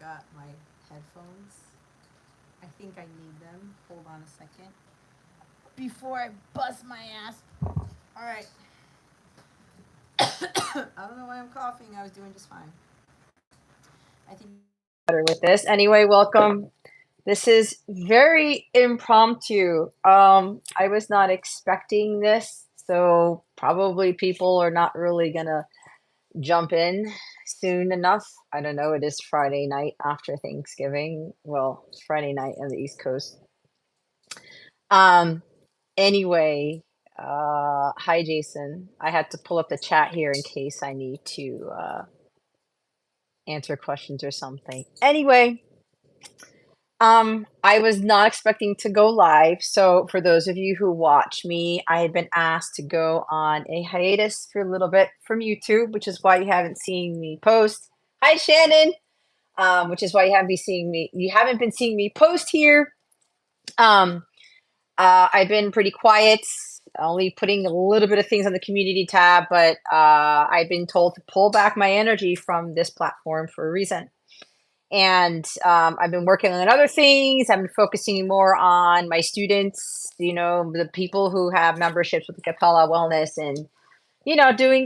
forgot my headphones. I think I need them. Hold on a second. Before I bust my ass. All right. I don't know why I'm coughing. I was doing just fine. I think better with this. Anyway, welcome. This is very impromptu. I was not expecting this, so probably people are not really gonna jump in soon enough. I don't know. It is Friday night after Thanksgiving. Well, it's Friday night on the East Coast. Um, anyway, hi Jason. I had to pull up the chat here in case I need to answer questions or something. Anyway, I was not expecting to go live. So for those of you who watch me, I had been asked to go on a hiatus for a little bit from YouTube, which is why you haven't seen me post. Hi Shannon. Which is why you haven't been seeing me post here. I've been pretty quiet, only putting a little bit of things on the community tab, but I've been told to pull back my energy from this platform for a reason. And I've been working on other things. I've been focusing more on my students, the people who have memberships with the Capella Wellness and,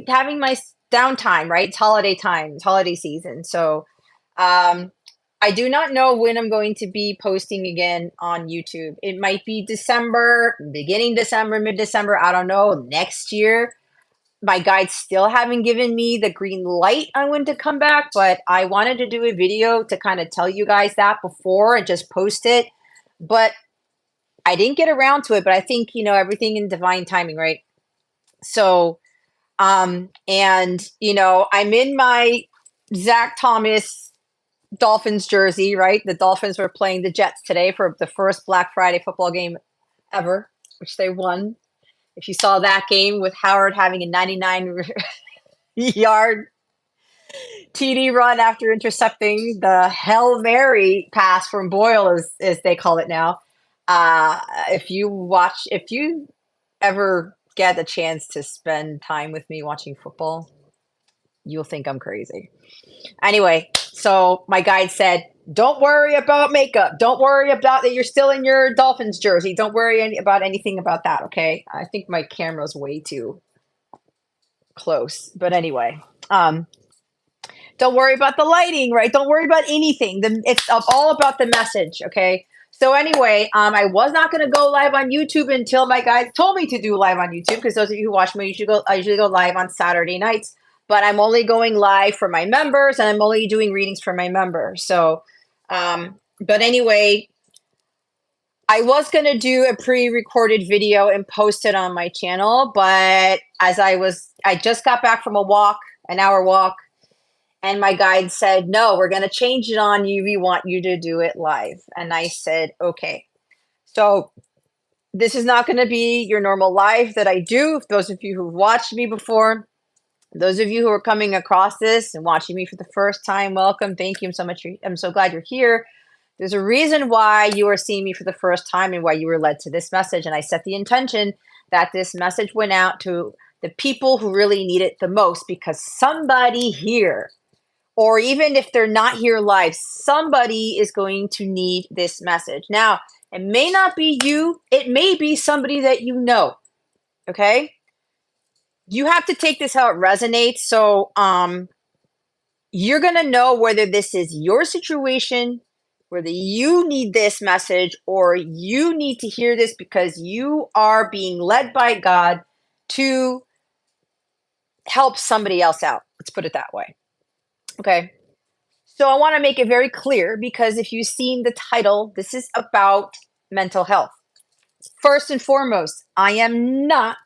having my downtime, right? It's holiday time, it's holiday season. So I do not know when I'm going to be posting again on YouTube. It might be December, beginning December, mid-December. I don't know. Next year. My guides still haven't given me the green light on when to come back, but I wanted to do a video to kind of tell you guys that before and just post it. But I didn't get around to it, but I think, everything in divine timing, right? So, and, I'm in my Zach Thomas Dolphins jersey, right? The Dolphins were playing the Jets today for the first Black Friday football game ever, which they won. If you saw that game with Howard having a 99-yard TD run after intercepting the Hail Mary pass from Boyle, as they call it now. If you ever get the chance to spend time with me watching football, you'll think I'm crazy. Anyway, so my guide said, don't worry about makeup. Don't worry about that you're still in your Dolphins jersey. Don't worry about anything about that, okay? I think my camera's way too close. But anyway, don't worry about the lighting, right? Don't worry about anything. It's all about the message, okay? So anyway, I was not going to go live on YouTube until my guys told me to do live on YouTube, because those of you who watch me, I usually go live on Saturday nights. But I'm only going live for my members, and I'm only doing readings for my members. So, but anyway, I was going to do a pre-recorded video and post it on my channel. But I just got back from an hour walk, and my guide said, no, we're going to change it on you. We want you to do it live. And I said, okay. So this is not going to be your normal live that I do. Those of you who've watched me before, those of you who are coming across this and watching me for the first time, welcome. Thank you so much. I'm so glad you're here. There's a reason why you are seeing me for the first time and why you were led to this message. And I set the intention that this message went out to the people who really need it the most, because somebody here, or even if they're not here live, somebody is going to need this message. Now, it may not be you. It may be somebody that you know, okay? You have to take this how it resonates. So you're going to know whether this is your situation, whether you need this message, or you need to hear this because you are being led by God to help somebody else out. Let's put it that way. Okay. So I want to make it very clear, because if you've seen the title, this is about mental health. First and foremost, I am not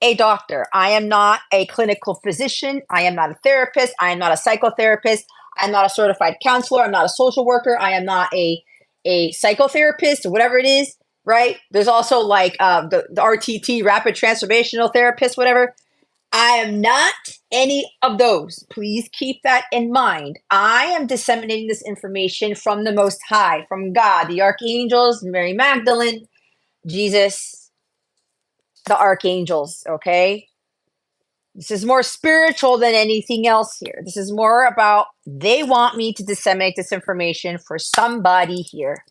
a doctor. I am not a clinical physician. I am not a therapist. I am not a psychotherapist. I'm not a certified counselor. I'm not a social worker. I am not a psychotherapist or whatever it is, right? There's also like the RTT, rapid transformational therapist, whatever. I am not any of those. Please keep that in mind. I am disseminating this information from the Most High, from God, the archangels, Mary Magdalene, Jesus, the archangels, okay? This is more spiritual than anything else here. This is more about they want me to disseminate this information for somebody here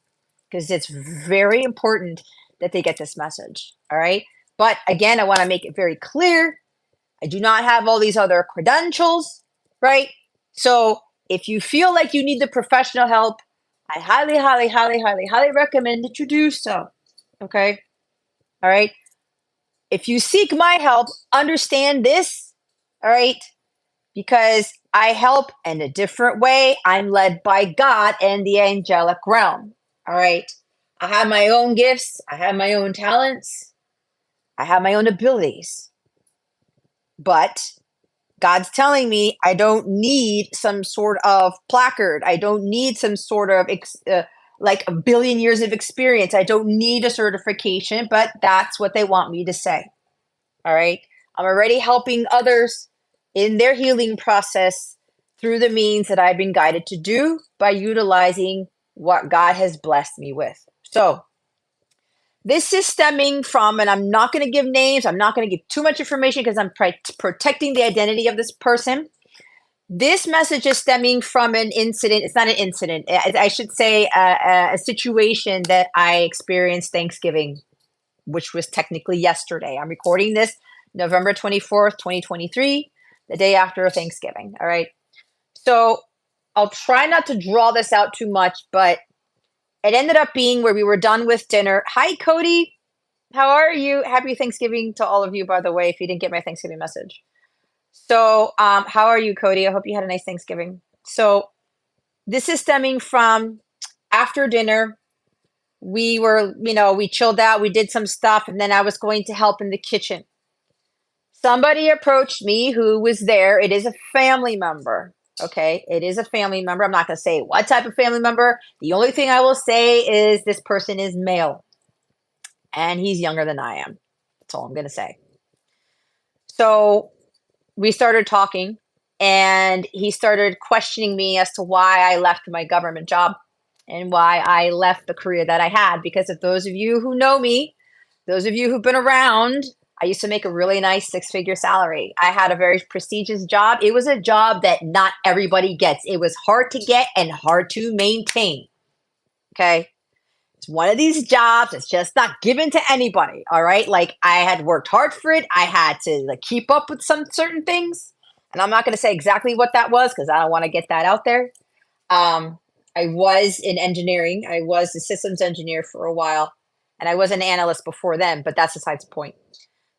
because it's very important that they get this message. All right. But again, I want to make it very clear. I do not have all these other credentials, right? So if you feel like you need the professional help, I highly, highly, highly, highly, highly recommend that you do so. Okay. All right. If you seek my help, understand this. All right. Because I help in a different way. I'm led by God and the angelic realm. All right. I have my own gifts. I have my own talents. I have my own abilities. But God's telling me I don't need some sort of placard. I don't need some sort of like a billion years of experience. I don't need a certification, but that's what they want me to say. All right. I'm already helping others in their healing process through the means that I've been guided to do by utilizing what God has blessed me with. So this is stemming from, and I'm not going to give names, I'm not going to give too much information because I'm protecting the identity of this person. This message is stemming from an incident. It's not an incident. I should say a situation that I experienced Thanksgiving, which was technically yesterday. I'm recording this November 24th, 2023, the day after Thanksgiving. All right. So I'll try not to draw this out too much, but it ended up being where we were done with dinner. Hi, Cody. How are you? Happy Thanksgiving to all of you, by the way, if you didn't get my Thanksgiving message. So how are you, Cody? I hope you had a nice Thanksgiving. So this is stemming from after dinner. We were, we chilled out, we did some stuff, and then I was going to help in the kitchen. Somebody approached me who was there. It is a family member. Okay. It is a family member. I'm not going to say what type of family member. The only thing I will say is this person is male and he's younger than I am. That's all I'm going to say. So we started talking and he started questioning me as to why I left my government job and why I left the career that I had. Because if those of you who know me, those of you who've been around, I used to make a really nice six-figure salary. I had a very prestigious job. It was a job that not everybody gets. It was hard to get and hard to maintain. Okay. It's one of these jobs that's just not given to anybody. All right. Like I had worked hard for it. I had to keep up with some certain things. And I'm not going to say exactly what that was because I don't want to get that out there. I was in engineering. I was a systems engineer for a while. And I was an analyst before then, but that's besides the point.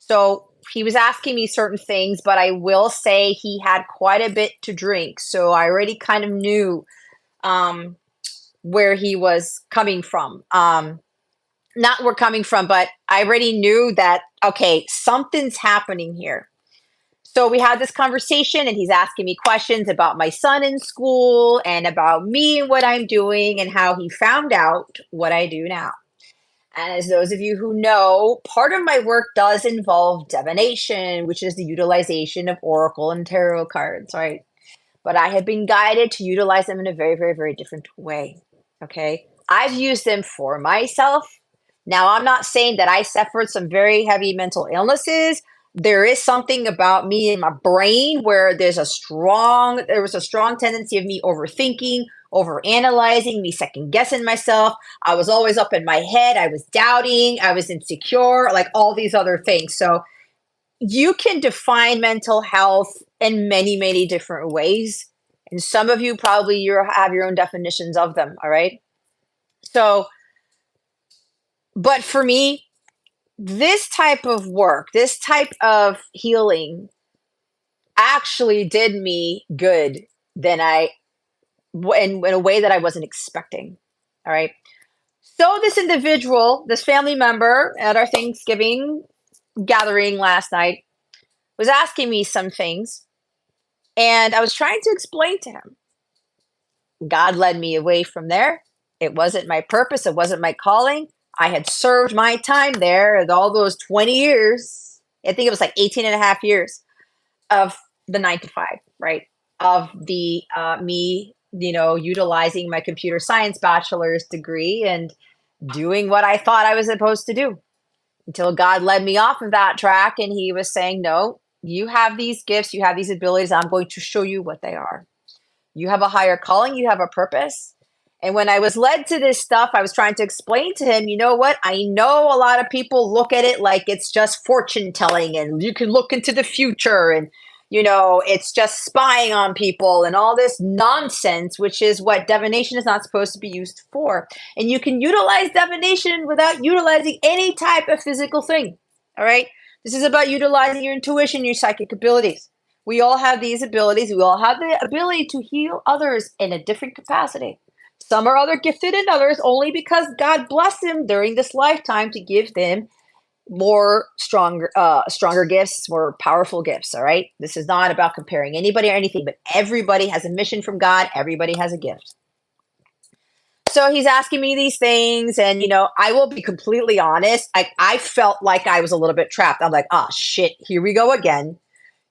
So he was asking me certain things, but I will say he had quite a bit to drink. So I already kind of knew where he was coming from. Not where coming from, but I already knew that, okay, something's happening here. So we had this conversation and he's asking me questions about my son in school and about me and what I'm doing and how he found out what I do now. And as those of you who know, part of my work does involve divination, which is the utilization of oracle and tarot cards, right? But I have been guided to utilize them in a very, very, very different way. Okay. I've used them for myself. Now, I'm not saying that I suffered some very heavy mental illnesses. There is something about me in my brain where there was a strong tendency of me overthinking, over analyzing, me second guessing myself. I was always up in my head. I was doubting. I was insecure, like all these other things. So you can define mental health in many, many different ways. And some of you probably have your own definitions of them. All right. So, but for me, this type of work, this type of healing actually did me good than in a way that I wasn't expecting. All right. So this individual, this family member at our Thanksgiving gathering last night was asking me some things and I was trying to explain to him. God led me away from there. It wasn't my purpose. It wasn't my calling. I had served my time there and all those 20 years. I think it was like 18 and a half years of the 9 to 5, right? Of the me, utilizing my computer science bachelor's degree and doing what I thought I was supposed to do until God led me off of that track. And he was saying, no, You have these gifts, you have these abilities. I'm going to show you what they are. You have a higher calling, you have a purpose. And when I was led to this stuff, I was trying to explain to him, you know what? I know a lot of people look at it like it's just fortune telling and you can look into the future and, it's just spying on people and all this nonsense, which is what divination is not supposed to be used for. And you can utilize divination without utilizing any type of physical thing. All right. This is about utilizing your intuition, your psychic abilities. We all have these abilities. We all have the ability to heal others in a different capacity. Some are other gifted than others only because God blessed them during this lifetime to give them stronger gifts, more powerful gifts. All right. This is not about comparing anybody or anything, but everybody has a mission from God. Everybody has a gift. So he's asking me these things, and I will be completely honest. I felt like I was a little bit trapped. I'm like, oh shit, here we go again.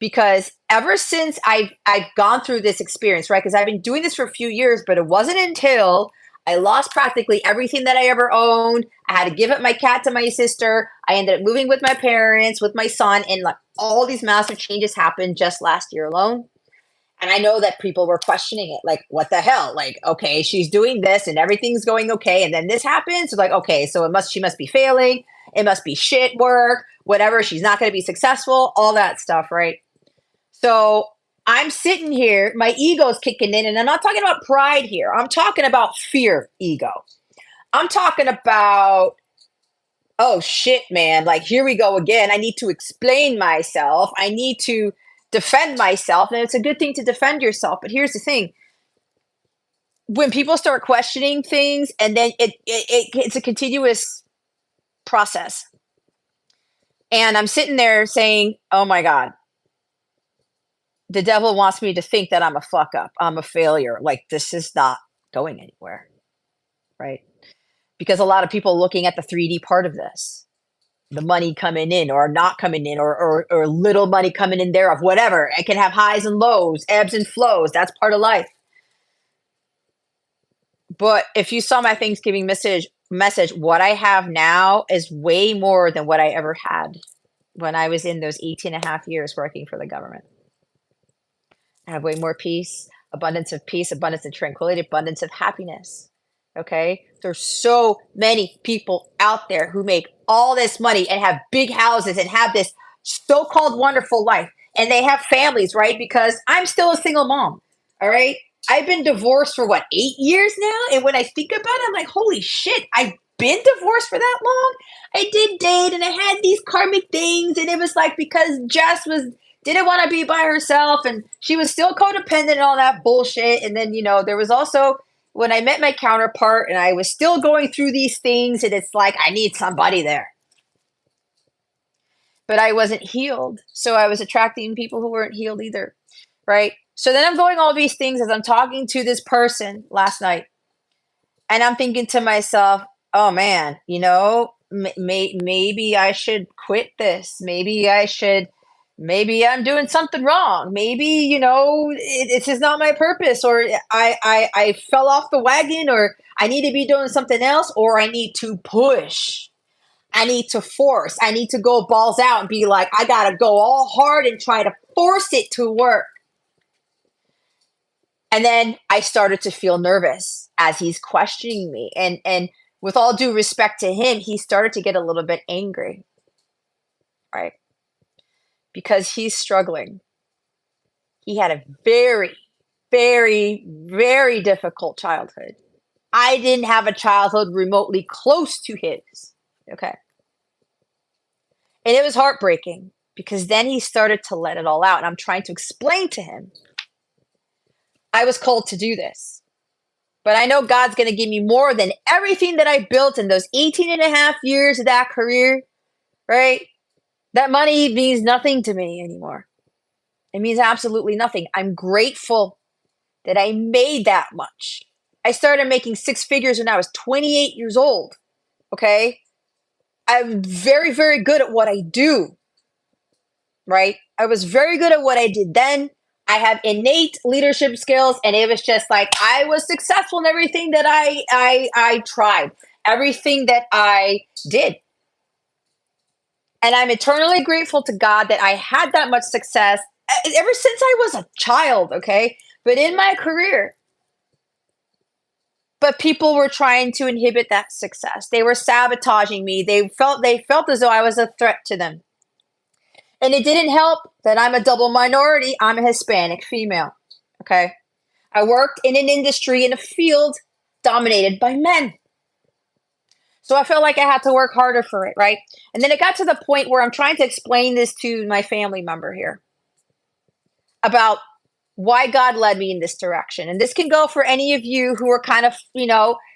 Because ever since I've gone through this experience, right? Because I've been doing this for a few years, but it wasn't until I lost practically everything that I ever owned. I had to give up my cat to my sister. I ended up moving with my parents, with my son, and like all these massive changes happened just last year alone. And I know that people were questioning it, like, what the hell? Like, okay, she's doing this and everything's going okay, and then this happens. It's like, okay, so she must be failing. It must be shit work, whatever. She's not going to be successful, all that stuff, right? So I'm sitting here, my ego's kicking in, and I'm not talking about pride here. I'm talking about fear ego. I'm talking about, oh shit, man, like here we go again. I need to explain myself. I need to defend myself. And it's a good thing to defend yourself. But here's the thing. When people start questioning things, and then it's a continuous process. And I'm sitting there saying, oh my God, the devil wants me to think that I'm a fuck up. I'm a failure. Like this is not going anywhere. Right. Because a lot of people looking at the 3D part of this, the money coming in or not coming in, or little money coming in there of whatever. It can have highs and lows, ebbs and flows. That's part of life. But if you saw my Thanksgiving message, what I have now is way more than what I ever had when I was in those 18 and a half years working for the government. I have way more peace, abundance of tranquility, abundance of happiness. Okay. There's so many people out there who make all this money and have big houses and have this so-called wonderful life. And they have families, right? Because I'm still a single mom. All right. I've been divorced for 8 years now. And when I think about it, I'm like, holy shit, I've been divorced for that long. I did date and I had these karmic things. And it was like, because Jess didn't want to be by herself and she was still codependent and all that bullshit. And then, there was also when I met my counterpart and I was still going through these things, and it's like, I need somebody there. But I wasn't healed. So I was attracting people who weren't healed either. Right. So then I'm going all these things as I'm talking to this person last night. And I'm thinking to myself, oh man, maybe I should quit this. Maybe I'm doing something wrong. Maybe, this is not my purpose, or I fell off the wagon, or I need to be doing something else, or I need to push. I need to force. I need to go balls out and be like, I got to go all hard and try to force it to work. And then I started to feel nervous as he's questioning me. And with all due respect to him, he started to get a little bit angry, right? Because he's struggling. He had a very, very, very difficult childhood. I didn't have a childhood remotely close to his. Okay. And it was heartbreaking because then he started to let it all out. And I'm trying to explain to him, I was called to do this. But I know God's going to give me more than everything that I built in those 18 and a half years of that career, right? That money means nothing to me anymore. It means absolutely nothing. I'm grateful that I made that much. I started making 6 figures when I was 28 years old, okay? I'm very, very good at what I do, right? I was very good at what I did then. I have innate leadership skills, and it was just like I was successful in everything that I tried, everything that I did. And I'm eternally grateful to God that I had that much success ever since I was a child, okay? But in my career, but people were trying to inhibit that success. They were sabotaging me. They felt as though I was a threat to them. And it didn't help that I'm a double minority. I'm a Hispanic female. Okay. I worked in an industry in a field dominated by men. So I felt like I had to work harder for it, right? And then it got to the point where I'm trying to explain this to my family member here about why God led me in this direction. And this can go for any of you who are kind of,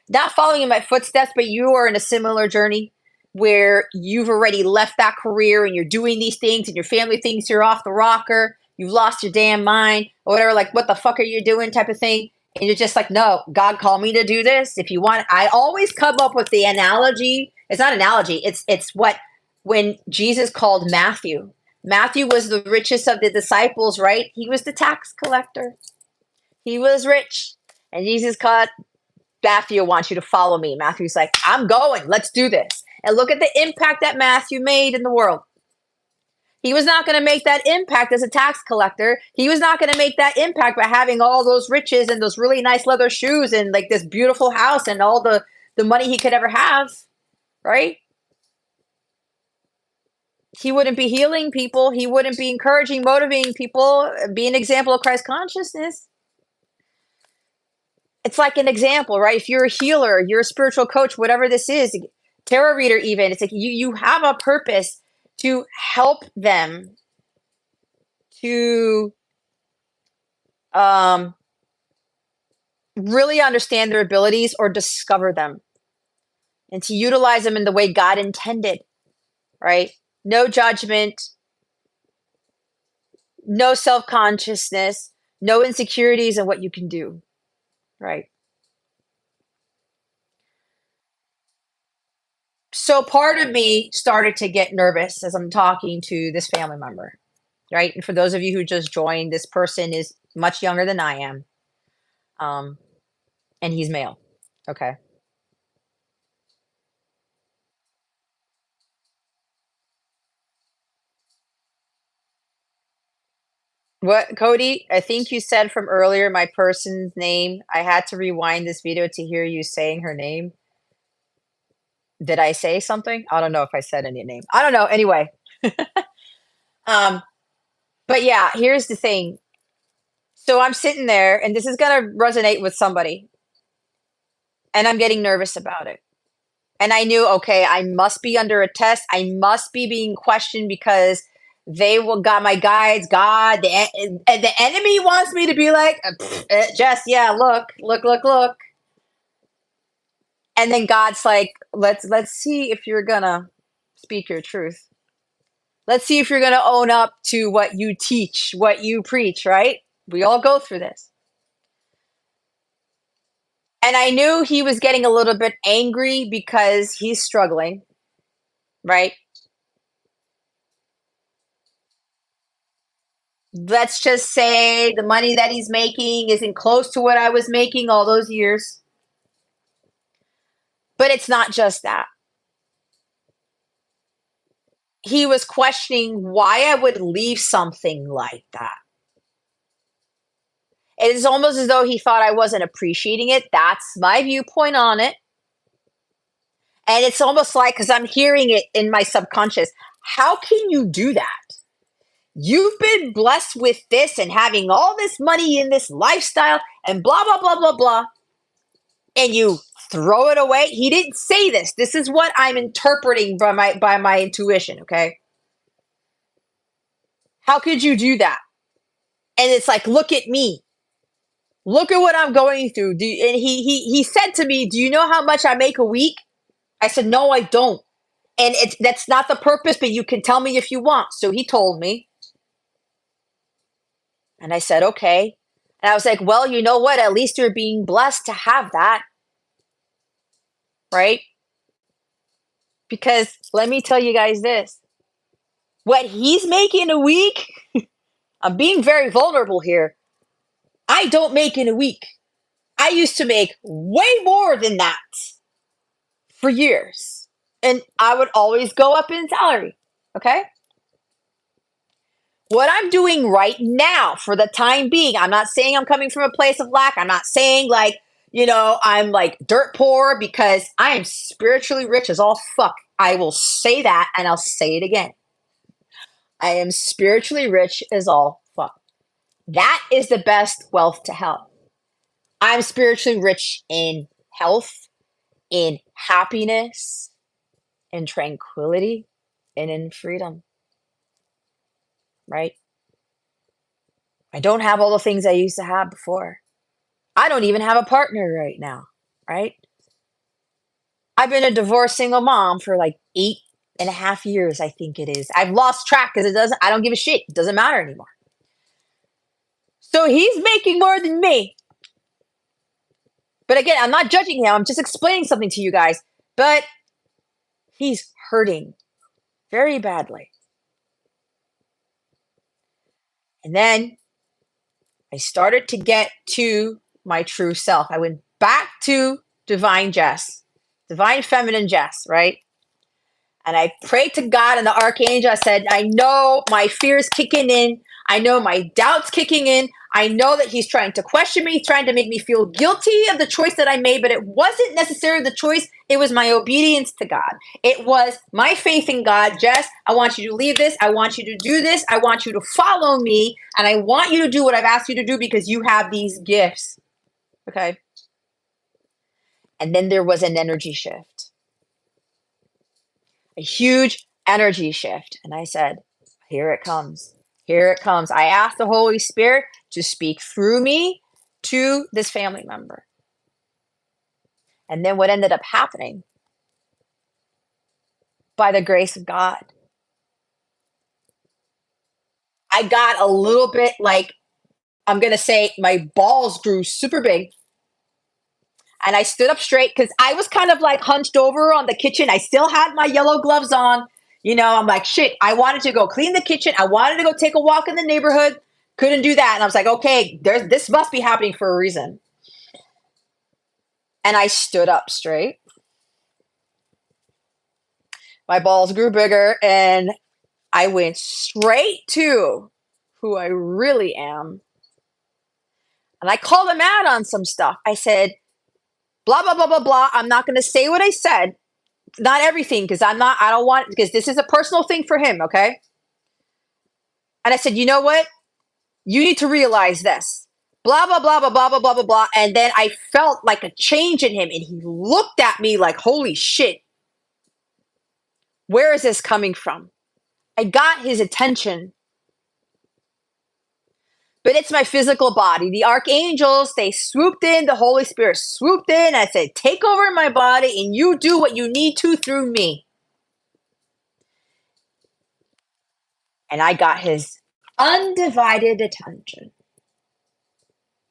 not following in my footsteps, but you are in a similar journey where you've already left that career and you're doing these things and your family thinks you're off the rocker, you've lost your damn mind, or whatever, like, what the fuck are you doing type of thing. And you're just like, no, God called me to do this. If you want, I always come up with the analogy. It's not analogy. It's what, when Jesus called Matthew. Matthew was the richest of the disciples, right? He was the tax collector. He was rich. And Jesus called Matthew, wants you to follow me. Matthew's like, I'm going. Let's do this. And look at the impact that Matthew made in the world. He was not going to make that impact as a tax collector. He was not going to make that impact by having all those riches and those really nice leather shoes and like this beautiful house and all the money he could ever have, right? He wouldn't be healing people. He wouldn't be encouraging, motivating people, be an example of Christ consciousness. It's like an example, right? If you're a healer, you're a spiritual coach, whatever this is, tarot reader even, it's like you have a purpose to help them to really understand their abilities or discover them and to utilize them in the way God intended, right? No judgment, no self-consciousness, no insecurities in what you can do, right? So part of me started to get nervous as I'm talking to this family member, right? And for those of you who just joined, this person is much younger than I am, um, and he's male. Okay. What, Cody? I think you said from earlier my person's name. I had to rewind this video to hear you saying her name. Did I say something? I don't know if I said any name. I don't know. Anyway, um, but yeah, here's the thing. So I'm sitting there, and this is gonna resonate with somebody, and I'm getting nervous about it. And I knew, okay, I must be under a test. I must be being questioned because they will got my guides. God, the enemy wants me to be like, Jess, yeah, look. And then God's like, let's see if you're gonna speak your truth. Let's see if you're gonna own up to what you teach, what you preach, right? We all go through this. And I knew he was getting a little bit angry because he's struggling, right? Let's just say the money that he's making isn't close to what I was making all those years. But it's not just that. He was questioning why I would leave something like that. It is almost as though he thought I wasn't appreciating it. That's my viewpoint on it. And it's almost like, because I'm hearing it in my subconscious, how can you do that? You've been blessed with this and having all this money in this lifestyle and blah, blah, blah, blah, blah. And you throw it away. He didn't say this. This is what I'm interpreting by my intuition, okay? How could you do that? And it's like, look at me. Look at what I'm going through. And he said to me, do you know how much I make a week? I said, no, I don't. And that's not the purpose, but you can tell me if you want. So he told me. And I said, okay. And I was like, well, you know what? At least you're being blessed to have that. Right? Because let me tell you guys this. What he's making a week, I'm being very vulnerable here. I don't make in a week. I used to make way more than that for years. And I would always go up in salary. Okay? What I'm doing right now for the time being, I'm not saying I'm coming from a place of lack. I'm not saying like, I'm like dirt poor, because I am spiritually rich as all fuck. I will say that and I'll say it again. I am spiritually rich as all fuck. That is the best wealth to have. I'm spiritually rich in health, in happiness, in tranquility, and in freedom, right? I don't have all the things I used to have before. I don't even have a partner right now, right? I've been a divorced single mom for like 8.5 years, I think it is. I've lost track because I don't give a shit. It doesn't matter anymore. So he's making more than me. But again, I'm not judging him. I'm just explaining something to you guys. But he's hurting very badly. And then I started to get to my true self. I went back to divine Jess, divine feminine Jess, right? And I prayed to God and the archangel. I said, I know my fears kicking in. I know my doubts kicking in. I know that he's trying to question me, trying to make me feel guilty of the choice that I made, but it wasn't necessarily the choice. It was my obedience to God. It was my faith in God. Jess, I want you to leave this. I want you to do this. I want you to follow me. And I want you to do what I've asked you to do because you have these gifts. Okay. And then there was an energy shift, a huge energy shift. And I said, here it comes. Here it comes. I asked the Holy Spirit to speak through me to this family member. And then what ended up happening, by the grace of God, I got a little bit like, I'm going to say my balls grew super big. And I stood up straight because I was kind of like hunched over on the kitchen. I still had my yellow gloves on. I'm like, shit, I wanted to go clean the kitchen. I wanted to go take a walk in the neighborhood. Couldn't do that. And I was like, okay, this must be happening for a reason. And I stood up straight. My balls grew bigger and I went straight to who I really am. And I called him out on some stuff. I said, blah, blah, blah, blah, blah. I'm not going to say what I said. Not everything, because I don't want, because this is a personal thing for him, okay? And I said, you know what? You need to realize this. Blah, blah, blah, blah, blah, blah, blah, blah, blah. And then I felt like a change in him. And he looked at me like, holy shit. Where is this coming from? I got his attention. But it's my physical body. The archangels, they swooped in. The Holy Spirit swooped in. I said, take over my body and you do what you need to through me. And I got his undivided attention.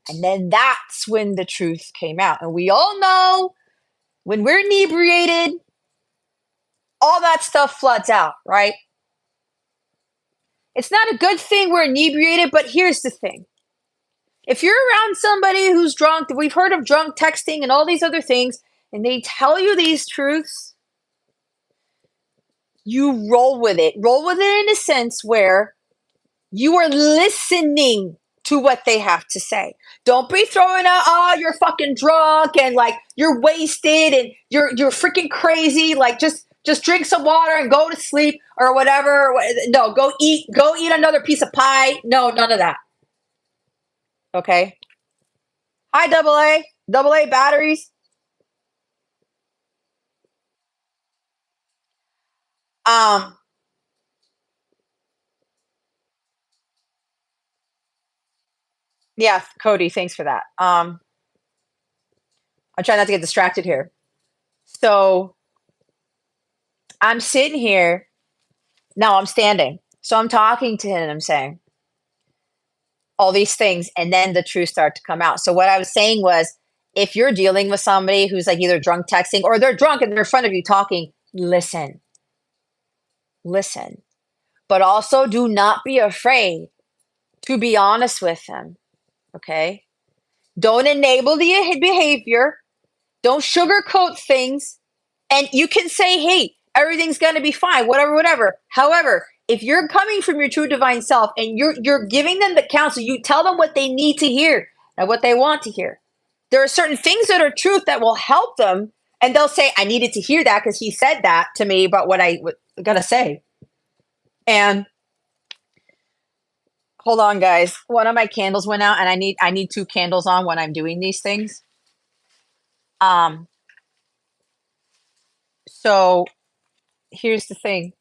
And then that's when the truth came out. And we all know when we're inebriated, all that stuff floods out, right? It's not a good thing we're inebriated, but here's the thing. If you're around somebody who's drunk, we've heard of drunk texting and all these other things, and they tell you these truths, you roll with it. Roll with it in a sense where you are listening to what they have to say. Don't be throwing out, oh, you're fucking drunk and like you're wasted and you're freaking crazy. Like just drink some water and go to sleep or whatever. No, go eat another piece of pie. No, none of that. Okay. Hi, double A batteries. Um, yeah, Cody, thanks for that. I'm trying not to get distracted here. So I'm sitting here. Now I'm standing. So I'm talking to him and I'm saying all these things. And then the truth started to come out. So what I was saying was, if you're dealing with somebody who's like either drunk texting or they're drunk and they're in front of you talking, listen. Listen. But also do not be afraid to be honest with them. Okay? Don't enable the behavior. Don't sugarcoat things. And you can say, hey, Everything's going to be fine, whatever, whatever. However, if you're coming from your true divine self and you're giving them the counsel, you tell them what they need to hear and what they want to hear. There are certain things that are truth that will help them, and they'll say, I needed to hear that because he said that to me about what I was going to say. And hold on, guys. One of my candles went out, and I need two candles on when I'm doing these things. So here's the thing.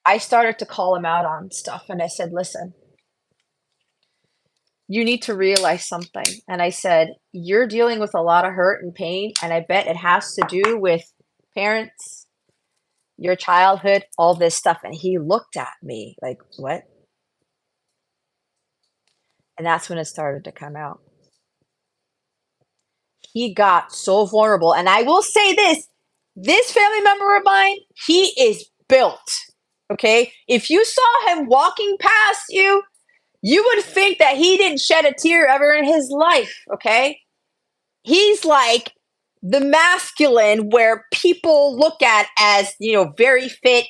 I started to call him out on stuff, and I said, listen, you need to realize something. And I said, you're dealing with a lot of hurt and pain, and I bet it has to do with parents, your childhood, all this stuff. And he looked at me like, what? And that's when it started to come out. He got so vulnerable. And I will say this family member of mine, he is built. Okay. If you saw him walking past you, you would think that he didn't shed a tear ever in his life. Okay. He's like the masculine where people look at as, very fit,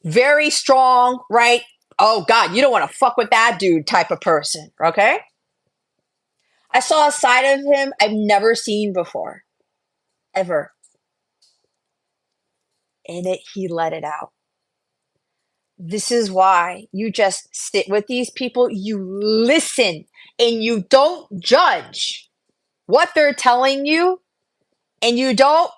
very strong, right? Oh God, you don't want to fuck with that dude type of person. Okay. I saw a side of him I've never seen before, ever. And he let it out. This is why you just sit with these people, you listen, and you don't judge what they're telling you, and you don't,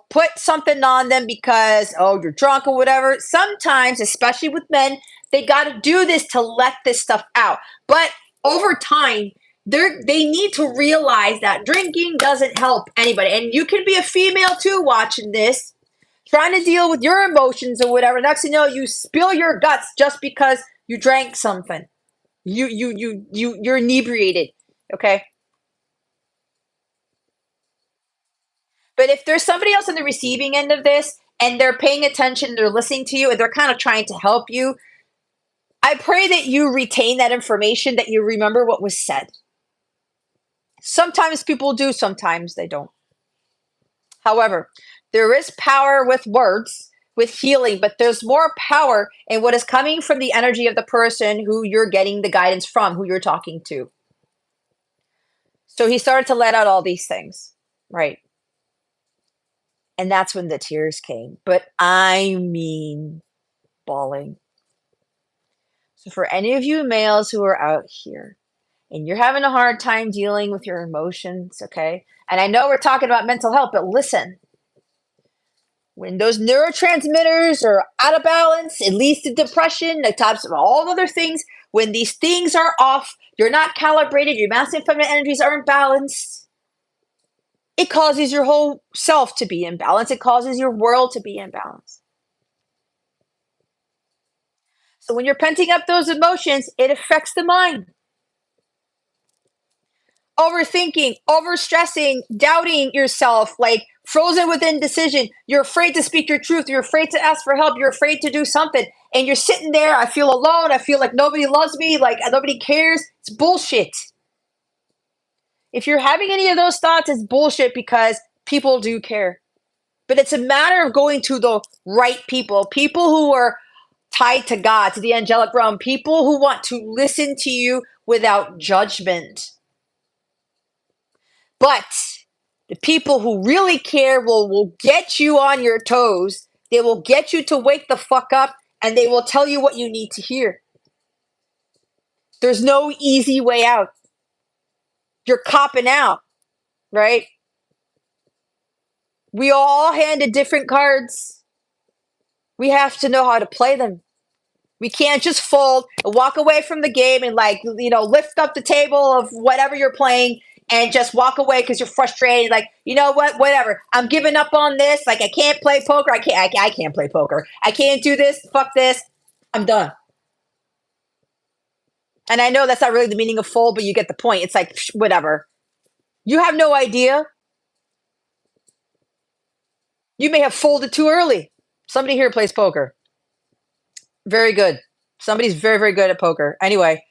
put something on them because, oh, you're drunk or whatever. Sometimes, especially with men, they got to do this to let this stuff out. But over time, they need to realize that drinking doesn't help anybody. And you can be a female too watching this, trying to deal with your emotions or whatever. Next thing you know, you spill your guts just because you drank something. You're inebriated. Okay. But if there's somebody else on the receiving end of this and they're paying attention, they're listening to you, and they're kind of trying to help you, I pray that you retain that information, that you remember what was said. Sometimes people do, sometimes they don't. However, there is power with words, with healing, but there's more power in what is coming from the energy of the person who you're getting the guidance from, who you're talking to. So he started to let out all these things, right? And that's when the tears came. But I mean, bawling. So for any of you males who are out here and you're having a hard time dealing with your emotions, okay? And I know we're talking about mental health, but listen, when those neurotransmitters are out of balance, it leads to depression, the types of all other things. When these things are off, you're not calibrated, your masculine and feminine energies aren't balanced. It causes your whole self to be imbalanced. It causes your world to be imbalanced. So when you're penting up those emotions, it affects the mind. Overthinking, overstressing, doubting yourself, like frozen with indecision. You're afraid to speak your truth. You're afraid to ask for help. You're afraid to do something. And you're sitting there. I feel alone. I feel like nobody loves me. Like nobody cares. It's bullshit. If you're having any of those thoughts, it's bullshit because people do care. But it's a matter of going to the right people, people who are tied to God, to the angelic realm, people who want to listen to you without judgment. But the people who really care will get you on your toes. They will get you to wake the fuck up, and they will tell you what you need to hear. There's no easy way out. You're copping out, right? We all handed different cards. We have to know how to play them. We can't just fold and walk away from the game and lift up the table of whatever you're playing and just walk away because you're frustrated. Like, you know what? Whatever. I'm giving up on this. Like, I can't play poker. I can't play poker. I can't do this. Fuck this. I'm done. And I know that's not really the meaning of fold, but you get the point. It's like, whatever. You have no idea. You may have folded too early. Somebody here plays poker. Very good. Somebody's very, very good at poker. Anyway,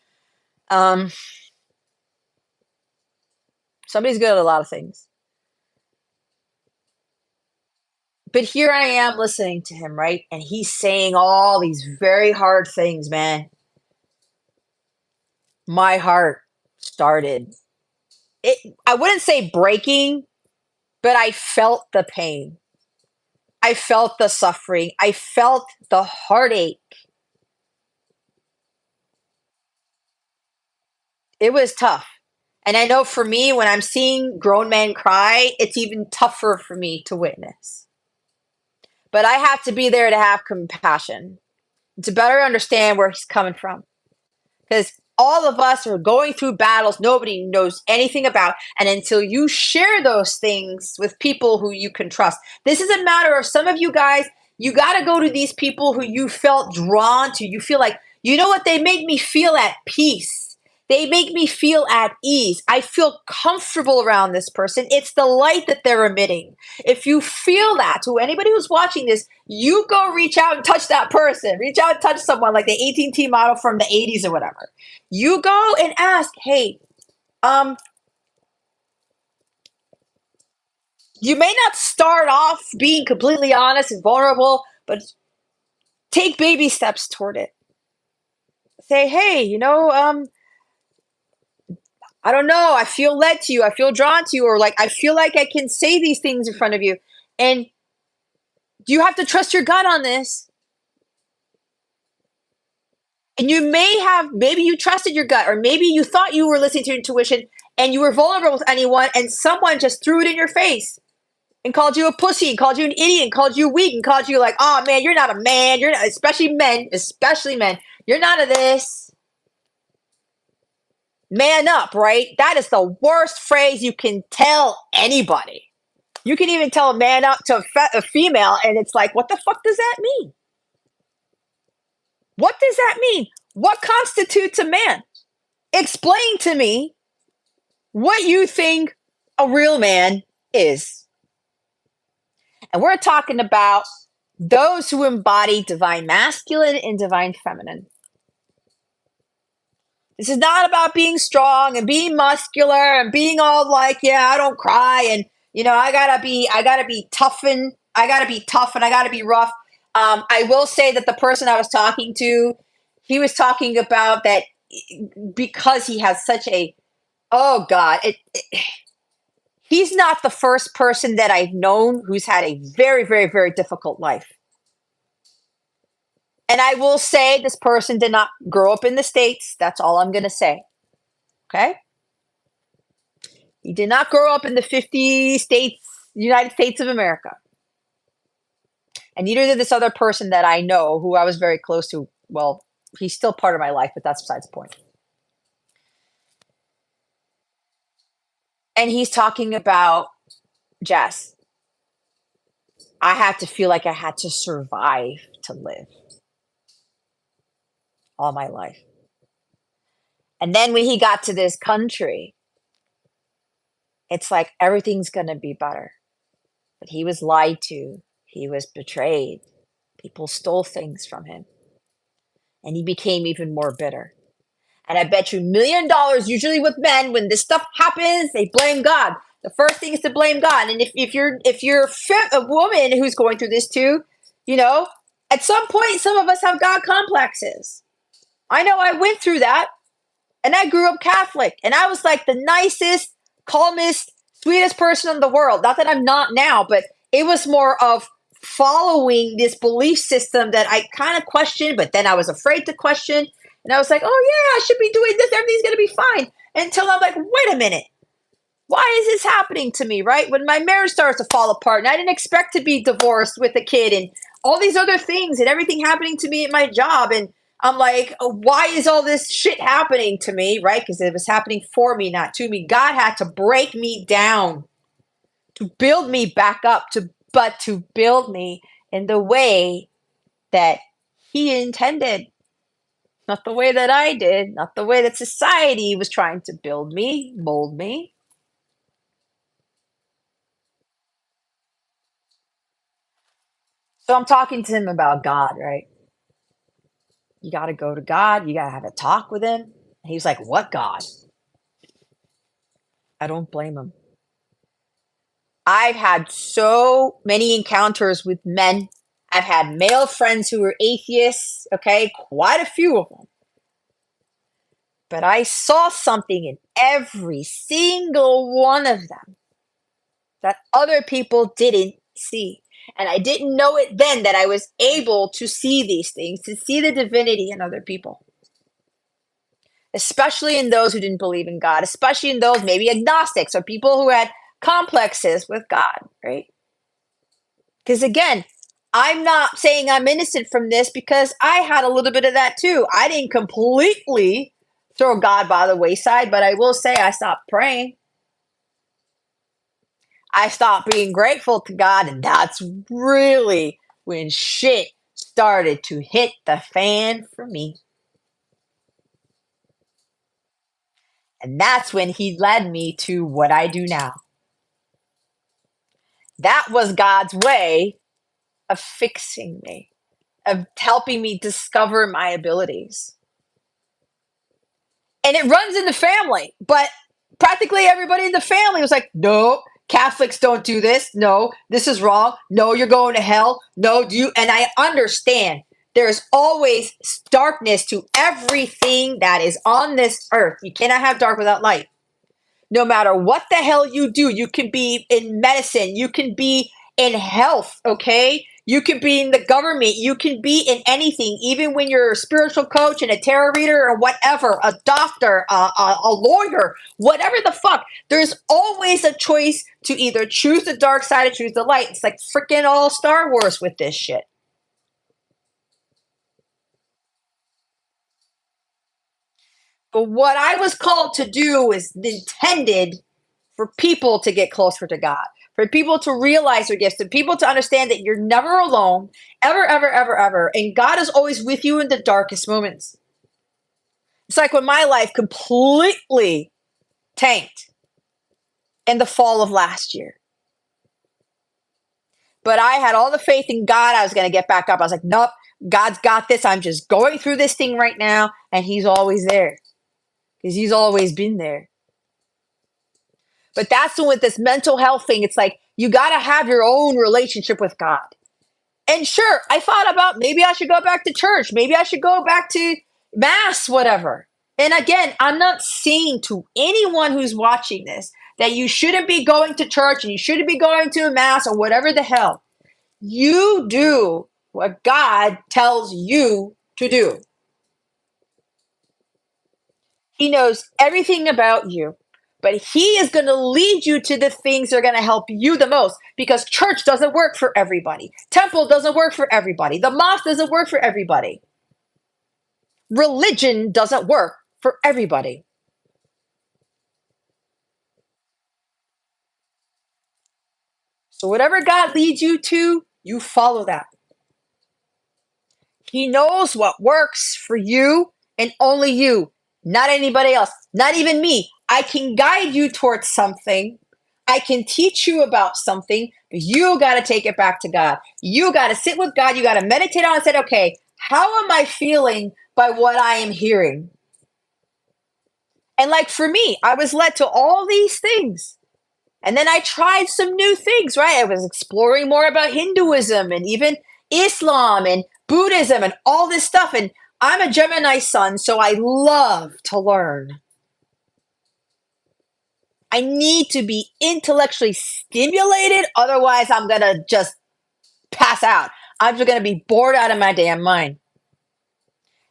somebody's good at a lot of things. But here I am listening to him, right? And he's saying all these very hard things, man. My heart started I wouldn't say breaking, but I felt the pain. I felt the suffering. I felt the heartache. It was tough. And I know for me, when I'm seeing grown men cry, it's even tougher for me to witness. But I have to be there to have compassion, to better understand where he's coming from. Because all of us are going through battles nobody knows anything about. And until you share those things with people who you can trust, this is a matter of some of you guys, you got to go to these people who you felt drawn to. You feel like, you know what, they make me feel at peace. They make me feel at ease. I feel comfortable around this person. It's the light that they're emitting. If you feel that, to anybody who's watching this, you go reach out and touch that person. Reach out and touch someone like the AT&T model from the 80s or whatever. You go and ask, hey, you may not start off being completely honest and vulnerable, but take baby steps toward it. Say, hey, I don't know, I feel led to you, I feel drawn to you, or like I feel like I can say these things in front of you. And you have to trust your gut on this. And you may have, maybe you trusted your gut, or maybe you thought you were listening to your intuition and you were vulnerable with anyone, and someone just threw it in your face and called you a pussy, and called you an idiot, and called you weak, and called you like, oh man, you're not a man. You're not, especially men. You're not a this. Man up, right? That is the worst phrase you can tell anybody. You can even tell a man up to a female, and it's like, what the fuck does that mean? What does that mean? What constitutes a man? Explain to me what you think a real man is. And we're talking about those who embody divine masculine and divine feminine. This is not about being strong and being muscular and being all like, yeah, I don't cry, and I gotta be tough, and I gotta be tough, and I gotta be rough. I will say that the person I was talking to, he was talking about that because he has such a, oh God, he's not the first person that I've known who's had a very, very, very difficult life. And I will say this person did not grow up in the States. That's all I'm going to say. Okay? He did not grow up in the 50 states, United States of America. And neither did this other person that I know who I was very close to. Well, he's still part of my life, but that's besides the point. And he's talking about, Jess, I had to feel like I had to survive to live all my life. And then when he got to this country, it's like everything's going to be better. But he was lied to. He was betrayed. People stole things from him. And he became even more bitter. And I bet you $1,000,000, usually with men, when this stuff happens, they blame God. The first thing is to blame God. And if you're a woman who's going through this too, at some point, some of us have God complexes. I know I went through that. And I grew up Catholic, and I was like the nicest, calmest, sweetest person in the world. Not that I'm not now, but it was more of following this belief system that I kind of questioned, but then I was afraid to question. And I was like, oh yeah, I should be doing this. Everything's going to be fine. Until I'm like, wait a minute. Why is this happening to me, right? When my marriage starts to fall apart, and I didn't expect to be divorced with a kid, and all these other things, and everything happening to me at my job, and I'm like, oh, why is all this shit happening to me, right? Because it was happening for me, not to me. God had to break me down to build me back up, but to build me in the way that He intended. Not the way that I did, not the way that society was trying to build me, mold me. So I'm talking to him about God, right? You got to go to God. You got to have a talk with him. And he's like, what God? I don't blame him. I've had so many encounters with men. I've had male friends who were atheists, okay, quite a few of them. But I saw something in every single one of them that other people didn't see. And I didn't know it then that I was able to see these things, to see the divinity in other people, especially in those who didn't believe in God, especially in those maybe agnostics or people who had complexes with God, right? Because again, I'm not saying I'm innocent from this because I had a little bit of that too. I didn't completely throw God by the wayside, but I will say I stopped praying. I stopped being grateful to God, and that's really when shit started to hit the fan for me. And that's when He led me to what I do now. That was God's way of fixing me, of helping me discover my abilities. And it runs in the family, but practically everybody in the family was like, no, Catholics don't do this. No, this is wrong. No, you're going to hell. No, do you? And I understand there's always darkness to everything that is on this earth. You cannot have dark without light. No matter what the hell you do, you can be in medicine, you can be in health, okay? You can be in the government, you can be in anything, even when you're a spiritual coach and a tarot reader or whatever, a doctor, a lawyer, whatever the fuck. There's always a choice to either choose the dark side or choose the light. It's like freaking all Star Wars with this shit. But what I was called to do is intended for people to get closer to God, for people to realize their gifts, and people to understand that you're never alone, ever, ever, ever, ever. And God is always with you in the darkest moments. It's like when my life completely tanked in the fall of last year. But I had all the faith in God. I was going to get back up. I was like, nope, God's got this. I'm just going through this thing right now. And He's always there because He's always been there. But that's the with this mental health thing. It's like you got to have your own relationship with God. And sure, I thought about maybe I should go back to church. Maybe I should go back to mass, whatever. And again, I'm not saying to anyone who's watching this that you shouldn't be going to church and you shouldn't be going to a mass or whatever the hell. You do what God tells you to do. He knows everything about you, but He is going to lead you to the things that are going to help you the most because church doesn't work for everybody. Temple doesn't work for everybody. The mosque doesn't work for everybody. Religion doesn't work for everybody. So whatever God leads you to, you follow that. He knows what works for you and only you, not anybody else, not even me. I can guide you towards something. I can teach you about something, but you got to take it back to God. You got to sit with God. You got to meditate on and say, okay, how am I feeling by what I am hearing? And like for me, I was led to all these things. And then I tried some new things, right? I was exploring more about Hinduism and even Islam and Buddhism and all this stuff. And I'm a Gemini sun, so I love to learn. I need to be intellectually stimulated. Otherwise, I'm going to just pass out. I'm just going to be bored out of my damn mind.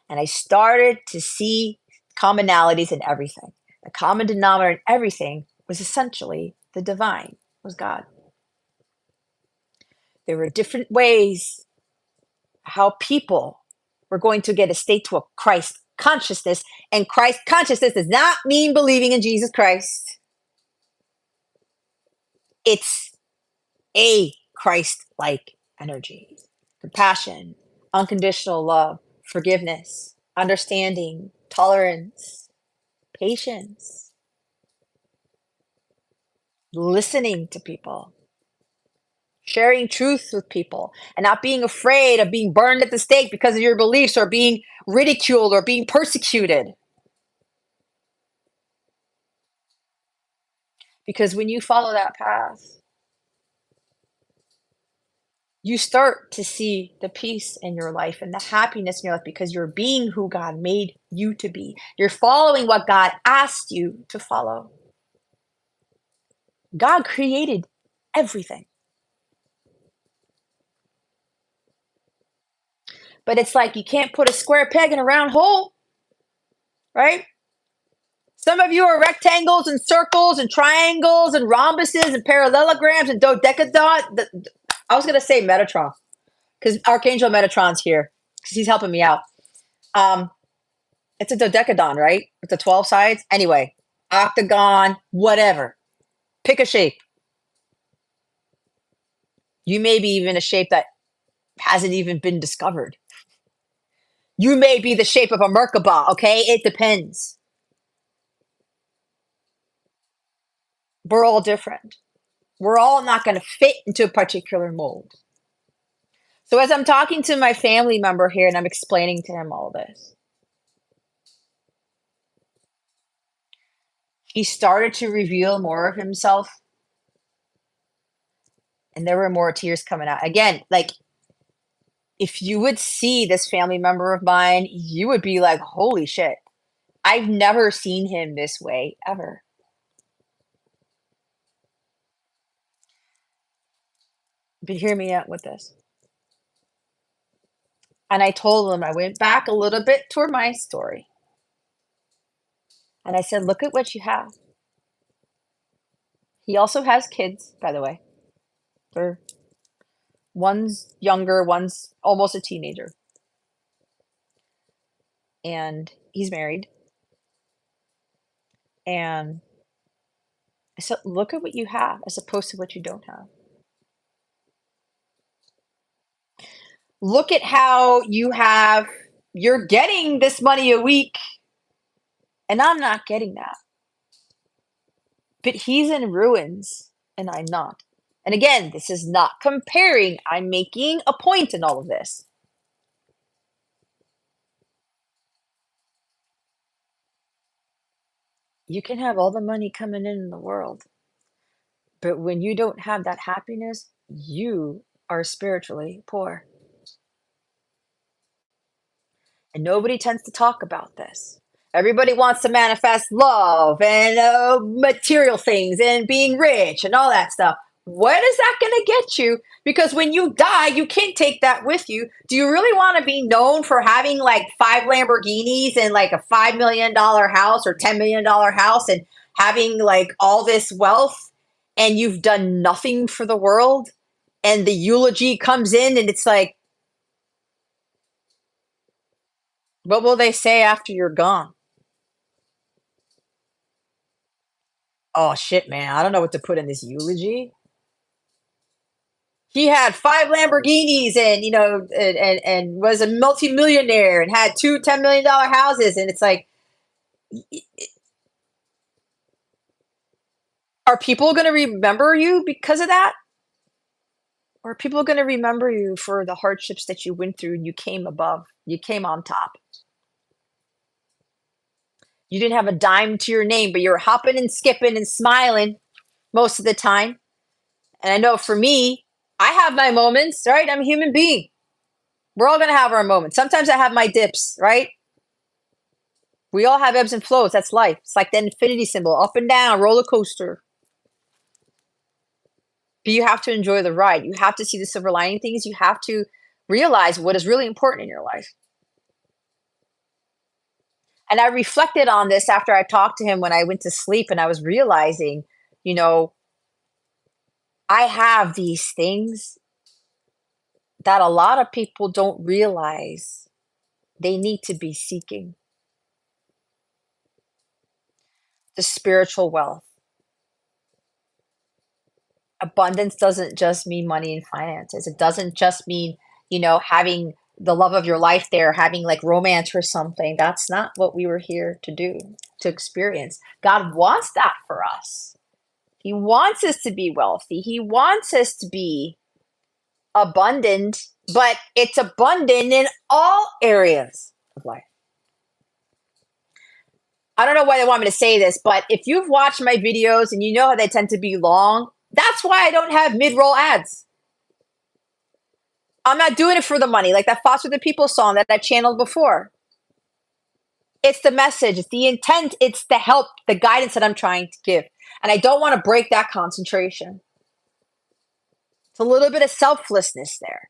And I started to see commonalities in everything. The common denominator in everything was essentially the divine, was God. There were different ways how people were going to get a state to a Christ consciousness. And Christ consciousness does not mean believing in Jesus Christ. It's a Christ-like energy, compassion, unconditional love, forgiveness, understanding, tolerance, patience, listening to people, sharing truth with people, and not being afraid of being burned at the stake because of your beliefs or being ridiculed or being persecuted. Because when you follow that path, you start to see the peace in your life and the happiness in your life because you're being who God made you to be. You're following what God asked you to follow. God created everything. But it's like you can't put a square peg in a round hole, right? Some of you are rectangles and circles and triangles and rhombuses and parallelograms and dodecadon. I was going to say Metatron because Archangel Metatron's here because he's helping me out. It's a dodecadon, right? It's a 12 sides. Anyway, octagon, whatever. Pick a shape. You may be even a shape that hasn't even been discovered. You may be the shape of a Merkaba, okay? It depends. We're all different. We're all not going to fit into a particular mold. So as I'm talking to my family member here and I'm explaining to him all this, he started to reveal more of himself and there were more tears coming out. Again, like if you would see this family member of mine, you would be like, holy shit. I've never seen him this way ever. But hear me out with this. And I told him, I went back a little bit toward my story. And I said, look at what you have. He also has kids, by the way. They're one's younger, one's almost a teenager. And he's married. And I said, look at what you have as opposed to what you don't have. Look at how you're getting this money a week, and I'm not getting that. But he's in ruins, and I'm not. And again, this is not comparing. I'm making a point in all of this. You can have all the money coming in the world, but when you don't have that happiness, you are spiritually poor. And nobody tends to talk about this. Everybody wants to manifest love and material things and being rich and all that stuff. What is that going to get you? Because when you die, you can't take that with you. Do you really want to be known for having like 5 Lamborghinis and like a $5 million house or $10 million house and having like all this wealth and you've done nothing for the world? And the eulogy comes in and it's like, what will they say after you're gone? Oh shit, man. I don't know what to put in this eulogy. He had 5 Lamborghinis and, and was a multimillionaire and had 2 $10 million houses. And it's like, are people going to remember you because of that? Or are people going to remember you for the hardships that you went through and you came above, you came on top? You didn't have a dime to your name, but you're hopping and skipping and smiling most of the time. And I know for me, I have my moments, right? I'm a human being. We're all going to have our moments. Sometimes I have my dips, right? We all have ebbs and flows. That's life. It's like the infinity symbol, up and down, roller coaster. But you have to enjoy the ride. You have to see the silver lining things. You have to realize what is really important in your life. And I reflected on this after I talked to him when I went to sleep and I was realizing, I have these things that a lot of people don't realize they need to be seeking. The spiritual wealth. Abundance doesn't just mean money and finances. It doesn't just mean, having the love of your life there, having like romance or something. That's not what we were here to do, to experience. God wants that for us. He wants us to be wealthy. He wants us to be abundant, but it's abundant in all areas of life. I don't know why they want me to say this, but if you've watched my videos and you know how they tend to be long, that's why I don't have mid-roll ads. I'm not doing it for the money, like that Foster the People song that I channeled before. It's the message, it's the intent, it's the help, the guidance that I'm trying to give. And I don't want to break that concentration. It's a little bit of selflessness there.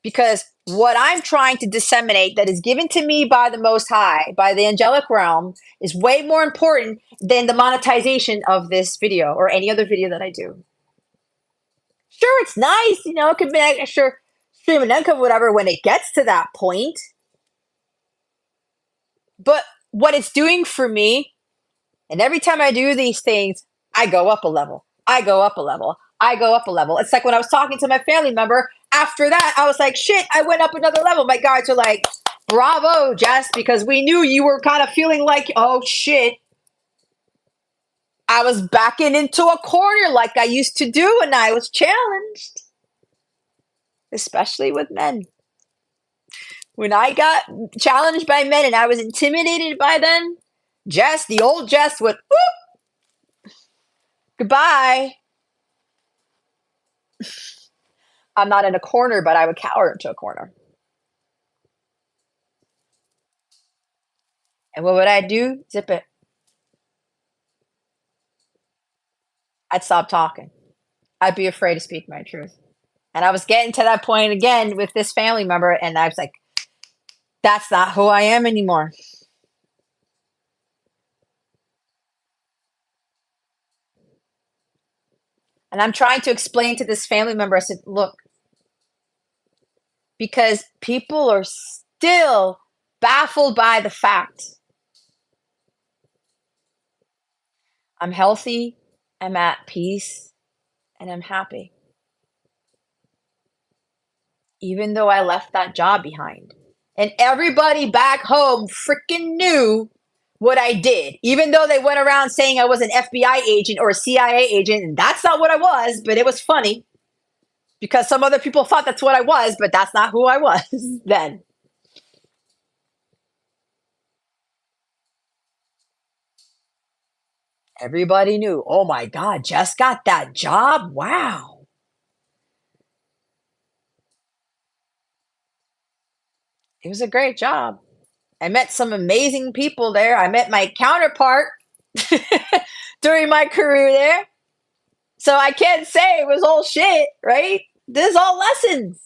Because what I'm trying to disseminate that is given to me by the Most High, by the angelic realm, is way more important than the monetization of this video or any other video that I do. Sure, it's nice, you know, it could be an extra stream of income, whatever, when it gets to that point. But what it's doing for me, and every time I do these things, I go up a level. I go up a level. I go up a level. It's like when I was talking to my family member, after that, I was like, shit, I went up another level. My guards are like, bravo, Jess, because we knew you were kind of feeling like, oh shit. I was backing into a corner like I used to do, and I was challenged, especially with men. When I got challenged by men and I was intimidated by them, Jess, the old Jess, would, whoop, goodbye. I'm not in a corner, but I would cower into a corner. And what would I do? Zip it. I'd stop talking. I'd be afraid to speak my truth. And I was getting to that point again with this family member, and I was like, that's not who I am anymore. And I'm trying to explain to this family member, I said, look, because people are still baffled by the fact I'm healthy, I'm at peace, and I'm happy. Even though I left that job behind. And everybody back home freaking knew what I did, even though they went around saying I was an FBI agent or a CIA agent, and that's not what I was, but it was funny because some other people thought that's what I was, but that's not who I was then. Everybody knew, oh my God, Jess got that job? Wow. It was a great job. I met some amazing people there. I met my counterpart during my career there. So I can't say it was all shit, right? This is all lessons.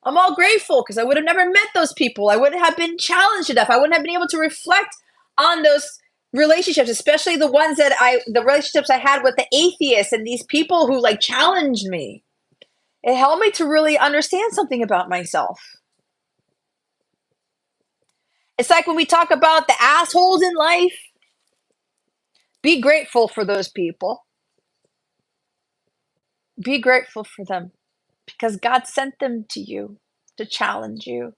I'm all grateful because I would have never met those people. I wouldn't have been challenged enough. I wouldn't have been able to reflect on those relationships, especially the relationships I had with the atheists and these people who like challenged me. It helped me to really understand something about myself. It's like when we talk about the assholes in life, be grateful for those people. Be grateful for them because God sent them to you to challenge you,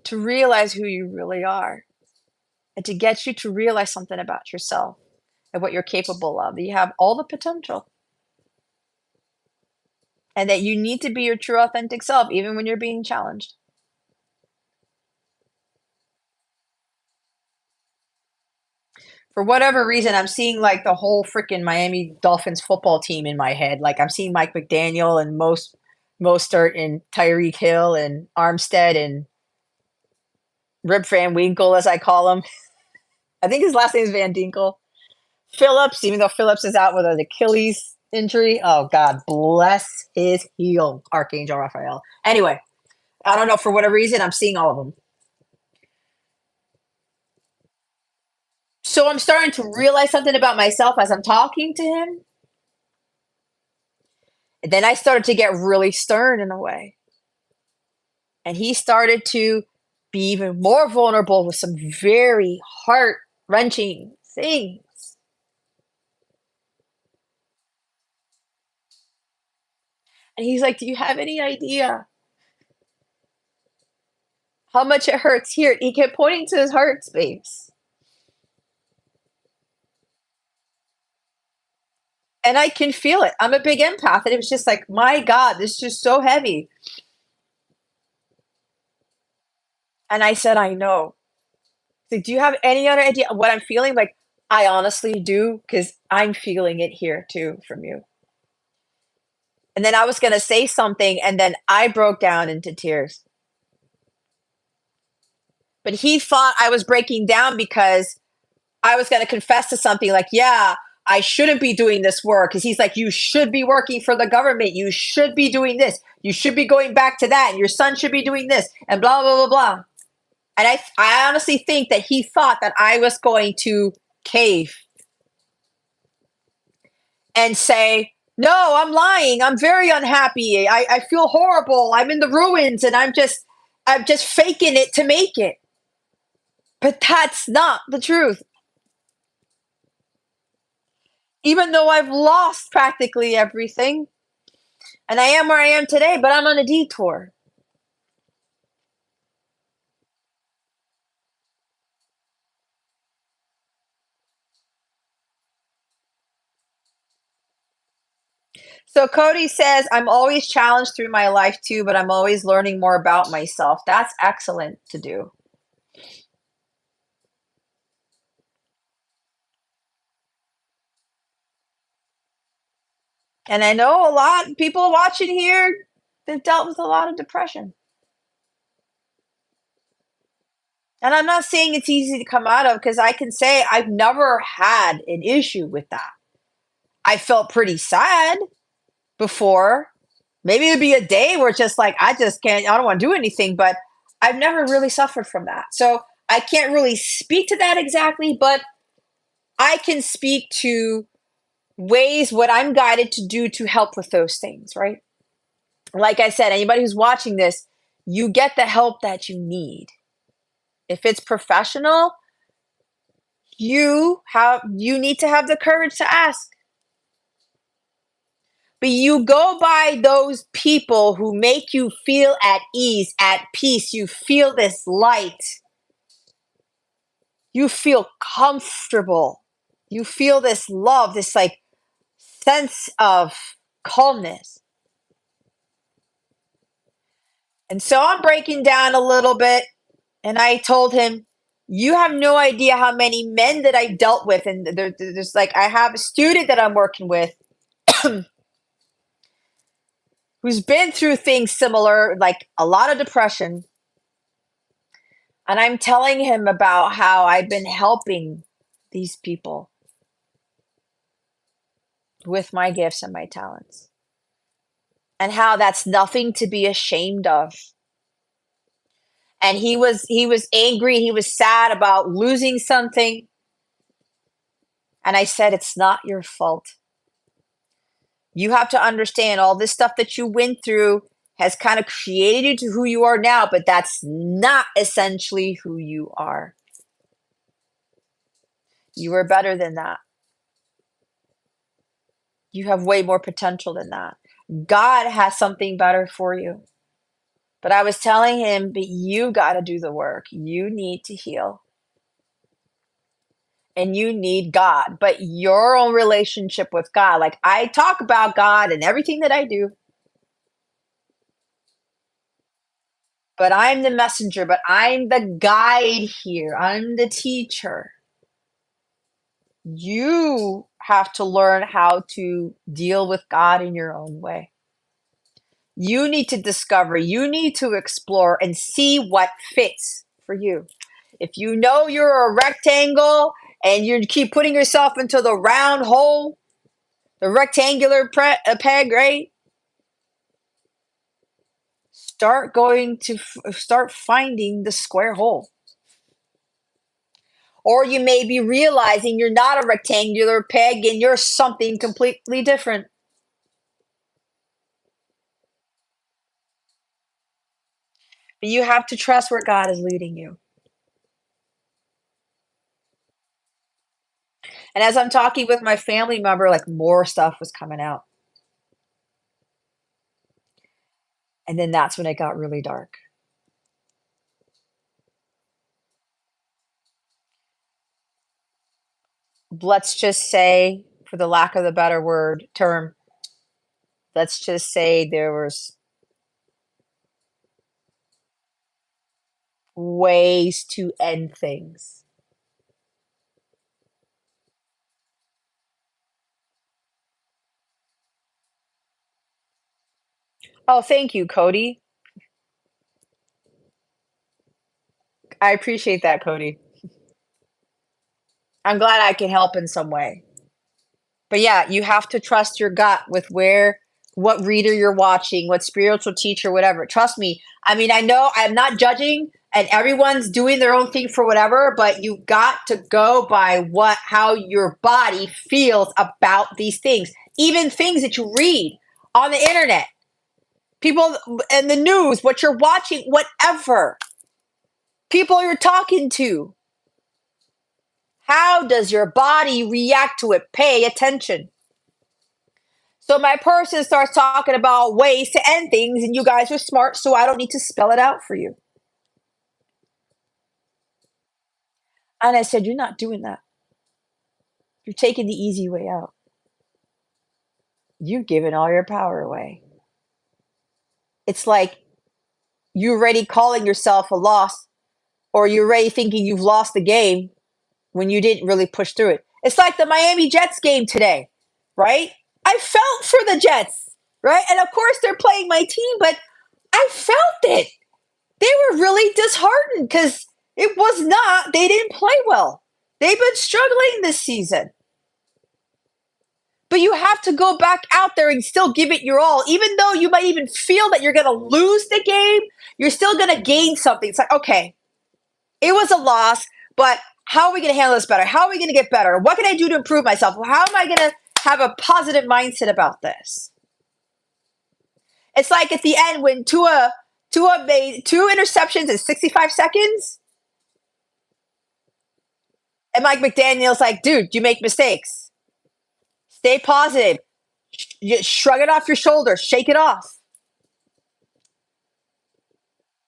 to realize who you really are, and to get you to realize something about yourself and what you're capable of. That you have all the potential and that you need to be your true authentic self even when you're being challenged. For whatever reason, I'm seeing like the whole freaking Miami Dolphins football team in my head. Like I'm seeing Mike McDaniel and Mostert and Tyreek Hill and Armstead and Rip Van Winkle, as I call him. I think his last name is Van Dinkle. Phillips, even though Phillips is out with an Achilles injury. Oh, God bless his heel, Archangel Raphael. Anyway, I don't know. For whatever reason, I'm seeing all of them. So I'm starting to realize something about myself as I'm talking to him. And then I started to get really stern in a way. And he started to be even more vulnerable with some very heart-wrenching things. And he's like, do you have any idea how much it hurts here? He kept pointing to his heart space. And I can feel it. I'm a big empath. And it was just like, my God, this is just so heavy. And I said, I know. So do you have any other idea what I'm feeling? Like, I honestly do, because I'm feeling it here too from you. And then I was gonna say something, and then I broke down into tears. But he thought I was breaking down because I was gonna confess to something like, "Yeah, I shouldn't be doing this work." Because he's like, "You should be working for the government. You should be doing this. You should be going back to that. And your son should be doing this, and blah, blah, blah, blah." And I honestly think that he thought that I was going to cave and say, "No, I'm lying. I'm very unhappy. I feel horrible. I'm in the ruins, and I'm just faking it to make it." But that's not the truth. Even though I've lost practically everything, and I am where I am today, but I'm on a detour. So Cody says, "I'm always challenged through my life too, but I'm always learning more about myself." That's excellent to do. And I know a lot of people watching here, they've dealt with a lot of depression. And I'm not saying it's easy to come out of, because I can say I've never had an issue with that. I felt pretty sad before. Maybe it'd be a day where it's just like, I just can't, I don't want to do anything, but I've never really suffered from that. So I can't really speak to that exactly, but I can speak to ways what I'm guided to do to help with those things, right? Like I said, anybody who's watching this, you get the help that you need. If it's professional, you need to have the courage to ask. But you go by those people who make you feel at ease, at peace. You feel this light. You feel comfortable. You feel this love, this like sense of calmness. And so I'm breaking down a little bit, and I told him, "You have no idea how many men that I've dealt with." And there's like, I have a student that I'm working with who's been through things similar, like a lot of depression. And I'm telling him about how I've been helping these people with my gifts and my talents, and how that's nothing to be ashamed of. And he was angry, he was sad about losing something. And I said, "It's not your fault. You have to understand all this stuff that you went through has kind of created you to who you are now, but that's not essentially who you are. You are better than that. You have way more potential than that. God has something better for you." But I was telling him, "But you got to do the work. You need to heal, and you need God, but your own relationship with God." Like, I talk about God and everything that I do, but I'm the messenger, but I'm the guide here. I'm the teacher. You have to learn how to deal with God in your own way. You need to discover, you need to explore and see what fits for you. If you know you're a rectangle and you keep putting yourself into the round hole, the rectangular peg, right? Start finding the square hole. Or you may be realizing you're not a rectangular peg and you're something completely different. But you have to trust where God is leading you. And as I'm talking with my family member, like, more stuff was coming out. And then that's when it got really dark. Let's just say, for the lack of the better term, let's just say there was ways to end things. Oh, thank you, Cody. I appreciate that, Cody. I'm glad I can help in some way. But yeah, you have to trust your gut with what reader you're watching, what spiritual teacher, whatever. Trust me. I mean, I know I'm not judging and everyone's doing their own thing for whatever, but you got to go by how your body feels about these things. Even things that you read on the internet, people in the news, what you're watching, whatever. People you're talking to. How does your body react to it? Pay attention. So my person starts talking about ways to end things, and you guys are smart, so I don't need to spell it out for you. And I said, you're not doing that. You're taking the easy way out. You've given all your power away. It's like you're already calling yourself a loss, or you're already thinking you've lost the game when you didn't really push through it. It's like the Miami Jets game today, right? I felt for the Jets, right? And of course they're playing my team, but I felt it. They were really disheartened because they didn't play well. They've been struggling this season. But you have to go back out there and still give it your all. Even though you might even feel that you're going to lose the game, you're still going to gain something. It's like, okay, it was a loss, but how are we going to handle this better? How are we going to get better? What can I do to improve myself? How am I going to have a positive mindset about this? It's like at the end when Tua made 2 interceptions in 65 seconds. And Mike McDaniel's like, dude, you make mistakes. Stay positive. Shrug it off your shoulders. Shake it off.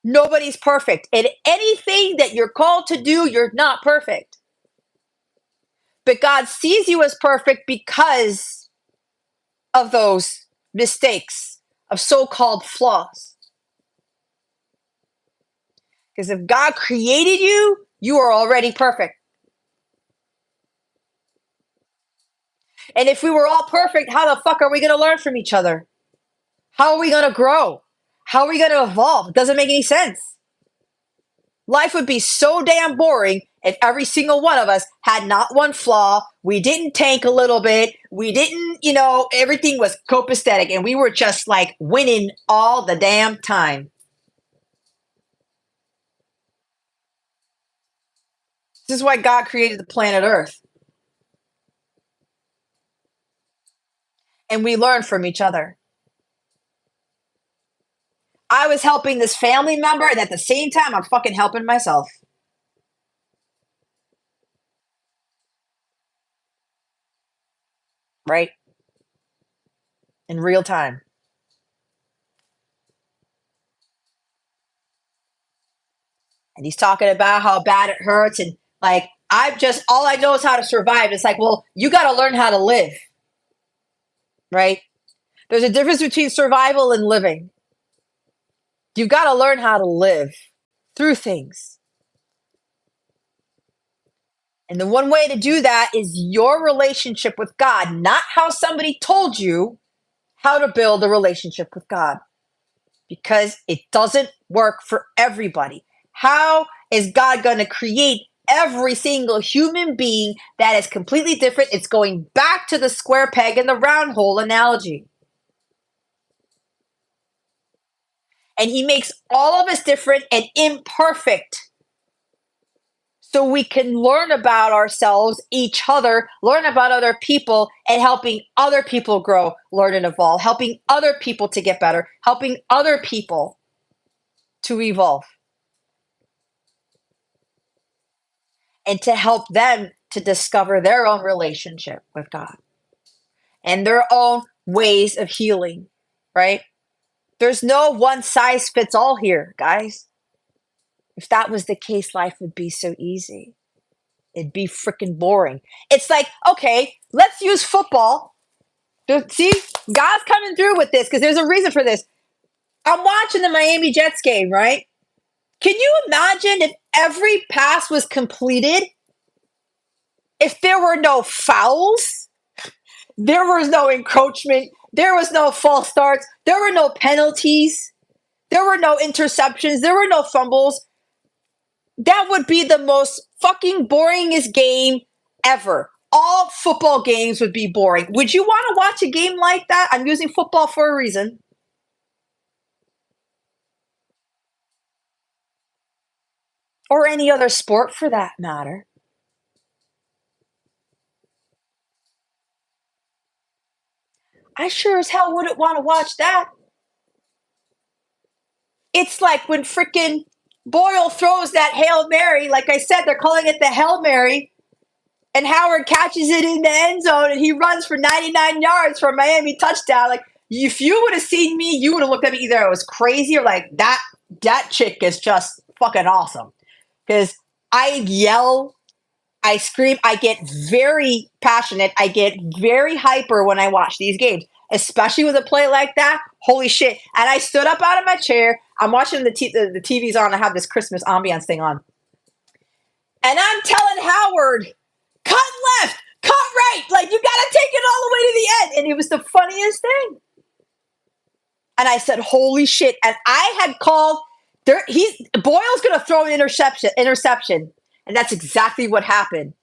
Nobody's perfect. And anything that you're called to do, you're not perfect. But God sees you as perfect because of those mistakes, of so-called flaws. Because if God created you, you are already perfect. And if we were all perfect, how the fuck are we going to learn from each other? How are we going to grow? How are we going to evolve? It doesn't make any sense. Life would be so damn boring if every single one of us had not one flaw. We didn't tank a little bit. We didn't, everything was copacetic and we were just like winning all the damn time. This is why God created the planet Earth. And we learn from each other. I was helping this family member, and at the same time, I'm fucking helping myself. Right? In real time. And he's talking about how bad it hurts. And like, all I know is how to survive. It's like, well, you got to learn how to live. Right? There's a difference between survival and living. You've got to learn how to live through things. And the one way to do that is your relationship with God, not how somebody told you how to build a relationship with God. Because it doesn't work for everybody. How is God going to create every single human being that is completely different? It's going back to the square peg and the round hole analogy. And he makes all of us different and imperfect. So we can learn about ourselves, each other, learn about other people, and helping other people grow, learn, and evolve, helping other people to get better, helping other people to evolve. And to help them to discover their own relationship with God and their own ways of healing, right? There's no one size fits all here, guys. If that was the case, life would be so easy. It'd be freaking boring. It's like, okay, let's use football. See, God's coming through with this because there's a reason for this. I'm watching the Miami Jets game, right? Can you imagine if every pass was completed? If there were no fouls, there was no encroachment, There was no false starts. There were no penalties. There were no interceptions. There were no fumbles. That would be the most fucking boringest game ever. All football games would be boring. Would you want to watch a game like that? I'm using football for a reason. Or any other sport for that matter. I sure as hell wouldn't want to watch that. It's like when frickin' Boyle throws that Hail Mary, like I said, they're calling it the Hail Mary, and Howard catches it in the end zone and he runs for 99 yards for a Miami touchdown. Like, if you would have seen me, you would have looked at me either I was crazy or like that chick is just fucking awesome. Because I yell, I scream, I get very passionate, I get very hyper when I watch these games, especially with a play like that. Holy shit. And I stood up out of my chair. I'm watching the TV's on. I have this Christmas ambiance thing on. And I'm telling Howard, cut left, cut right. Like, you got to take it all the way to the end. And it was the funniest thing. And I said, holy shit. And I had called, Boyle's going to throw an interception. And that's exactly what happened.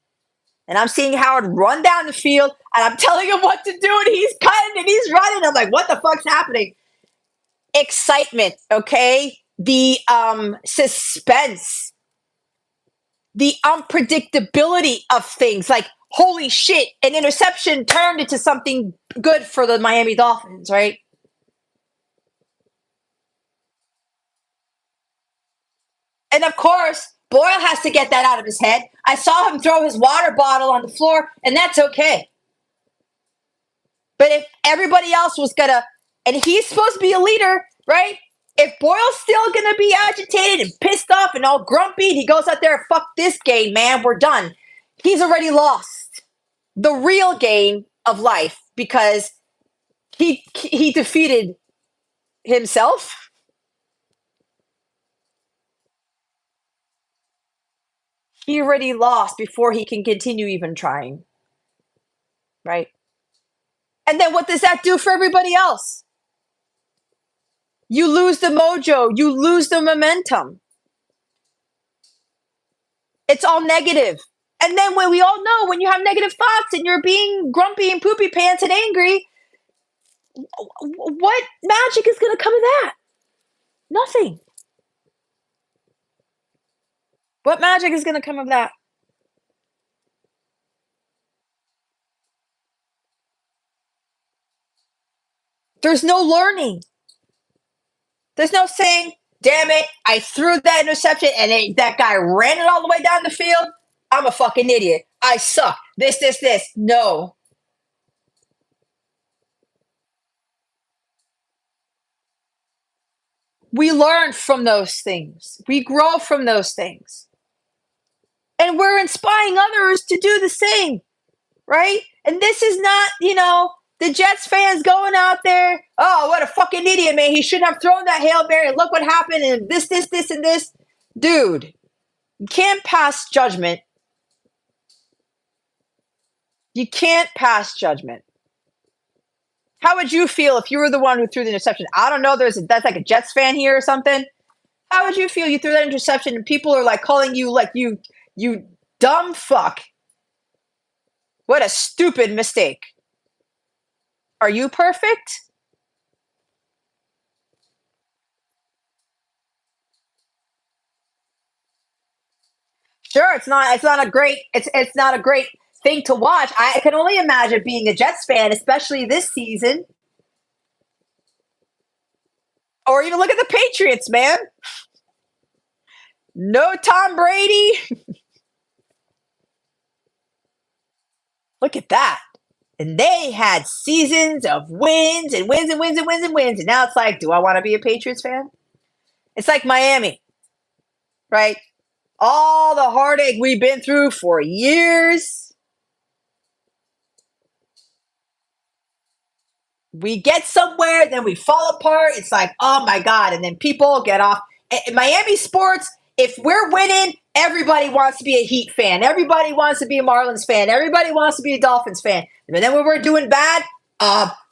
And I'm seeing Howard run down the field, and I'm telling him what to do, and he's cutting and he's running. I'm like, what the fuck's happening? Excitement, okay? The suspense, the unpredictability of things. Like, holy shit, an interception turned into something good for the Miami Dolphins, right? And of course, Boyle has to get that out of his head. I saw him throw his water bottle on the floor, and that's okay. But if everybody else was gonna, and he's supposed to be a leader, right? If Boyle's still gonna be agitated and pissed off and all grumpy, and he goes out there, fuck this game, man, we're done. He's already lost the real game of life because he defeated himself. He already lost before he can continue even trying, right? And then what does that do for everybody else? You lose the mojo. You lose the momentum. It's all negative. And then when we all know when you have negative thoughts and you're being grumpy and poopy pants and angry, what magic is going to come of that? Nothing. What magic is going to come of that? There's no learning. There's no saying, damn it, I threw that interception and that guy ran it all the way down the field. I'm a fucking idiot. I suck. This. No. We learn from those things. We grow from those things. And we're inspiring others to do the same, right? And this is not, the Jets fans going out there, oh, what a fucking idiot, man. He shouldn't have thrown that Hail Mary. Look what happened, and this, and this. Dude, you can't pass judgment. You can't pass judgment. How would you feel if you were the one who threw the interception? I don't know, that's like a Jets fan here or something. How would you feel you threw that interception and people are like calling you like you dumb fuck? What a stupid mistake. Are you perfect? Sure, it's not a great thing to watch. I can only imagine being a Jets fan, especially this season. Or even look at the Patriots, man. No Tom Brady. Look at that. And they had seasons of wins and wins and wins and wins and wins. And now it's like, do I want to be a Patriots fan? It's like Miami, right? All the heartache we've been through for years. We get somewhere, then we fall apart. It's like, oh my God. And then people get off. In Miami sports, if we're winning, everybody wants to be a Heat fan. Everybody wants to be a Marlins fan. Everybody wants to be a Dolphins fan. And then when we're doing bad,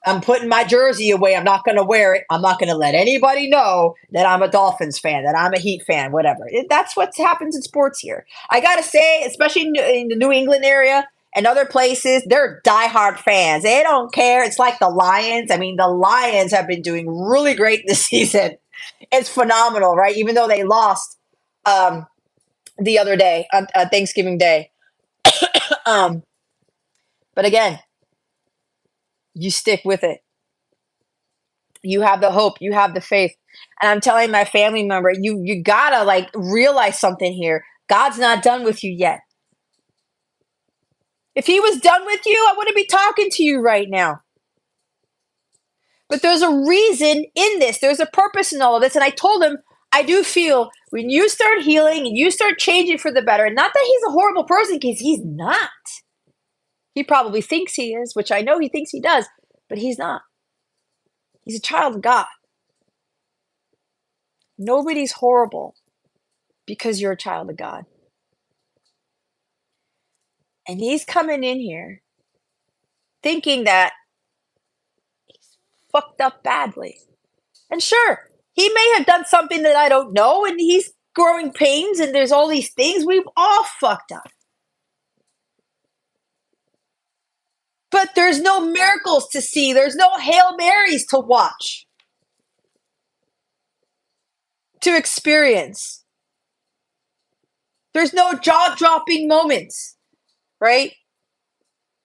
I'm putting my jersey away. I'm not going to wear it. I'm not going to let anybody know that I'm a Dolphins fan, that I'm a Heat fan, whatever. That's what happens in sports here. I got to say, especially in the New England area and other places, they're diehard fans. They don't care. It's like the Lions. I mean, the Lions have been doing really great this season. It's phenomenal, right? Even though they lost um, the other day on Thanksgiving Day. um, but again, you stick with it. You have the hope, you have the faith. And I'm telling my family member, you gotta like realize something here. God's not done with you yet. If he was done with you, I wouldn't be talking to you right now. But there's a reason in this. There's a purpose in all of this. And I told him, I do feel when you start healing and you start changing for the better, not that he's a horrible person, because he's not. He probably thinks he is, which I know he thinks he does, but he's not. He's a child of God. Nobody's horrible because you're a child of God. And he's coming in here thinking that he's fucked up badly. And sure, he may have done something that I don't know, and he's growing pains, and there's all these things. We've all fucked up. But there's no miracles to see. There's no Hail Marys to watch, to experience. There's no jaw-dropping moments, right?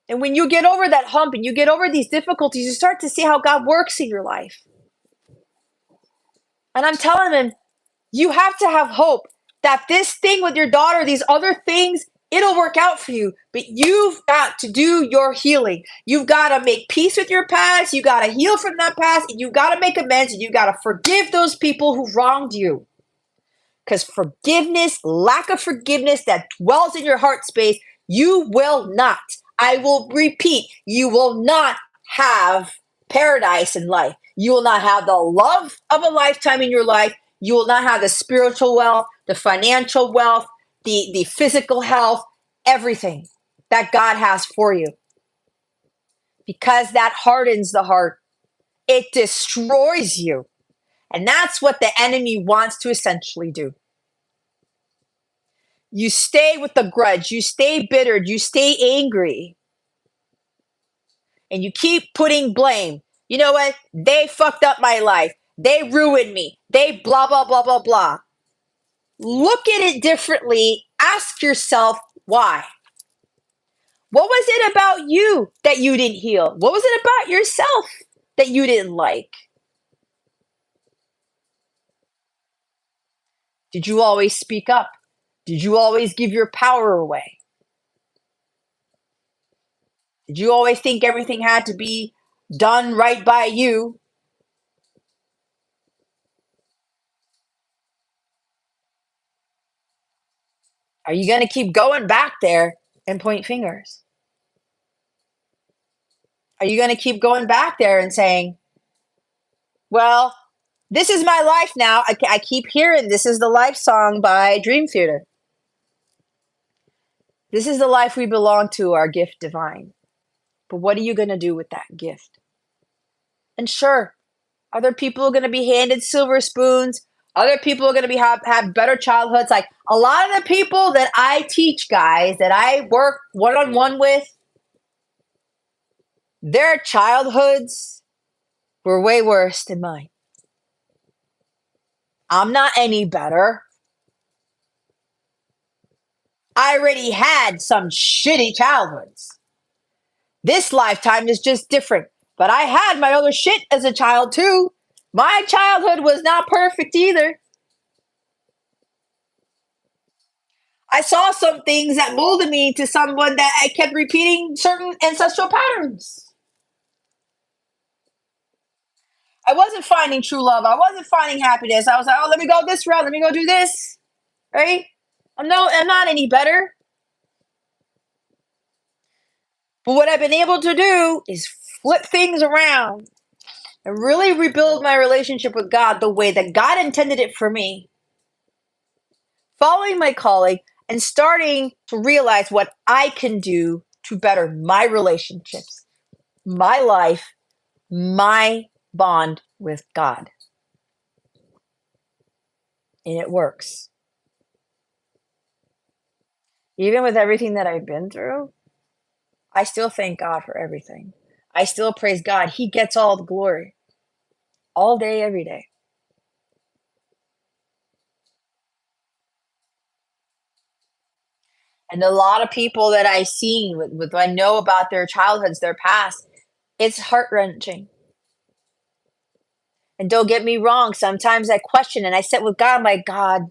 And when you get over that hump and you get over these difficulties, you start to see how God works in your life. And I'm telling him, you have to have hope that this thing with your daughter, these other things, it'll work out for you. But you've got to do your healing. You've got to make peace with your past. You got to heal from that past. And you got to make amends. And you got to forgive those people who wronged you. Because forgiveness, lack of forgiveness that dwells in your heart space, you will not. I will repeat, you will not have paradise in life. You will not have the love of a lifetime in your life. You will not have the spiritual wealth, the financial wealth, the physical health, everything that God has for you. Because that hardens the heart. It destroys you. And that's what the enemy wants to essentially do. You stay with the grudge. You stay bittered. You stay angry. And you keep putting blame. You know what? They fucked up my life. They ruined me. They blah, blah, blah, blah, blah. Look at it differently. Ask yourself why. What was it about you that you didn't heal? What was it about yourself that you didn't like? Did you always speak up? Did you always give your power away? Did you always think everything had to be done right by you? Are you going to keep going back there and point fingers? Are you going to keep going back there and saying, well, this is my life now. I keep hearing this is the life song by Dream Theater. This is the life we belong to, our gift divine. But what are you going to do with that gift? And sure, other people are going to be handed silver spoons. Other people are going to be have better childhoods. Like a lot of the people that I teach, guys, that I work one-on-one with, their childhoods were way worse than mine. I'm not any better. I already had some shitty childhoods. This lifetime is just different. But I had my other shit as a child too. My childhood was not perfect either. I saw some things that molded me to someone that I kept repeating certain ancestral patterns. I wasn't finding true love. I wasn't finding happiness. I was like, oh, let me go this route. Let me go do this. Right? I'm not any better. But what I've been able to do is flip things around and really rebuild my relationship with God the way that God intended it for me. Following my calling and starting to realize what I can do to better my relationships, my life, my bond with God. And it works. Even with everything that I've been through, I still thank God for everything. I still praise God. He gets all the glory all day, every day. And a lot of people that I've seen with I know about their childhoods, their past, it's heart-wrenching. And don't get me wrong, sometimes I question and I sit with God, my God.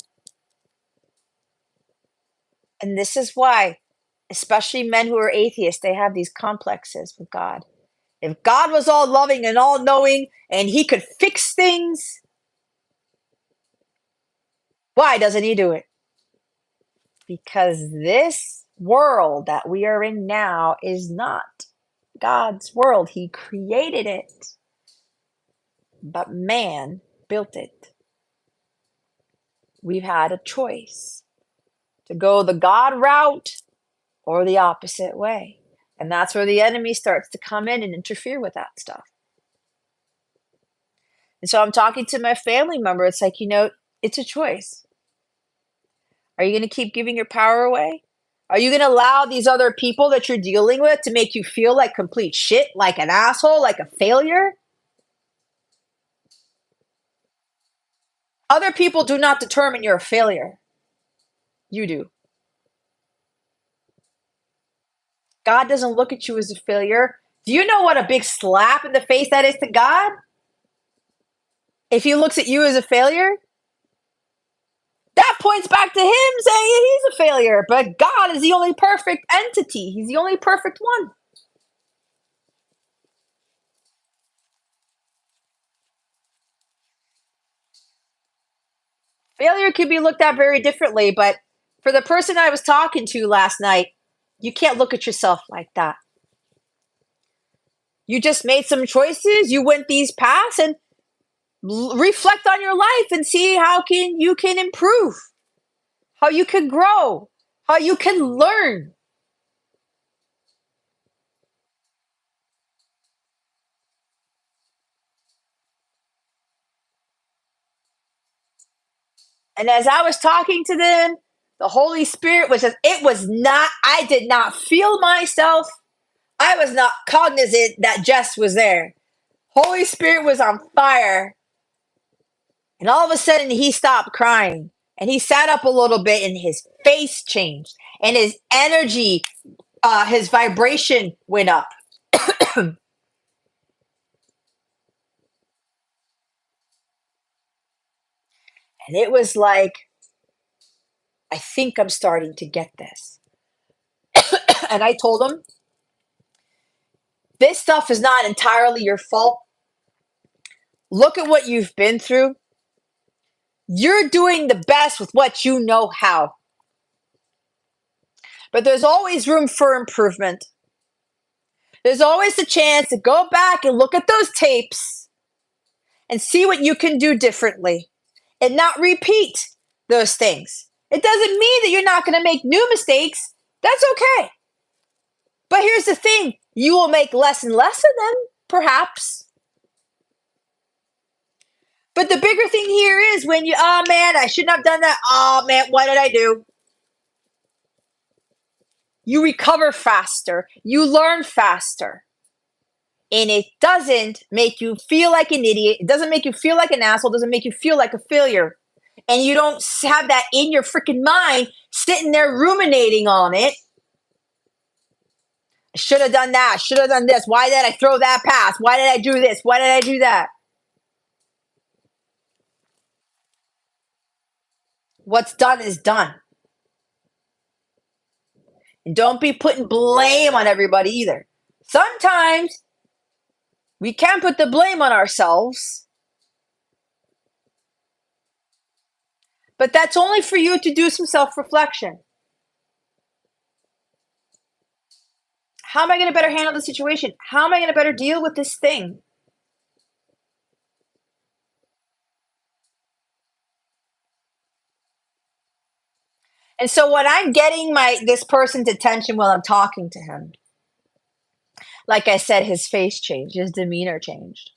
And this is why, especially men who are atheists, they have these complexes with God. If God was all loving and all knowing and he could fix things, why doesn't he do it? Because this world that we are in now is not God's world. He created it, but man built it. We've had a choice to go the God route or the opposite way. And that's where the enemy starts to come in and interfere with that stuff. And so I'm talking to my family member. It's like, it's a choice. Are you going to keep giving your power away? Are you going to allow these other people that you're dealing with to make you feel like complete shit, like an asshole, like a failure? Other people do not determine you're a failure. You do. God doesn't look at you as a failure. Do you know what a big slap in the face that is to God? If he looks at you as a failure, that points back to him saying he's a failure. But God is the only perfect entity. He's the only perfect one. Failure could be looked at very differently, but for the person I was talking to last night, you can't look at yourself like that. You just made some choices, you went these paths, and reflect on your life and see how you can improve, how you can grow, how you can learn. And as I was talking to them, the Holy Spirit was just, it was not, I did not feel myself. I was not cognizant that Jess was there. Holy Spirit was on fire. And all of a sudden, he stopped crying. And he sat up a little bit, and his face changed. And his energy, his vibration went up. And it was like, I think I'm starting to get this. And I told him, this stuff is not entirely your fault. Look at what you've been through. You're doing the best with what you know how. But there's always room for improvement. There's always a chance to go back and look at those tapes and see what you can do differently and not repeat those things. It doesn't mean that you're not going to make new mistakes. That's okay. But here's the thing, you will make less and less of them, perhaps. But the bigger thing here is when you, oh man, I shouldn't have done that. Oh man, what did I do? You recover faster. You learn faster. And it doesn't make you feel like an idiot. It doesn't make you feel like an asshole. It doesn't make you feel like a failure. And you don't have that in your freaking mind sitting there ruminating on it. I should have done that. I should have done this. Why did I throw that pass? Why did I do this? Why did I do that? What's done is done. And don't be putting blame on everybody either. Sometimes we can put the blame on ourselves, but that's only for you to do some self-reflection. How am I going to better handle the situation? How am I going to better deal with this thing? And so when I'm getting this person's attention while I'm talking to him, Like I said, his face changed, his demeanor changed.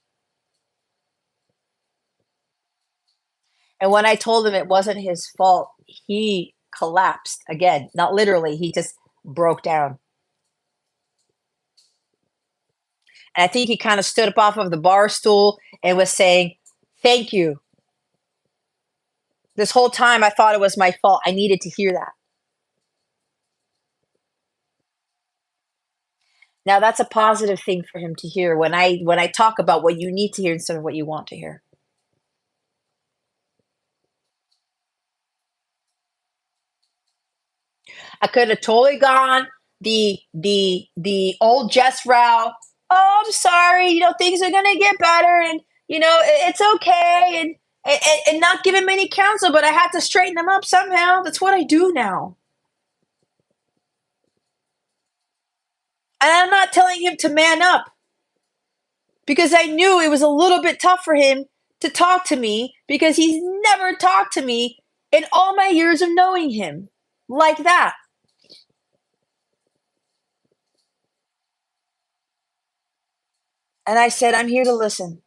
And when I told him it wasn't his fault, he collapsed again, not literally, he just broke down. And I think he kind of stood up off of the bar stool and was saying, "Thank you. This whole time I thought it was my fault. I needed to hear that." Now that's a positive thing for him to hear when I talk about what you need to hear instead of what you want to hear. I could have totally gone the old Jess route. "Oh, I'm sorry, things are gonna get better and it's okay," and not give him any counsel, but I had to straighten him up somehow. That's what I do now. And I'm not telling him to man up because I knew it was a little bit tough for him to talk to me because he's never talked to me in all my years of knowing him like that. And I said, "I'm here to listen."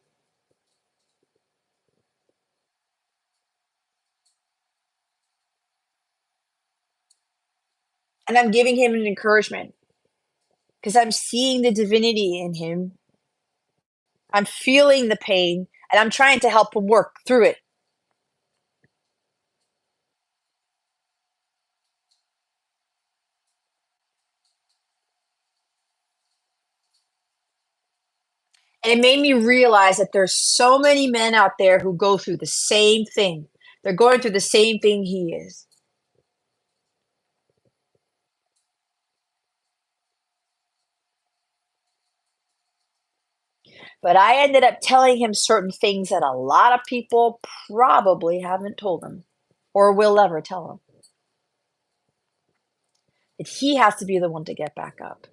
And I'm giving him an encouragement because I'm seeing the divinity in him. I'm feeling the pain and I'm trying to help him work through it. And it made me realize that there's so many men out there who go through the same thing. They're going through the same thing he is. But I ended up telling him certain things that a lot of people probably haven't told him or will ever tell him. That he has to be the one to get back up.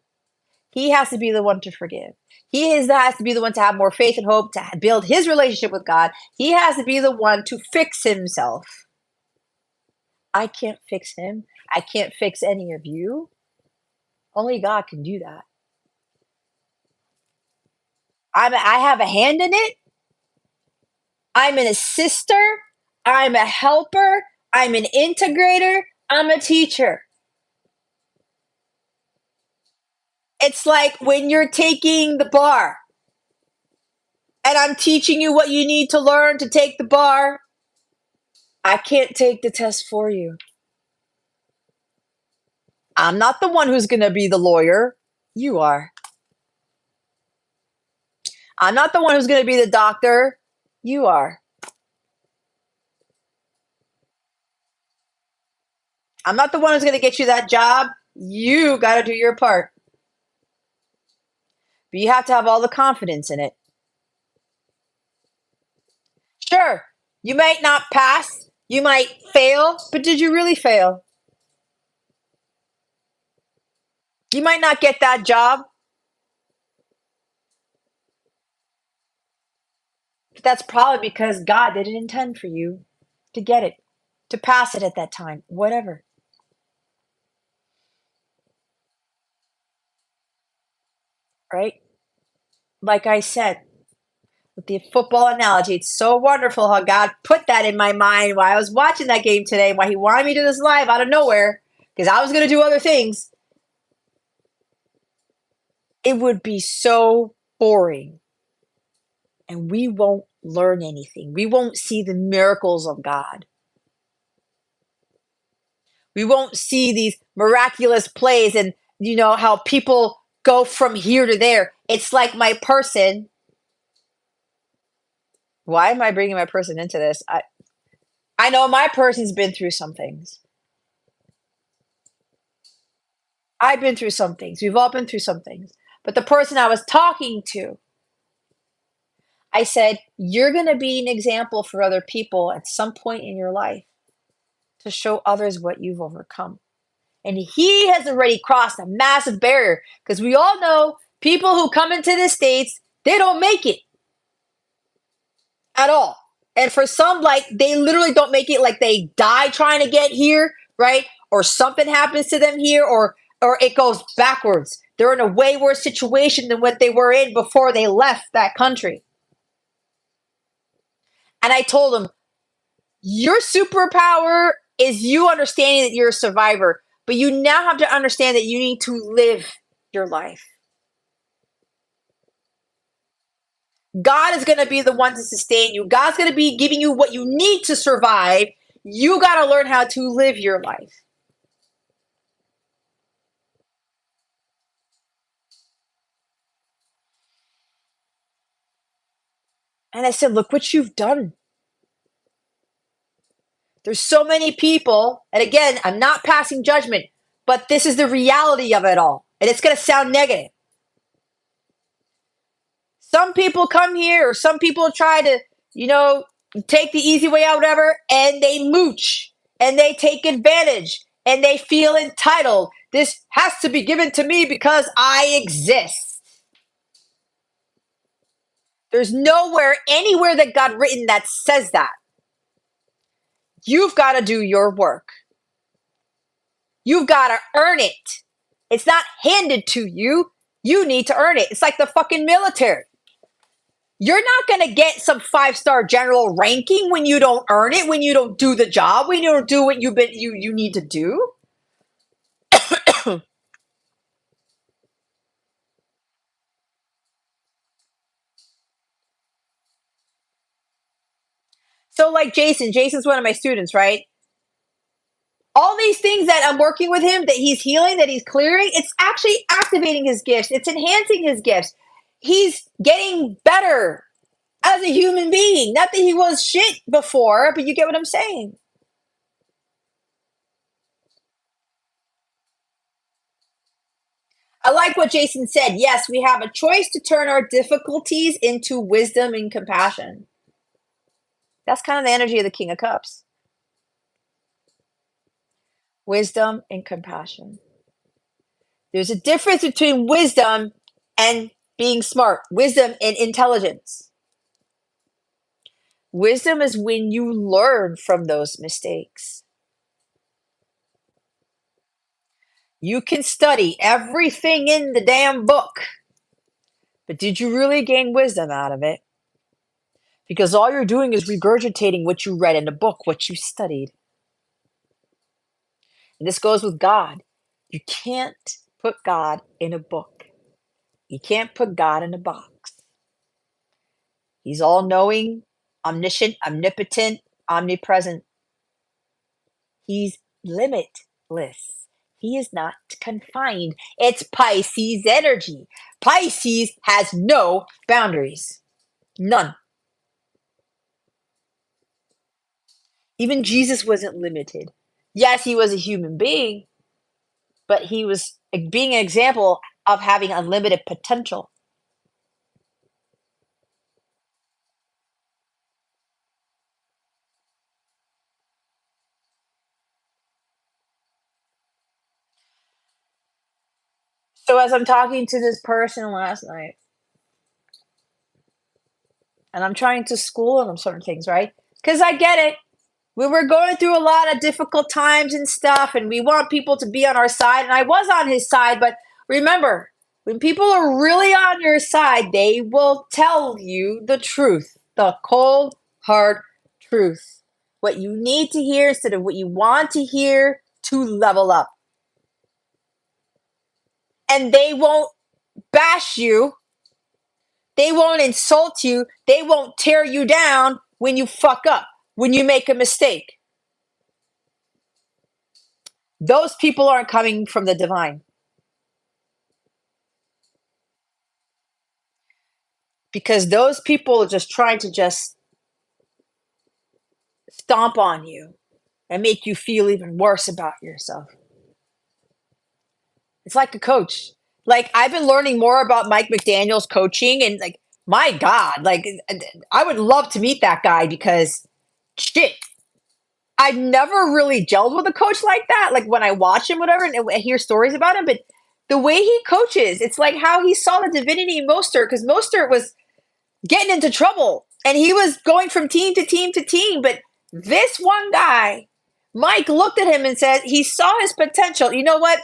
He has to be the one to forgive. Has to be the one to have more faith and hope, to build his relationship with God. He has to be the one to fix himself. I can't fix him. I can't fix any of you. Only God can do that. I have a hand in it. I'm an assister. I'm a helper. I'm an integrator. I'm a teacher. It's like when you're taking the bar and I'm teaching you what you need to learn to take the bar. I can't take the test for you. I'm not the one who's going to be the lawyer. You are. I'm not the one who's going to be the doctor. You are. I'm not the one who's going to get you that job. You got to do your part. But you have to have all the confidence in it. Sure, you might not pass. You might fail, but did you really fail? You might not get that job. But that's probably because God didn't intend for you to get it, to pass it at that time, whatever. Right? Like I said, with the football analogy, it's so wonderful how God put that in my mind while I was watching that game today, why he wanted me to do this live out of nowhere, because I was going to do other things. It would be so boring and we won't learn anything. We won't see the miracles of God. We won't see these miraculous plays and how people go from here to there. It's like my person. Why am I bringing my person into this? I know my person's been through some things. I've been through some things. We've all been through some things. But the person I was talking to, I said, "You're going to be an example for other people at some point in your life to show others what you've overcome." And he has already crossed a massive barrier because we all know people who come into the States, they don't make it at all. And for some, like they literally don't make it, like they die trying to get here, right? Or something happens to them here, or it goes backwards. They're in a way worse situation than what they were in before they left that country. And I told them, your superpower is you understanding that you're a survivor, but you now have to understand that you need to live your life. God is going to be the one to sustain you. God's going to be giving you what you need to survive. You got to learn how to live your life. And I said, look what you've done. There's so many people, and again, I'm not passing judgment, but this is the reality of it all. And it's going to sound negative. Some people come here, or some people try to, take the easy way out, whatever, and they mooch, and they take advantage, and they feel entitled. This has to be given to me because I exist. There's nowhere, anywhere that God written that says that. You've got to do your work. You've got to earn it. It's not handed to you. You need to earn it. It's like the fucking military. You're not going to get some 5-star general ranking when you don't earn it, when you don't do the job, when you don't do what you need to do. So like Jason's one of my students, right? All these things that I'm working with him, that he's healing, that he's clearing, it's actually activating his gifts. It's enhancing his gifts. He's getting better as a human being. Not that he was shit before, but you get what I'm saying. I like what Jason said. Yes, we have a choice to turn our difficulties into wisdom and compassion. That's kind of the energy of the King of Cups. Wisdom and compassion. There's a difference between wisdom and being smart. Wisdom and intelligence. Wisdom is when you learn from those mistakes. You can study everything in the damn book, but did you really gain wisdom out of it? Because all you're doing is regurgitating what you read in the book, what you studied. And this goes with God. You can't put God in a book. You can't put God in a box. He's all-knowing, omniscient, omnipotent, omnipresent. He's limitless. He is not confined. It's Pisces energy. Pisces has no boundaries. None. Even Jesus wasn't limited. Yes, he was a human being, but he was being an example of having unlimited potential. So as I'm talking to this person last night, and I'm trying to school them certain things, right? Because I get it. We were going through a lot of difficult times and stuff, and we want people to be on our side. And I was on his side, but remember, when people are really on your side, they will tell you the truth, the cold, hard truth. What you need to hear instead of what you want to hear to level up. And they won't bash you. They won't insult you. They won't tear you down when you fuck up, when you make a mistake. Those people aren't coming from the divine. Because those people are just trying to just stomp on you and make you feel even worse about yourself. It's like a coach. Like, I've been learning more about Mike McDaniel's coaching, and like, my God, like, I would love to meet that guy because shit, I've never really gelled with a coach like that. Like, when I watch him, whatever, and I hear stories about him, but the way he coaches, it's like how he saw the divinity in Mostert, because Mostert was getting into trouble and he was going from team to team to team. But this one guy, Mike, looked at him and said he saw his potential. You know what?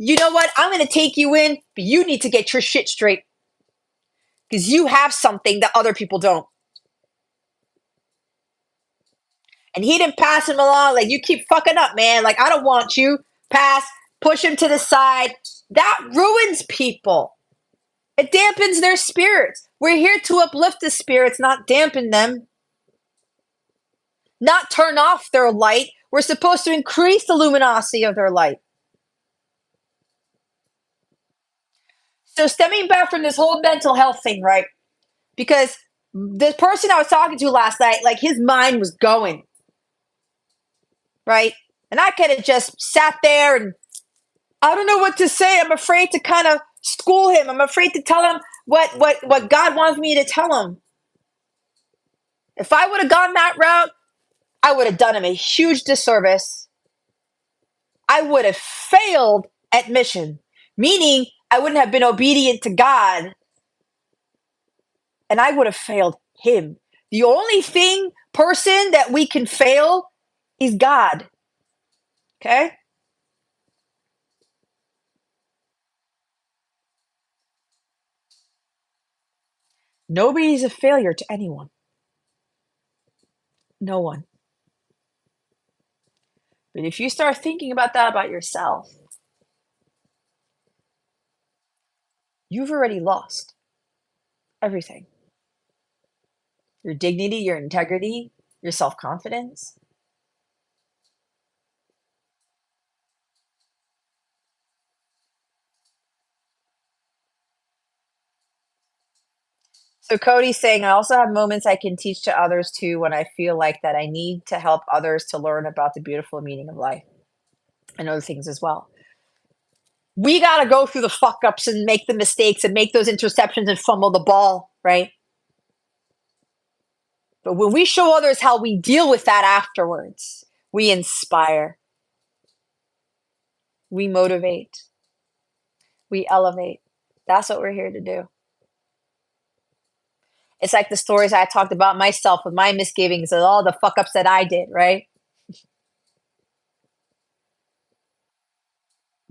you know what? I'm going to take you in, but you need to get your shit straight because you have something that other people don't. And he didn't pass him along. Like, you keep fucking up, man. Like, I don't want you. Pass, push him to the side. That ruins people. It dampens their spirits. We're here to uplift the spirits, not dampen them. Not turn off their light. We're supposed to increase the luminosity of their light. So stemming back from this whole mental health thing, right? Because the person I was talking to last night, like his mind was going, right? And I could have just sat there and I don't know what to say. I'm afraid to kind of school him. I'm afraid to tell him what God wants me to tell him. If I would have gone that route, I would have done him a huge disservice. I would have failed at mission, meaning I wouldn't have been obedient to God, and I would have failed him. The only person that we can fail is God. Okay? Nobody's a failure to anyone. No one. But if you start thinking about that about yourself, you've already lost everything. Your dignity, your integrity, your self-confidence. So Cody's saying, I also have moments I can teach to others too when I feel like that I need to help others to learn about the beautiful meaning of life and other things as well. We got to go through the fuck ups and make the mistakes and make those interceptions and fumble the ball, right? But when we show others how we deal with that afterwards, we inspire, we motivate, we elevate. That's what we're here to do. It's like the stories I talked about myself with my misgivings and all the fuck ups that I did, right?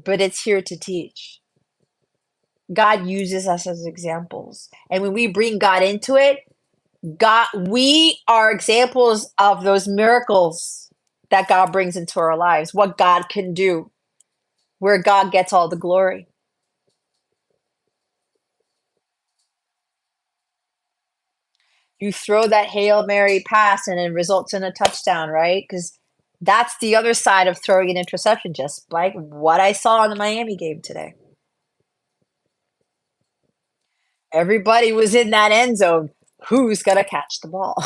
But it's here to teach. God uses us as examples. And when we bring God into it, we are examples of those miracles that God brings into our lives, what God can do, where God gets all the glory. You throw that Hail Mary pass and it results in a touchdown, right? Because that's the other side of throwing an interception, just like what I saw in the Miami game today. Everybody was in that end zone. Who's going to catch the ball?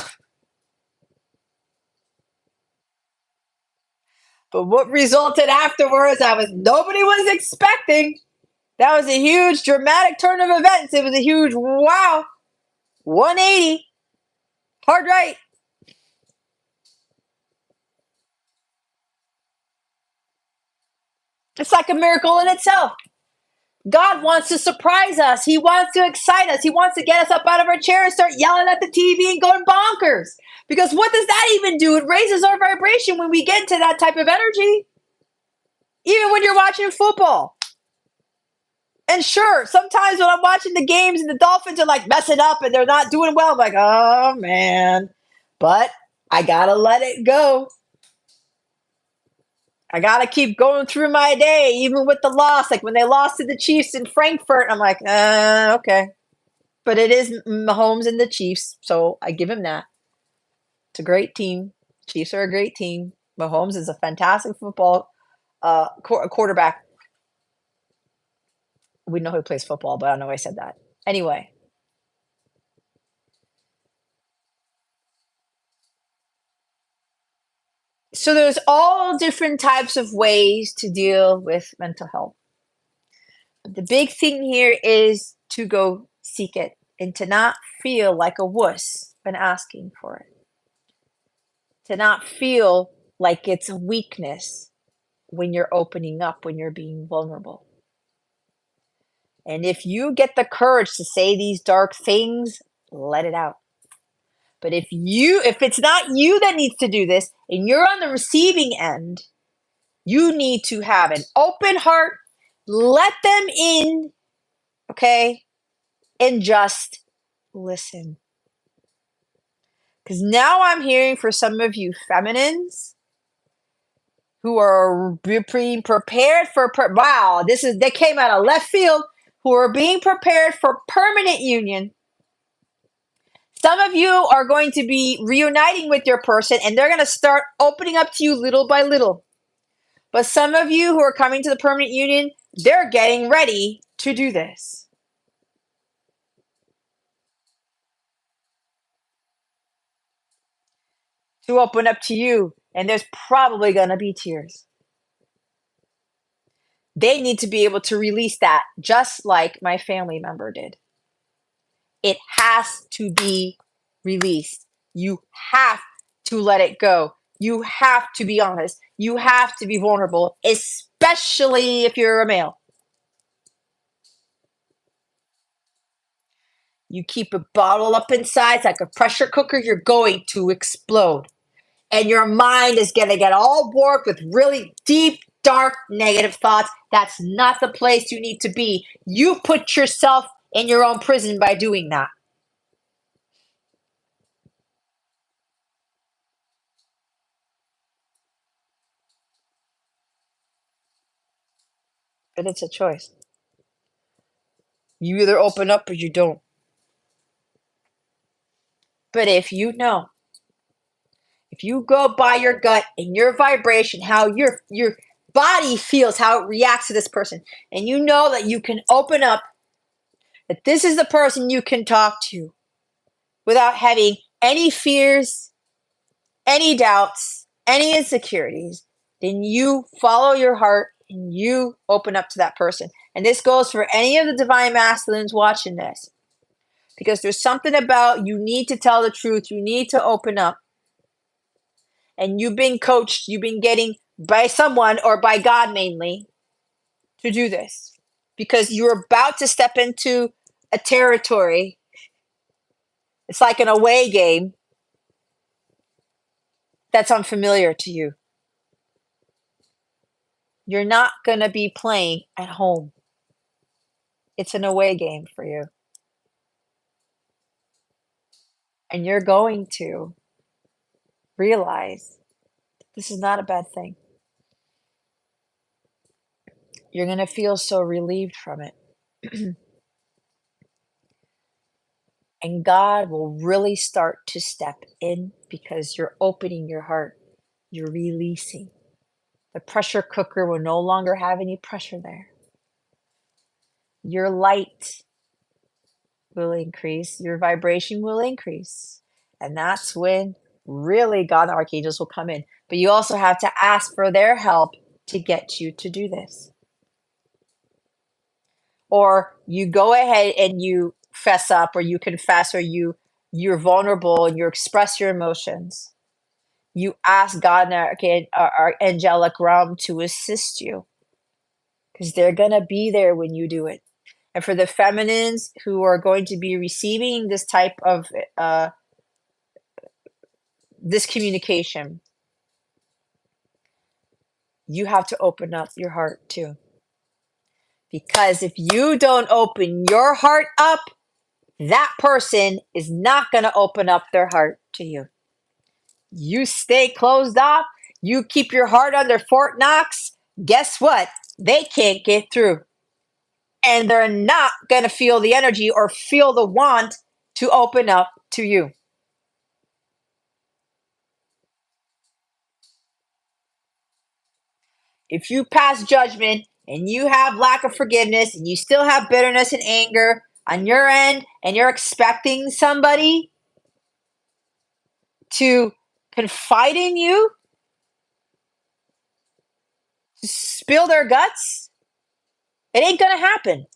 But what resulted afterwards, nobody was expecting. That was a huge dramatic turn of events. It was a huge wow. 180. Hard right. It's like a miracle in itself. God wants to surprise us. He wants to excite us. He wants to get us up out of our chair and start yelling at the TV and going bonkers. Because what does that even do? It raises our vibration when we get into that type of energy. Even when you're watching football. And sure, sometimes when I'm watching the games and the Dolphins are like messing up and they're not doing well, I'm like, oh man. But I gotta let it go. I gotta keep going through my day, even with the loss. Like when they lost to the Chiefs in Frankfurt, I'm like, okay. But it is Mahomes and the Chiefs, so I give him that. It's a great team. Chiefs are a great team. Mahomes is a fantastic football quarterback. We know who plays football, but I don't know why I said that. Anyway. So there's all different types of ways to deal with mental health. But the big thing here is to go seek it and to not feel like a wuss when asking for it. To not feel like it's a weakness when you're opening up, when you're being vulnerable. And if you get the courage to say these dark things, let it out. But if it's not you that needs to do this and you're on the receiving end, you need to have an open heart Let them in, okay? And just listen. Because now I'm hearing for some of you feminines who are being prepared for, wow, they came out of left field, who are being prepared for permanent union. Some of you are going to be reuniting with your person and they're going to start opening up to you little by little. But some of you who are coming to the permanent union, they're getting ready to do this. To open up to you, and there's probably going to be tears. They need to be able to release that just like my family member did. It has to be released. You have to let it go. You have to be honest. You have to be vulnerable, especially if you're a male. You keep it bottled up inside, it's like a pressure cooker, you're going to explode. And your mind is going to get all warped with really deep, dark, negative thoughts. That's not the place you need to be. You put yourself in your own prison by doing that. But it's a choice. You either open up or you don't. But if you know, if you go by your gut and your vibration, how your body feels, how it reacts to this person, and you know that you can open up, that this is the person you can talk to without having any fears, any doubts, any insecurities, then you follow your heart and you open up to that person. And this goes for any of the divine masculines watching this. Because there's something about you need to tell the truth, you need to open up. And you've been coached, you've been getting by someone or by God mainly to do this. Because you're about to step into a territory. It's like an away game that's unfamiliar to you. You're not going to be playing at home. It's an away game for you. And you're going to realize this is not a bad thing. You're going to feel so relieved from it. And God will really start to step in because you're opening your heart. You're releasing. The pressure cooker will no longer have any pressure there. Your light will increase. Your vibration will increase. And that's when really God and archangels will come in. But you also have to ask for their help to get you to do this. Or you go ahead and you fess up, or you confess, or you're vulnerable and you express your emotions. You ask God and our angelic realm to assist you, because they're going to be there when you do it. And for the feminines who are going to be receiving this type of this communication, you have to open up your heart too. Because if you don't open your heart up, that person is not going to open up their heart to you. You stay closed off, you keep your heart under Fort Knox, guess what? They can't get through. And they're not going to feel the energy or feel the want to open up to you. If you pass judgment and you have lack of forgiveness and you still have bitterness and anger on your end, and you're expecting somebody to confide in you, to spill their guts, it ain't going to happen.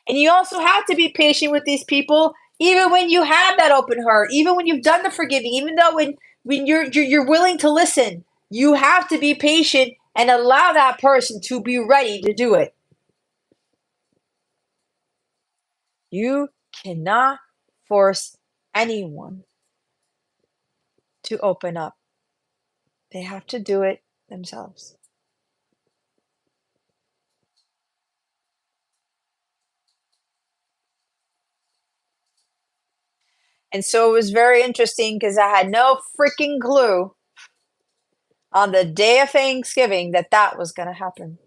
And you also have to be patient with these people, even when you have that open heart, even when you've done the forgiving, even though when you're willing to listen, you have to be patient and allow that person to be ready to do it. You cannot force anyone to open up. They have to do it themselves. And so it was very interesting because I had no freaking clue on the day of Thanksgiving that that was going to happen.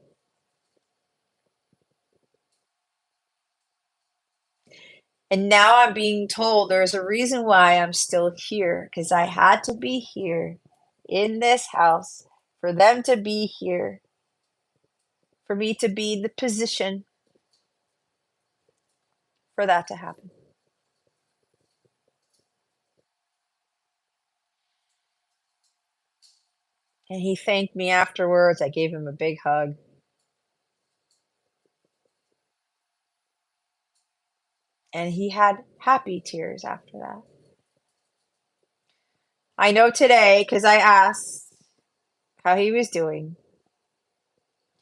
And now I'm being told there's a reason why I'm still here, because I had to be here in this house for them to be here, for me to be in the position for that to happen. And he thanked me afterwards. I gave him a big hug. And he had happy tears after that. I know today because I asked how he was doing.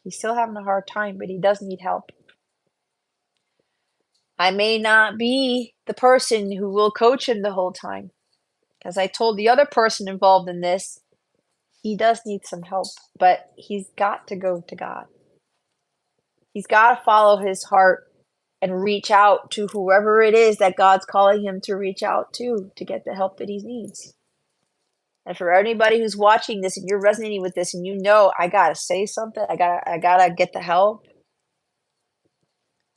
He's still having a hard time, but he does need help. I may not be the person who will coach him the whole time. As I told the other person involved in this, he does need some help, but he's got to go to God. He's got to follow his heart and reach out to whoever it is that God's calling him to reach out to get the help that he needs. And for anybody who's watching this and you're resonating with this and you know I gotta say something, I gotta get the help,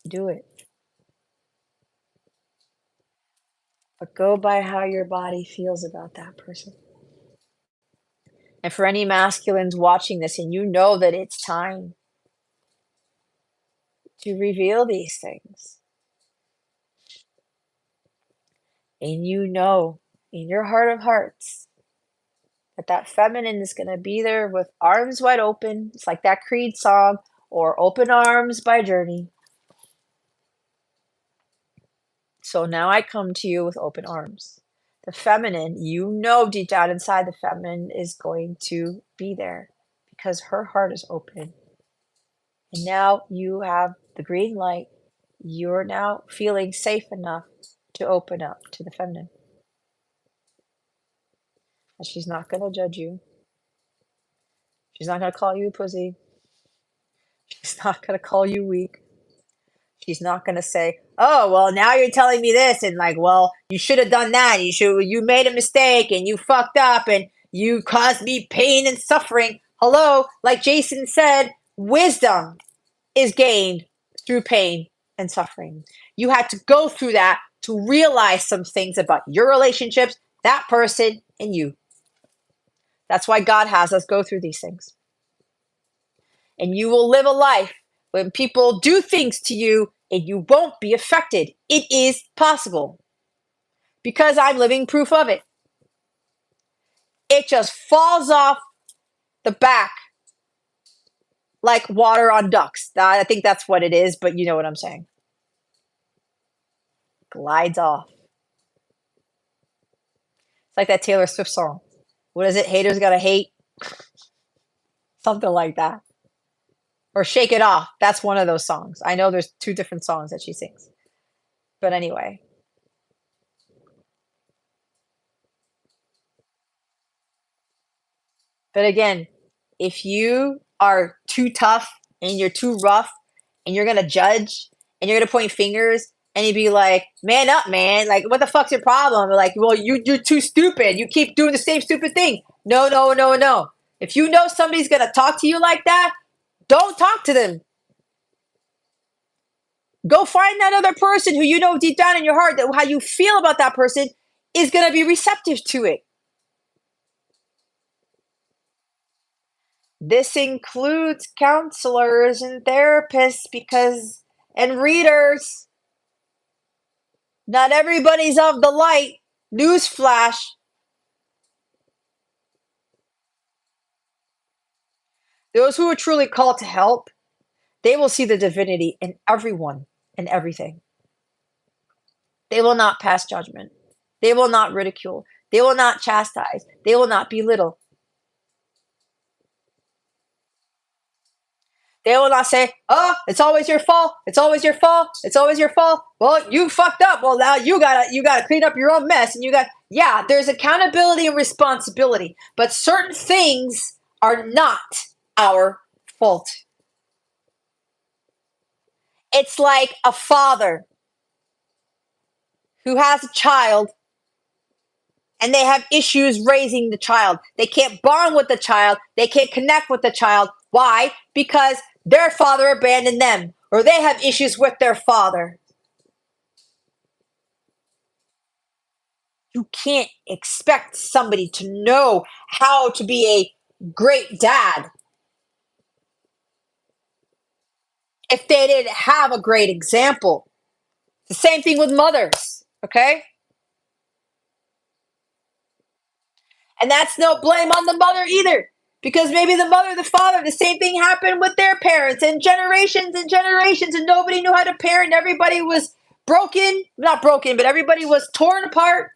do it. But go by how your body feels about that person. And for any masculines watching this and you know that it's time to reveal these things, and you know in your heart of hearts that that feminine is going to be there with arms wide open. It's like that Creed song, or Open Arms by Journey. So now I come to you with open arms. The feminine, you know deep down inside, the feminine is going to be there because her heart is open. And now you have the green light. You're now feeling safe enough to open up to the feminine. And she's not going to judge you. She's not going to call you a pussy. She's not going to call you weak. She's not going to say, "Oh, well, now you're telling me this," and like, "Well, you should have done that. You made a mistake and you fucked up and you caused me pain and suffering." Hello, like Jason said, wisdom is gained through pain and suffering. You had to go through that to realize some things about your relationships, that person, and you. That's why God has us go through these things. And you will live a life when people do things to you and you won't be affected. It is possible because I'm living proof of it. It just falls off the back like water on ducks. I think that's what it is, but you know what I'm saying. Glides off. It's like that Taylor Swift song. What is it? Haters gotta hate. Something like that. Or Shake It Off. That's one of those songs. I know there's two different songs that she sings. But anyway. But again, if you are too tough and you're too rough and you're gonna judge and you're gonna point fingers and you'd be like, "Man up, man! Like, what the fuck's your problem?" Like, "Well, you're too stupid. You keep doing the same stupid thing." No, no, no, no. If you know somebody's gonna talk to you like that, don't talk to them. Go find that other person who you know deep down in your heart that how you feel about that person is gonna be receptive to it. This includes counselors and therapists because and readers. Not everybody's of the light. Newsflash. Those who are truly called to help, they will see the divinity in everyone and everything. They will not pass judgment. They will not ridicule. They will not chastise. They will not belittle. They will not say, "Oh, it's always your fault. It's always your fault. It's always your fault. Well, you fucked up. Well, now you gotta clean up your own mess." And yeah, there's accountability and responsibility, but certain things are not our fault. It's like a father who has a child and they have issues raising the child. They can't bond with the child. They can't connect with the child. Why? Because their father abandoned them, or they have issues with their father. You can't expect somebody to know how to be a great dad if they didn't have a great example. The same thing with mothers, okay? And that's no blame on the mother either. Because maybe the mother, the father, the same thing happened with their parents and generations, and nobody knew how to parent. Everybody was broken, not broken, but everybody was torn apart.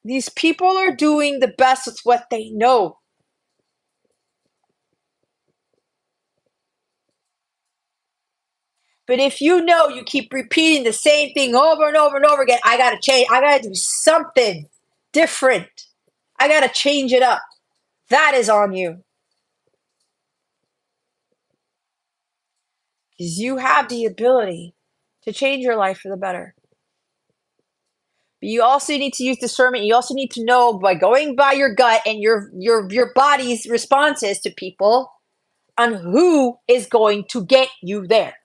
These people are doing the best with what they know. But if you know you keep repeating the same thing over and over and over again, I gotta change, I gotta do something different. I gotta change it up. That is on you. Because you have the ability to change your life for the better. But you also need to use discernment. You also need to know by going by your gut and your body's responses to people on who is going to get you there.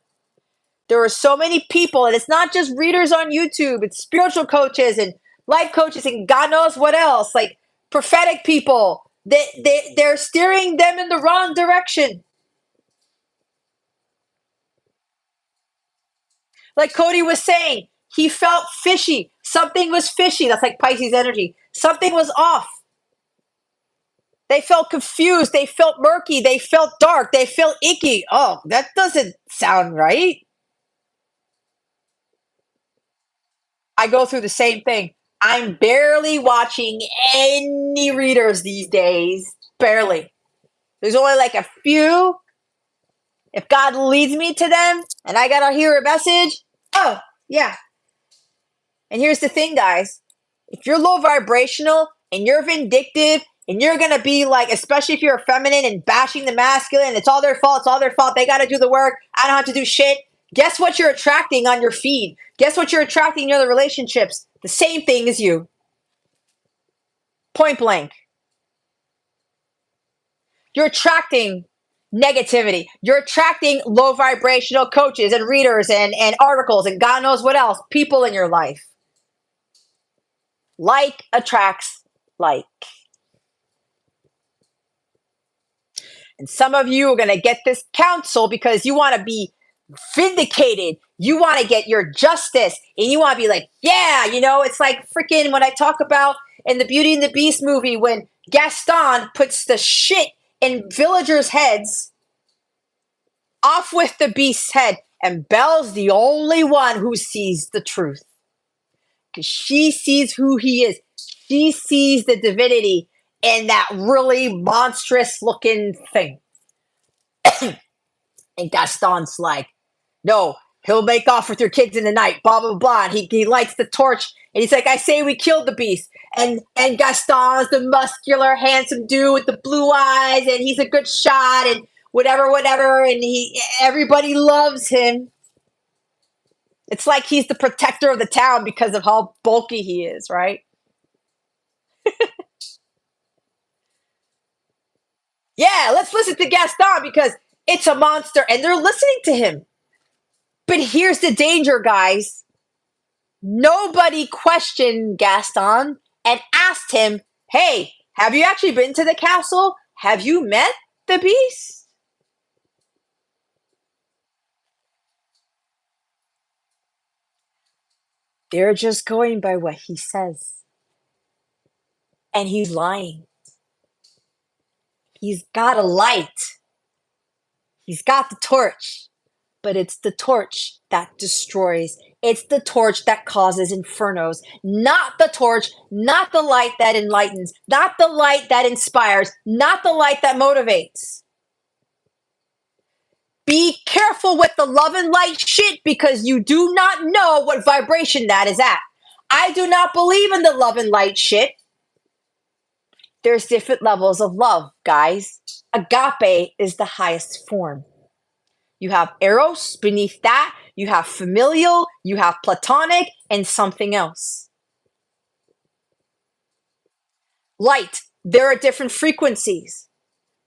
There are so many people, and it's not just readers on YouTube, it's spiritual coaches and life coaches and God knows what else, like prophetic people. They're steering them in the wrong direction. Like Cody was saying, he felt fishy. Something was fishy. That's like Pisces energy. Something was off. They felt confused. They felt murky. They felt dark. They felt icky. Oh, that doesn't sound right. I go through the same thing. I'm barely watching any readers these days. Barely. There's only like a few. If God leads me to them and I gotta hear a message, oh, yeah. And here's the thing, guys. If you're low vibrational and you're vindictive and you're gonna be like, especially if you're feminine and bashing the masculine, it's all their fault, it's all their fault, they gotta do the work, I don't have to do shit. Guess what you're attracting on your feed? Guess what you're attracting in other relationships? The same thing as you. Point blank. You're attracting negativity. You're attracting low vibrational coaches and readers and articles and God knows what else, people in your life. Like attracts like. And some of you are going to get this counsel because you want to be vindicated. You want to get your justice and you want to be like, yeah, it's like freaking when I talk about in the Beauty and the Beast movie when Gaston puts the shit in villagers' heads off with the beast's head. And Belle's the only one who sees the truth. Because she sees who he is. She sees the divinity in that really monstrous looking thing. And Gaston's like, no, he'll make off with your kids in the night, blah, blah, blah. And he lights the torch and he's like, I say we killed the beast. And Gaston's the muscular, handsome dude with the blue eyes and he's a good shot and whatever. And everybody loves him. It's like he's the protector of the town because of how bulky he is, right? Yeah, let's listen to Gaston because it's a monster and they're listening to him. But here's the danger, guys. Nobody questioned Gaston and asked him, hey, have you actually been to the castle? Have you met the beast? They're just going by what he says. And he's lying. He's got a light. He's got the torch. But it's the torch that destroys. It's the torch that causes infernos, not the torch, not the light that enlightens, not the light that inspires, not the light that motivates. Be careful with the love and light shit because you do not know what vibration that is at. I do not believe in the love and light shit. There's different levels of love, guys. Agape is the highest form. You have eros, beneath that, you have familial, you have platonic, and something else. Light, there are different frequencies.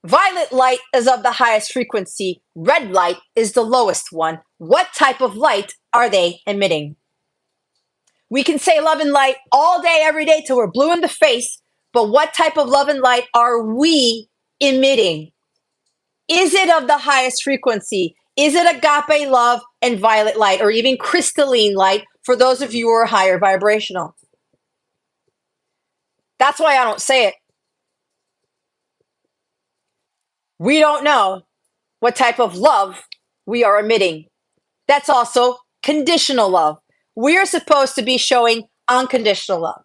Violet light is of the highest frequency. Red light is the lowest one. What type of light are they emitting? We can say love and light all day, every day, till we're blue in the face, but what type of love and light are we emitting? Is it of the highest frequency? Is it agape love and violet light, or even crystalline light for those of you who are higher vibrational? That's why I don't say it. We don't know what type of love we are emitting. That's also conditional love. We are supposed to be showing unconditional love.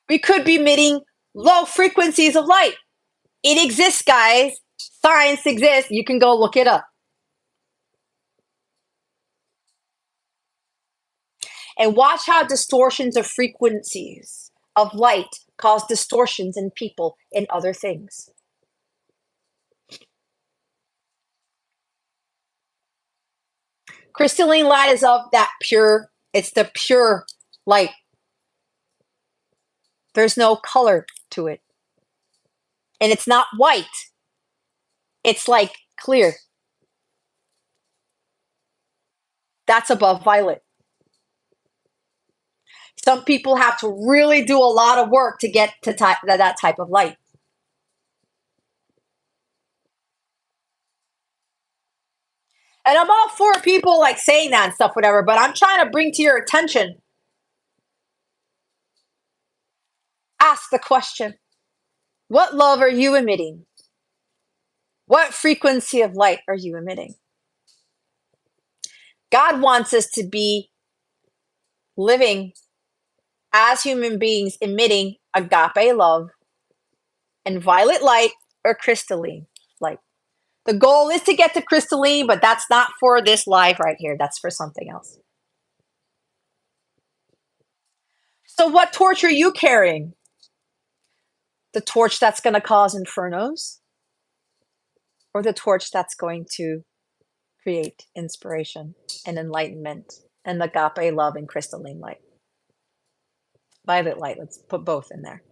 We could be emitting low frequencies of light. It exists, guys. Science exists. You can go look it up. And watch how distortions of frequencies of light cause distortions in people and other things. Crystalline light is of that pure, it's the pure light. There's no color to it. And it's not white. It's like clear. That's above violet. Some people have to really do a lot of work to get to that type of light. And I'm all for people like saying that and stuff, whatever, but I'm trying to bring to your attention. Ask the question, what love are you emitting? What frequency of light are you emitting? God wants us to be living as human beings, emitting agape love and violet light or crystalline light. The goal is to get to crystalline, but that's not for this live right here. That's for something else. So what torch are you carrying? The torch that's going to cause infernos? Or the torch that's going to create inspiration and enlightenment and agape love and crystalline light? Violet light, let's put both in there.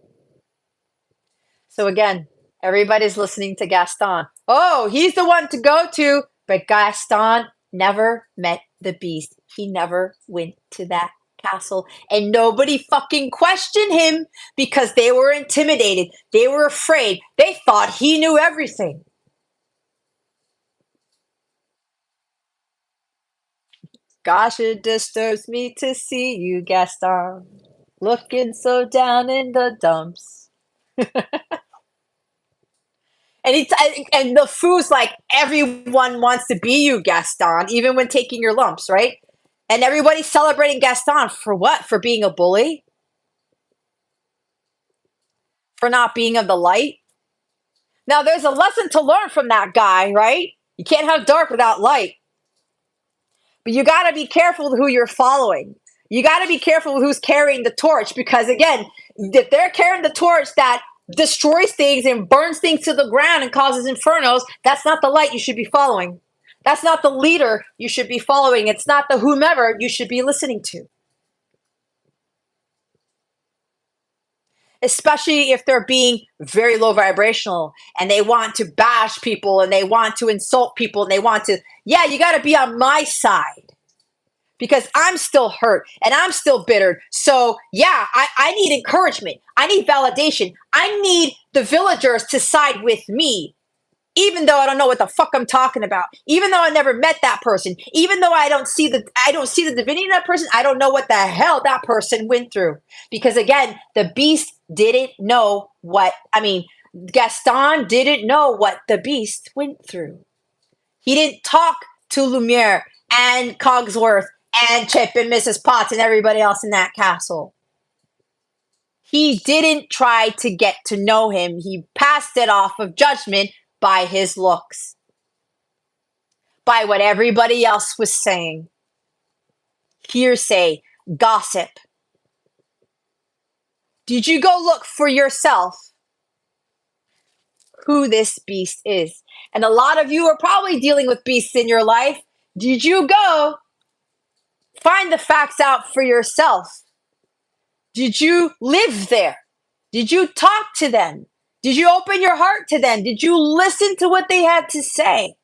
So again, everybody's listening to Gaston. Oh, he's the one to go to, but Gaston never met the beast. He never went to that castle, and nobody fucking questioned him because they were intimidated. They were afraid. They thought he knew everything. Gosh, it disturbs me to see you, Gaston, looking so down in the dumps. And the food's like, everyone wants to be you, Gaston, even when taking your lumps, right? And everybody's celebrating Gaston for what? For being a bully? For not being of the light? Now, there's a lesson to learn from that guy, right? You can't have dark without light. But you got to be careful who you're following. You got to be careful who's carrying the torch, because again, if they're carrying the torch that destroys things and burns things to the ground and causes infernos, that's not the light you should be following. That's not the leader you should be following. It's not the whomever you should be listening to. Especially if they're being very low vibrational and they want to bash people and they want to insult people and they want to, yeah, you got to be on my side because I'm still hurt and I'm still bitter. So yeah, I need encouragement. I need validation. I need the villagers to side with me, even though I don't know what the fuck I'm talking about, even though I never met that person, even though I don't see the divinity in that person. I don't know what the hell that person went through, because again, the beast didn't know Gaston didn't know what the beast went through. He didn't talk to Lumiere and Cogsworth and Chip and Mrs. Potts and everybody else in that castle. He didn't try to get to know him. He passed it off of judgment by his looks, by what everybody else was saying. Hearsay, gossip. Did you go look for yourself who this beast is? And a lot of you are probably dealing with beasts in your life. Did you go find the facts out for yourself? Did you live there? Did you talk to them? Did you open your heart to them? Did you listen to what they had to say?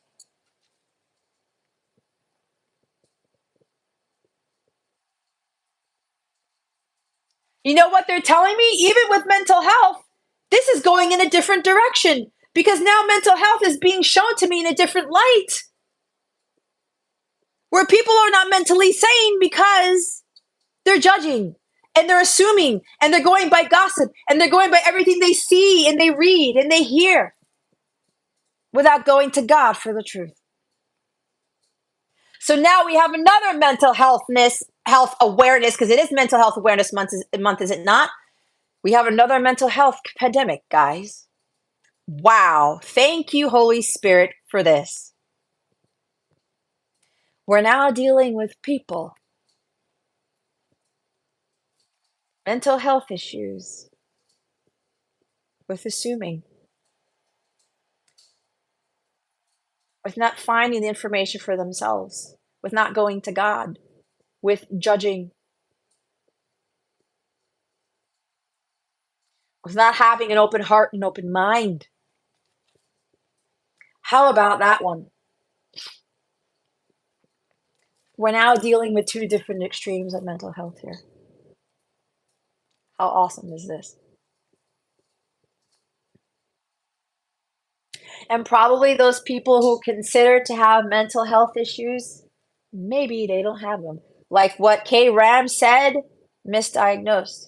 You know what they're telling me? Even with mental health, this is going in a different direction because now mental health is being shown to me in a different light. Where people are not mentally sane because they're judging and they're assuming and they're going by gossip and they're going by everything they see and they read and they hear without going to God for the truth. So now we have another mental health awareness, because it is mental health awareness month, is it not? We have another mental health pandemic, guys. Wow. Thank you, Holy Spirit, for this. We're now dealing with people, mental health issues, with assuming, with not finding the information for themselves, with not going to God, with judging, with not having an open heart and open mind. How about that one? We're now dealing with two different extremes of mental health here. How awesome is this? And probably those people who consider to have mental health issues, maybe they don't have them. Like what K. Ram said, misdiagnosed.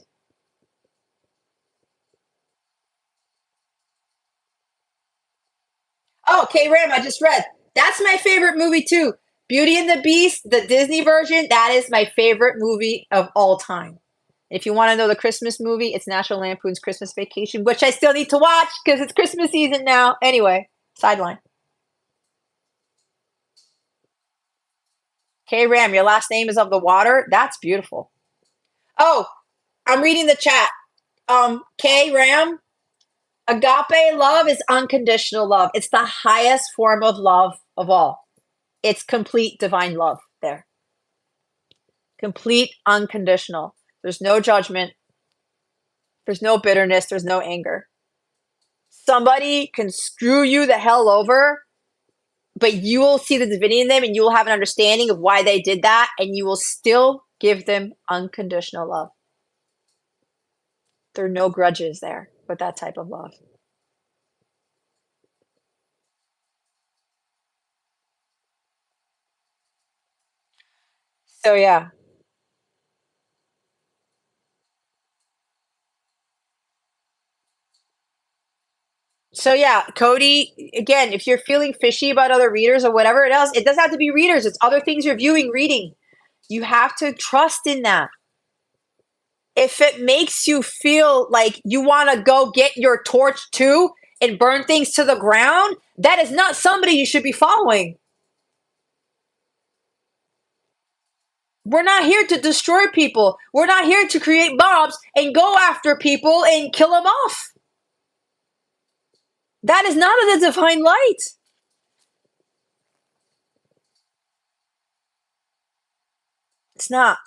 Oh, K. Ram, I just read. That's my favorite movie too. Beauty and the Beast, the Disney version, that is my favorite movie of all time. If you want to know the Christmas movie, it's National Lampoon's Christmas Vacation, which I still need to watch because it's Christmas season now. Anyway, sideline. K. Ram, your last name is of the water. That's beautiful. Oh, I'm reading the chat. K. Ram, agape love is unconditional love. It's the highest form of love of all. It's complete divine love there. Complete unconditional. There's no judgment. There's no bitterness. There's no anger. Somebody can screw you the hell over, but you will see the divinity in them and you will have an understanding of why they did that, and you will still give them unconditional love. There are no grudges there with that type of love. So yeah. So yeah, Cody, again, if you're feeling fishy about other readers or whatever it else, it doesn't have to be readers. It's other things you're viewing, reading. You have to trust in that. If it makes you feel like you want to go get your torch too and burn things to the ground, that is not somebody you should be following. We're not here to destroy people. We're not here to create mobs and go after people and kill them off. That is not of the divine light. It's not.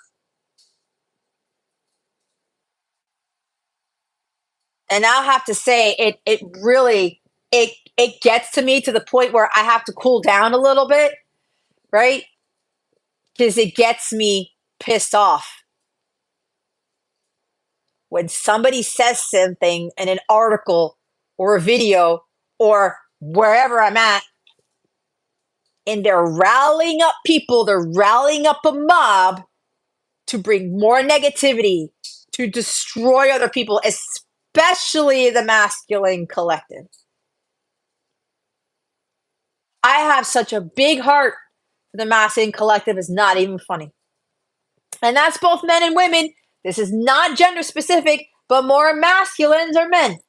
And I'll have to say it really it gets to me to the point where I have to cool down a little bit, right? Because it gets me pissed off when somebody says something in an article or a video or wherever I'm at, and they're rallying up people, they're rallying up a mob to bring more negativity, to destroy other people, especially the masculine collective. I have such a big heart The masculine collective is not even funny. And that's both men and women. This is not gender specific, but more masculines or men.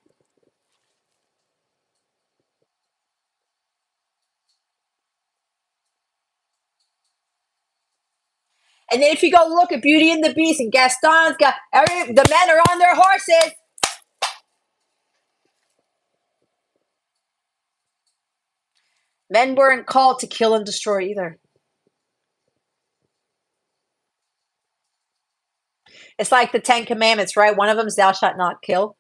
And then if you go look at Beauty and the Beast and Gaston's got the men are on their horses. Men weren't called to kill and destroy either. It's like the 10 Commandments, right? One of them is thou shalt not kill.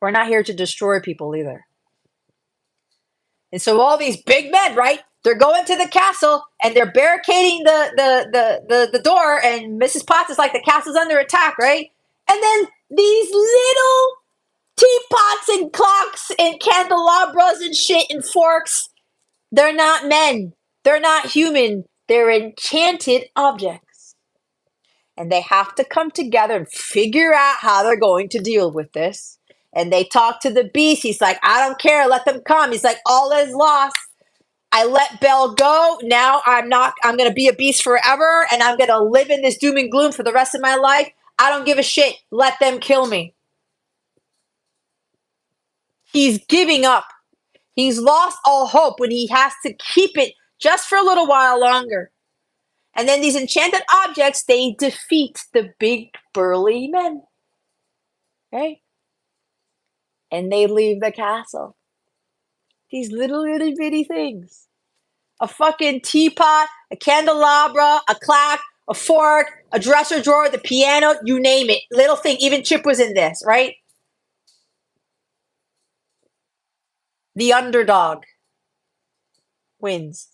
We're not here to destroy people either. And so all these big men, right? They're going to the castle and they're barricading the door, and Mrs. Potts is like, the castle's under attack, right? And then these little teapots and clocks and candelabras and shit and forks, they're not men. They're not human. They're enchanted objects. And they have to come together and figure out how they're going to deal with this. And they talk to the beast. He's like, I don't care. Let them come. He's like, all is lost. I let Belle go. Now I'm going to be a beast forever. And I'm going to live in this doom and gloom for the rest of my life. I don't give a shit. Let them kill me. He's giving up. He's lost all hope when he has to keep it just for a little while longer. And then these enchanted objects, they defeat the big burly men. Right? And they leave the castle. These little itty bitty things. A fucking teapot, a candelabra, a clock, a fork, a dresser drawer, the piano, you name it. Little thing. Even Chip was in this, right? The underdog wins.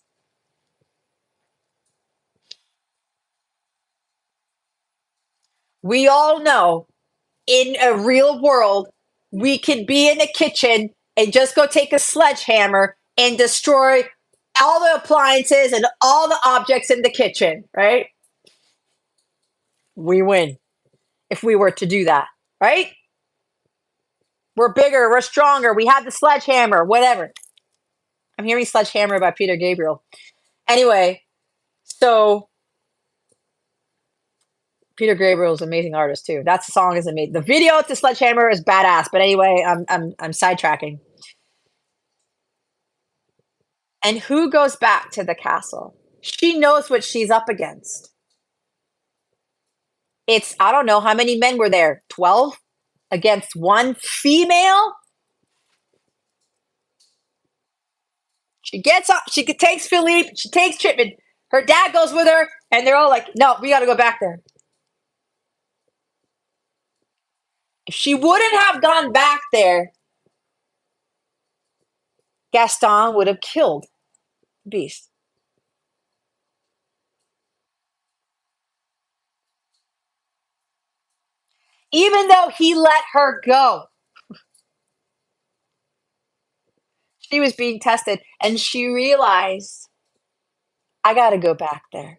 We all know in a real world, we could be in a kitchen and just go take a sledgehammer and destroy all the appliances and all the objects in the kitchen, right? We win if we were to do that, right? We're bigger, we're stronger, we have the sledgehammer, whatever. I'm hearing Sledgehammer by Peter Gabriel. Anyway, so Peter Gabriel is an amazing artist too. That song is amazing. The video to Sledgehammer is badass. But anyway, I'm sidetracking. And who goes back to the castle? She knows what she's up against. It's, I don't know how many men were there. 12 against one female. She gets up. She takes Philippe. She takes Chipman. Her dad goes with her, and they're all like, "No, we got to go back there." If she wouldn't have gone back there, Gaston would have killed the Beast. Even though he let her go, she was being tested, and she realized, I got to go back there.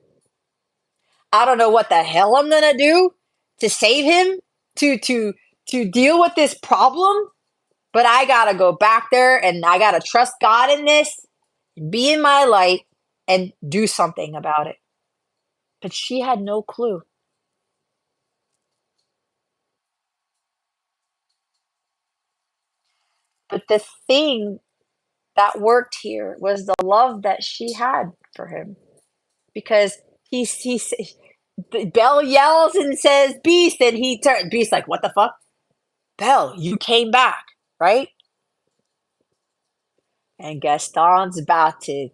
I don't know what the hell I'm gonna do to save him, to deal with this problem, but I gotta go back there, and I gotta trust God in this, be in my light, and do something about it. But she had no clue. But the thing that worked here was the love that she had for him, because he's Belle yells and says, "Beast," and he turns. Beast like, "What the fuck, Belle? You came back, right?" And Gaston's about to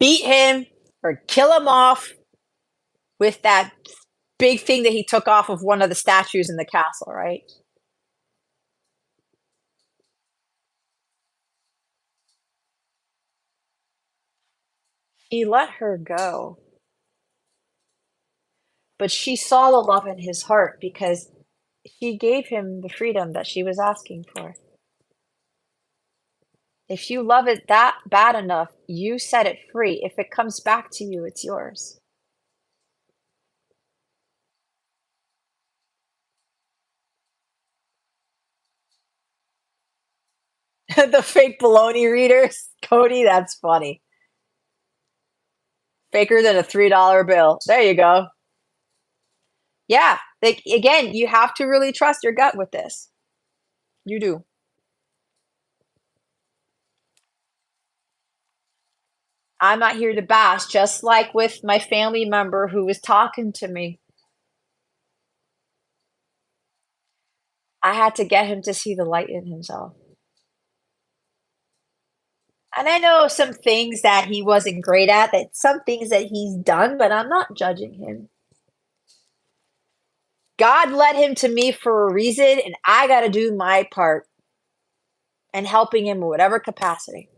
beat him or kill him off with that big thing that he took off of one of the statues in the castle, right? He let her go, but she saw the love in his heart because she gave him the freedom that she was asking for. If you love it that bad enough, you set it free. If it comes back to you, it's yours. The fake baloney readers. Cody, that's funny. Faker than a $3 bill. There you go. Yeah. Like, again, you have to really trust your gut with this. You do. I'm not here to bash, just like with my family member who was talking to me. I had to get him to see the light in himself. And I know some things that he wasn't great at, that some things that he's done, but I'm not judging him. God led him to me for a reason, and I got to do my part in helping him in whatever capacity.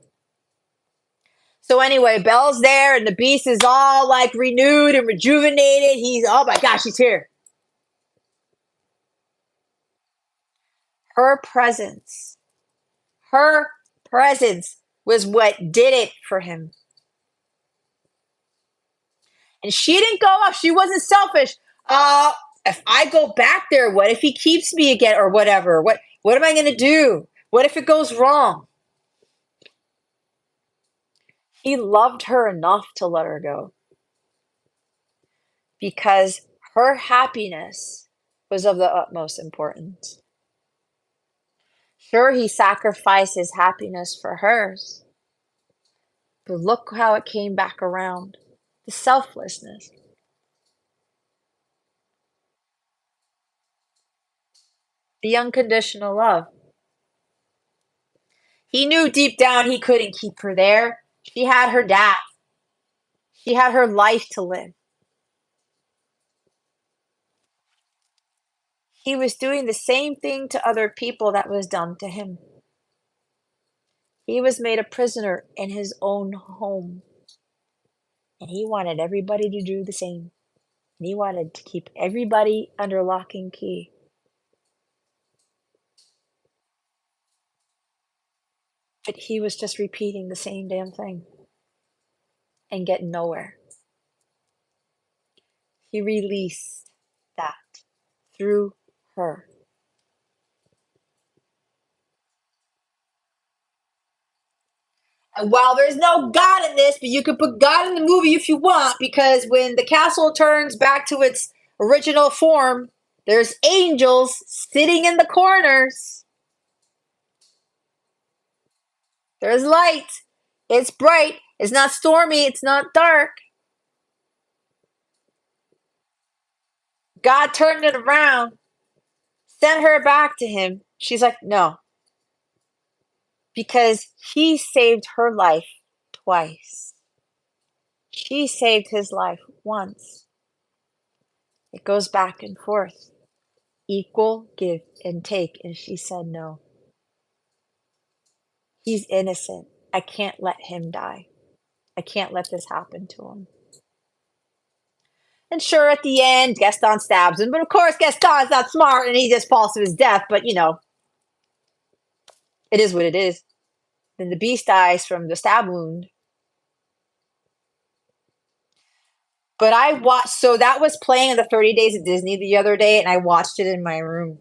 So anyway, Belle's there, and the beast is all like renewed and rejuvenated. He's, oh my gosh, he's here. Her presence, her presence was what did it for him. And she didn't go up. She wasn't selfish. If I go back there, what if he keeps me again or whatever? What am I going to do? What if it goes wrong? He loved her enough to let her go because her happiness was of the utmost importance. Sure, he sacrificed his happiness for hers, but look how it came back around. The selflessness. The unconditional love. He knew deep down he couldn't keep her there. She had her dad. She had her life to live. He was doing the same thing to other people that was done to him. He was made a prisoner in his own home. And he wanted everybody to do the same. And he wanted to keep everybody under lock and key. But he was just repeating the same damn thing and getting nowhere. He released that through her. And while there's no God in this, but you can put God in the movie if you want, because when the castle turns back to its original form, there's angels sitting in the corners. There's light. It's bright. It's not stormy. It's not dark. God turned it around, sent her back to him. She's like, no. Because he saved her life twice. She saved his life once. It goes back and forth. Equal give and take. And she said no. He's innocent. I can't let him die. I can't let this happen to him. And sure, at the end, Gaston stabs him. But of course, Gaston's not smart and he just falls to his death. But, you know, it is what it is. Then the beast dies from the stab wound. But I watched, so that was playing in the 30 Days of Disney the other day, and I watched it in my room.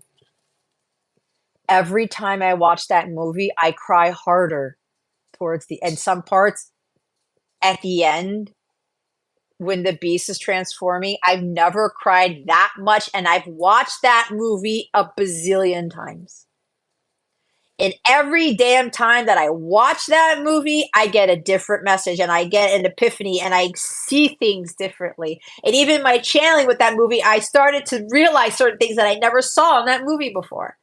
Every time I watch that movie, I cry harder towards the end. Some parts at the end, when the beast is transforming, I've never cried that much, and I've watched that movie a bazillion times. And every damn time that I watch that movie, I get a different message and I get an epiphany and I see things differently. And even my channeling with that movie, I started to realize certain things that I never saw in that movie before.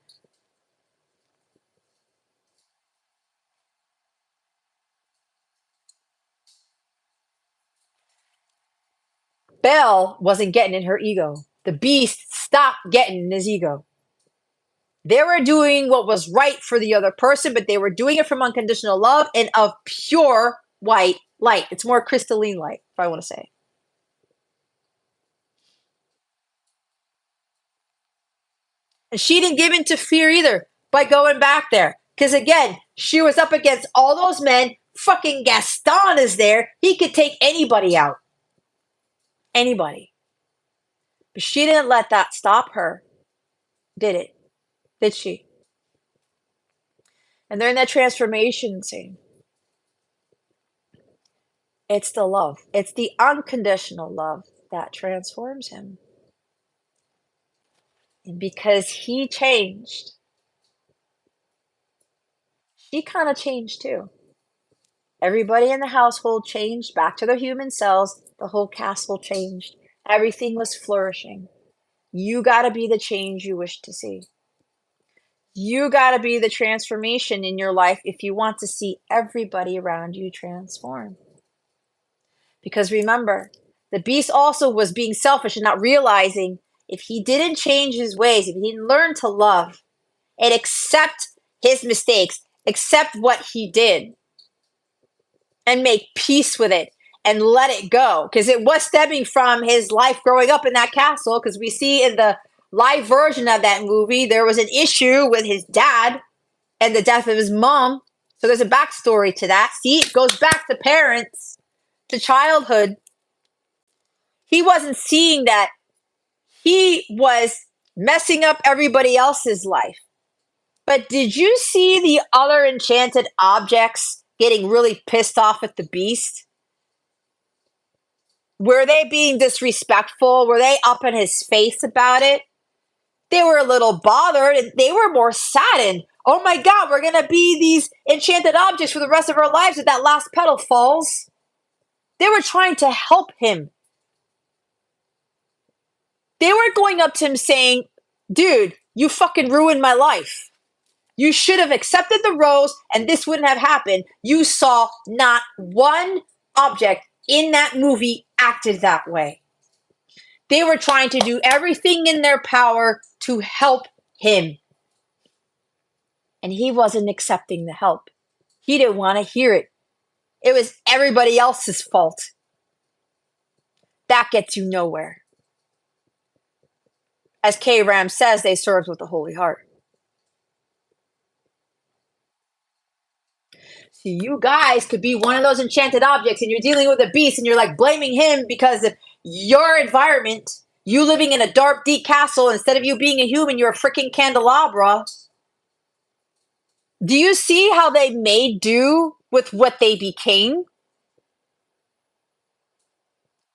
Belle wasn't getting in her ego. The beast stopped getting in his ego. They were doing what was right for the other person, but they were doing it from unconditional love and of pure white light. It's more crystalline light, if I want to say. And she didn't give in to fear either by going back there. Because again, she was up against all those men. Fucking Gaston is there. He could take anybody out. Anybody. But she didn't let that stop her. Did it? Did she? And they're in that transformation scene. It's the love. It's the unconditional love that transforms him. And because he changed, she kind of changed too. Everybody in the household changed back to their human selves. The whole castle changed. Everything was flourishing. You got to be the change you wish to see. You got to be the transformation in your life if you want to see everybody around you transform. Because remember, the beast also was being selfish and not realizing if he didn't change his ways, if he didn't learn to love and accept his mistakes, accept what he did, and make peace with it and let it go. Because it was stemming from his life growing up in that castle. Because we see in the live version of that movie, there was an issue with his dad and the death of his mom. So there's a backstory to that. See, it goes back to parents, to childhood. He wasn't seeing that he was messing up everybody else's life. But did you see the other enchanted objects getting really pissed off at the beast? Were they being disrespectful? Were they up in his face about it? They were a little bothered and they were more saddened. Oh my God, we're going to be these enchanted objects for the rest of our lives if that last petal falls. They were trying to help him. They weren't going up to him saying, dude, you fucking ruined my life. You should have accepted the rose and this wouldn't have happened. You saw not one object in that movie acted that way. They were trying to do everything in their power to help him. And he wasn't accepting the help. He didn't want to hear it. It was everybody else's fault. That gets you nowhere. As K. Ram says, they served with a holy heart. So you guys could be one of those enchanted objects and you're dealing with a beast and you're like blaming him because of your environment. You living in a dark, deep castle, instead of you being a human, you're a freaking candelabra. Do you see how they made do with what they became?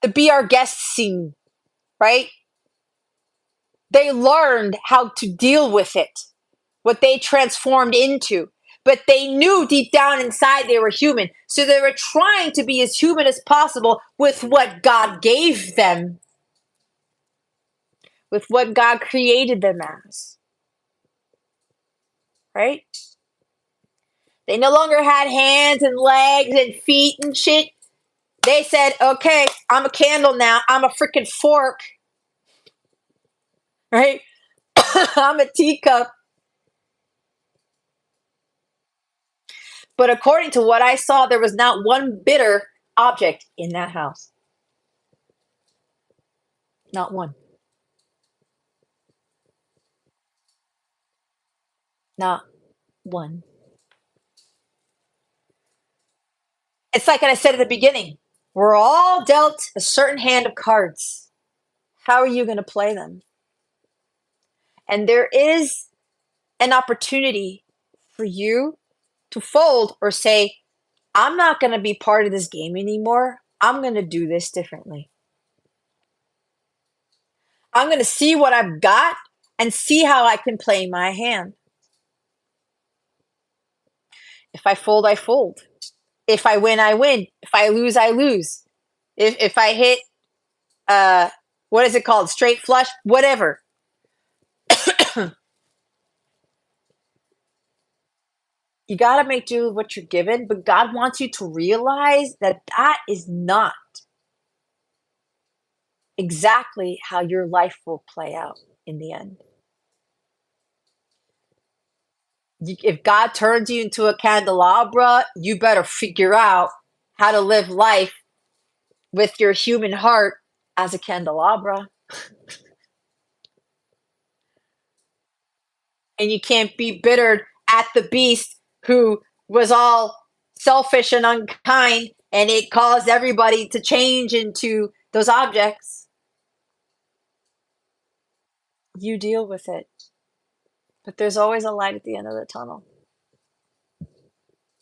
The Be Our Guest scene, right? They learned how to deal with it, what they transformed into. But they knew deep down inside they were human. So they were trying to be as human as possible with what God gave them, with what God created them as. Right? They no longer had hands and legs and feet and shit. They said, okay, I'm a candle now. I'm a freaking fork. Right? I'm a teacup. But according to what I saw, there was not one bitter object in that house. Not one. Not one. It's like I said at the beginning, we're all dealt a certain hand of cards. How are you going to play them? And there is an opportunity for you to fold or say, I'm not going to be part of this game anymore. I'm going to do this differently. I'm going to see what I've got and see how I can play my hand. If I fold, I fold. If I win, I win. If I lose, I lose. If I hit, what is it called? Straight flush? Whatever. You got to make do with what you're given, but God wants you to realize that that is not exactly how your life will play out in the end. If God turns you into a candelabra, you better figure out how to live life with your human heart as a candelabra. And you can't be bittered at the beast who was all selfish and unkind and it caused everybody to change into those objects. You deal with it. But there's always a light at the end of the tunnel.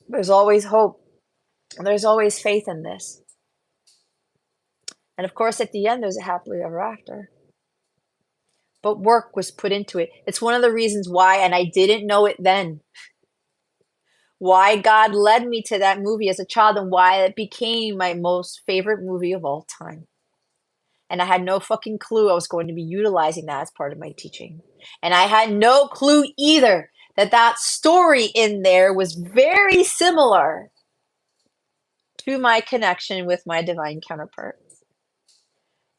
There's always hope. And there's always faith in this. And of course, at the end, there's a happily ever after. But work was put into it. It's one of the reasons why, and I didn't know it then, why God led me to that movie as a child and why it became my most favorite movie of all time. And I had no fucking clue I was going to be utilizing that as part of my teaching. And I had no clue either that that story in there was very similar to my connection with my divine counterpart.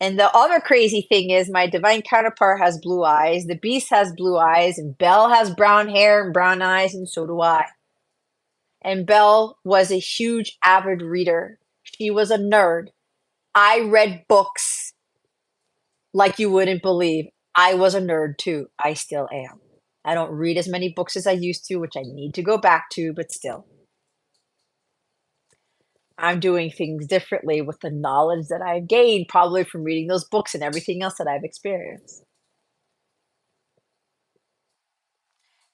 And the other crazy thing is my divine counterpart has blue eyes, the beast has blue eyes, and Belle has brown hair and brown eyes, and so do I. And Belle was a huge avid reader. She was a nerd. I read books like you wouldn't believe. I was a nerd too. I still am. I don't read as many books as I used to, which I need to go back to, but still. I'm doing things differently with the knowledge that I've gained, probably from reading those books and everything else that I've experienced.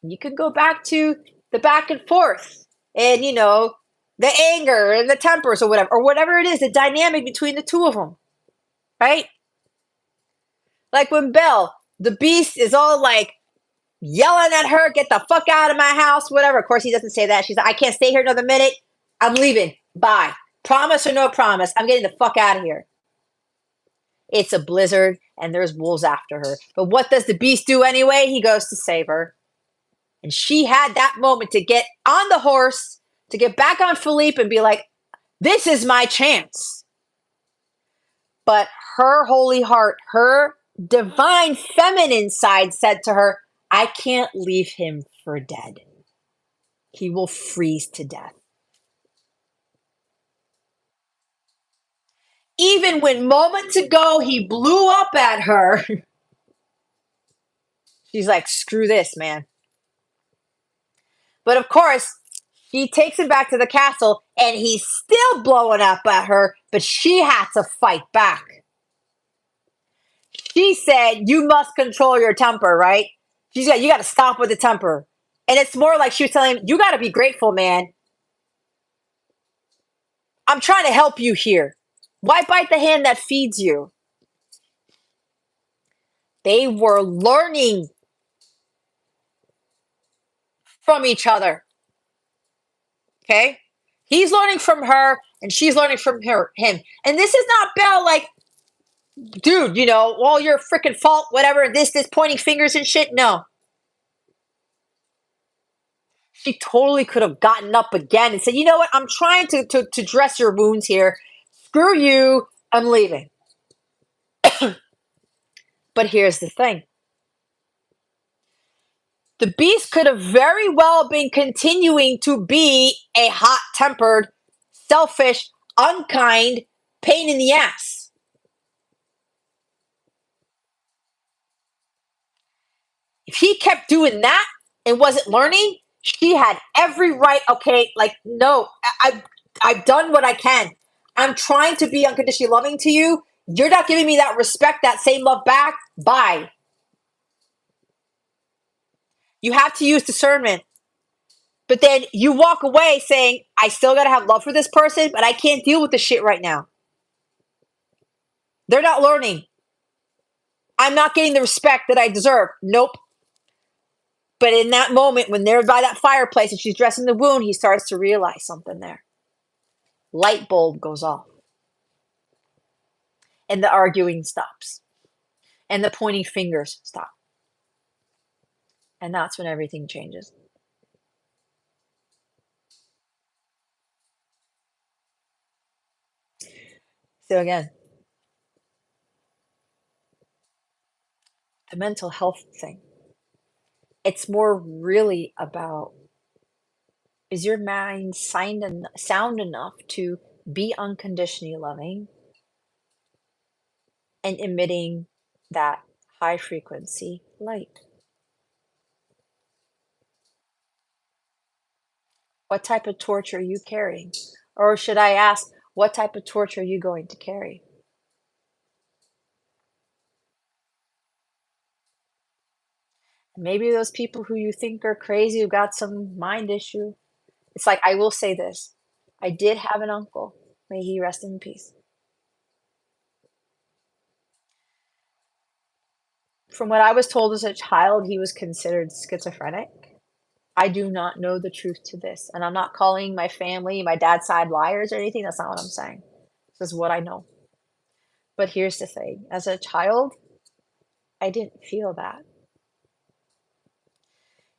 You can go back to the back and forth and, the anger and the tempers or whatever it is, the dynamic between the two of them, right? Like when Belle, the beast is all like yelling at her, get the fuck out of my house, whatever. Of course, he doesn't say that. She's like, I can't stay here another minute. I'm leaving. Bye. Promise or no promise, I'm getting the fuck out of here. It's a blizzard and there's wolves after her. But what does the beast do anyway? He goes to save her. And she had that moment to get on the horse, to get back on Philippe and be like, this is my chance. But her holy heart, her divine feminine side said to her, I can't leave him for dead. He will freeze to death. Even when moments ago he blew up at her, she's like, screw this, man. But of course, he takes him back to the castle and he's still blowing up at her, but she had to fight back. She said, you must control your temper, right? She said, you got to stop with the temper. And it's more like she was telling him, you got to be grateful, man. I'm trying to help you here. Why bite the hand that feeds you? They were learning from each other. Okay? He's learning from her and she's learning from him. And this is not Belle like, dude, well, you're a freaking fault, whatever, this pointing fingers and shit. No. She totally could have gotten up again and said, you know what? I'm trying to dress your wounds here. Screw you. I'm leaving. But here's the thing. The beast could have very well been continuing to be a hot-tempered, selfish, unkind, pain in the ass. If he kept doing that and wasn't learning, she had every right. Okay, like, no, I've done what I can. I'm trying to be unconditionally loving to you. You're not giving me that respect, that same love back. Bye. You have to use discernment. But then you walk away saying, I still got to have love for this person, but I can't deal with this shit right now. They're not learning. I'm not getting the respect that I deserve. Nope. But in that moment, when they're by that fireplace and she's dressing the wound, he starts to realize something there. Light bulb goes off. And the arguing stops. And the pointing fingers stop. And that's when everything changes. So again, the mental health thing. It's more really about, is your mind sound enough to be unconditionally loving and emitting that high frequency light? What type of torch are you carrying? Or should I ask, what type of torch are you going to carry? Maybe those people who you think are crazy, who got some mind issue, It's like, I will say this. I did have an uncle. May he rest in peace. From what I was told as a child, he was considered schizophrenic. I do not know the truth to this, and I'm not calling my family, my dad's side liars or anything. That's not what I'm saying. This is what I know. But here's the thing. As a child, I didn't feel that.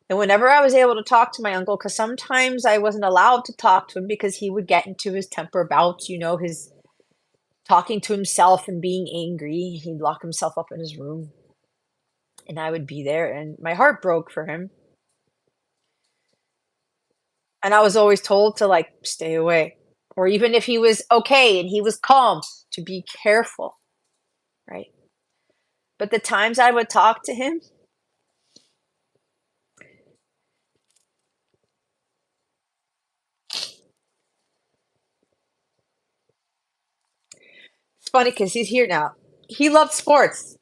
And whenever I was able to talk to my uncle, because sometimes I wasn't allowed to talk to him because he would get into his temper bouts, his talking to himself and being angry. He'd lock himself up in his room, and I would be there, and my heart broke for him. And I was always told to, like, stay away. Or even if he was okay and he was calm, to be careful, right? But the times I would talk to him, it's funny because he's here now. He loved sports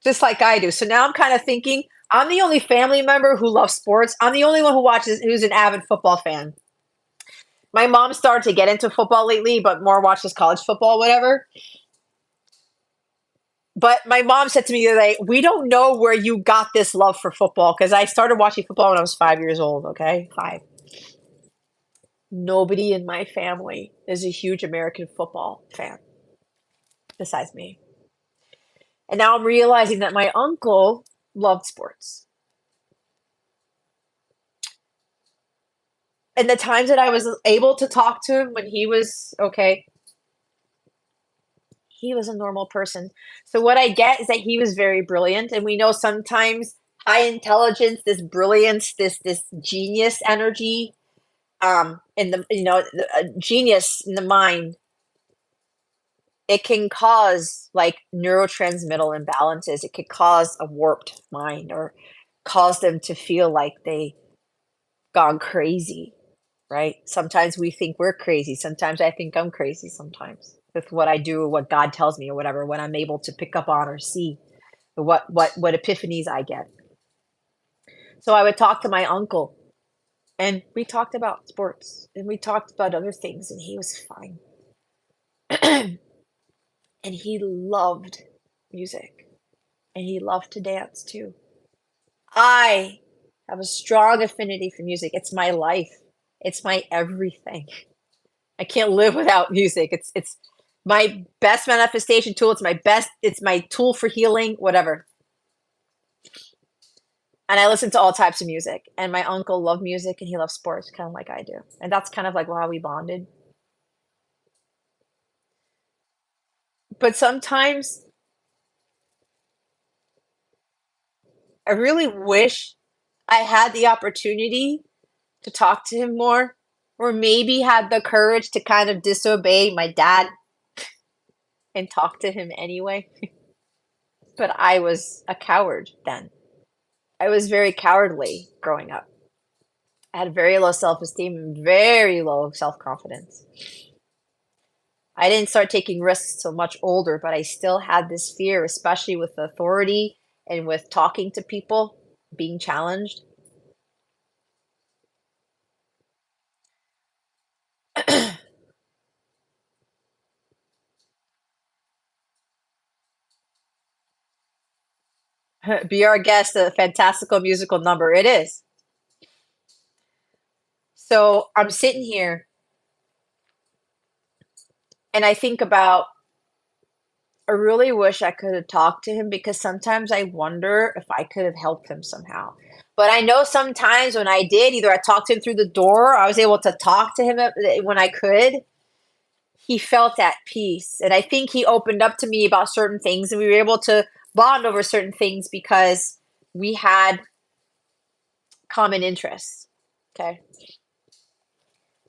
just like I do. So now I'm kind of thinking I'm the only family member who loves sports. I'm the only one who's an avid football fan. My mom started to get into football lately, but more watches college football, whatever. But my mom said to me the other day, "We don't know where you got this love for football," because I started watching football when I was 5 years old. Okay, 5. Nobody in my family is a huge American football fan besides me. And now I'm realizing that my uncle loved sports. And the times that I was able to talk to him when he was okay, he was a normal person. So what I get is that he was very brilliant, and we know sometimes high intelligence, this brilliance, this genius energy, in the genius in the mind, it can cause like neurotransmittal imbalances. It could cause a warped mind or cause them to feel like they gone crazy, right? Sometimes we think we're crazy. Sometimes I think I'm crazy sometimes with what I do or what God tells me or whatever, when I'm able to pick up on or see what epiphanies I get. So I would talk to my uncle, and we talked about sports and we talked about other things, and he was fine. And he loved music, and he loved to dance too. I have a strong affinity for music. It's my life. It's my everything. I can't live without music. It's my best manifestation tool. It's my tool for healing, whatever. And I listen to all types of music. And my uncle loved music and he loves sports, kind of like I do. And that's kind of like how we bonded. But sometimes I really wish I had the opportunity to talk to him more, or maybe had the courage to kind of disobey my dad and talk to him anyway. But I was a coward then. I was very cowardly growing up. I had very low self-esteem and very low self-confidence. I didn't start taking risks till much older, but I still had this fear, especially with authority and with talking to people, being challenged. Be our guest, a fantastical musical number. It is. So I'm sitting here and I think about, I really wish I could have talked to him because sometimes I wonder if I could have helped him somehow. But I know sometimes when I did, either I talked to him through the door, or I was able to talk to him when I could, he felt at peace. And I think he opened up to me about certain things and we were able to bond over certain things because we had common interests. Okay.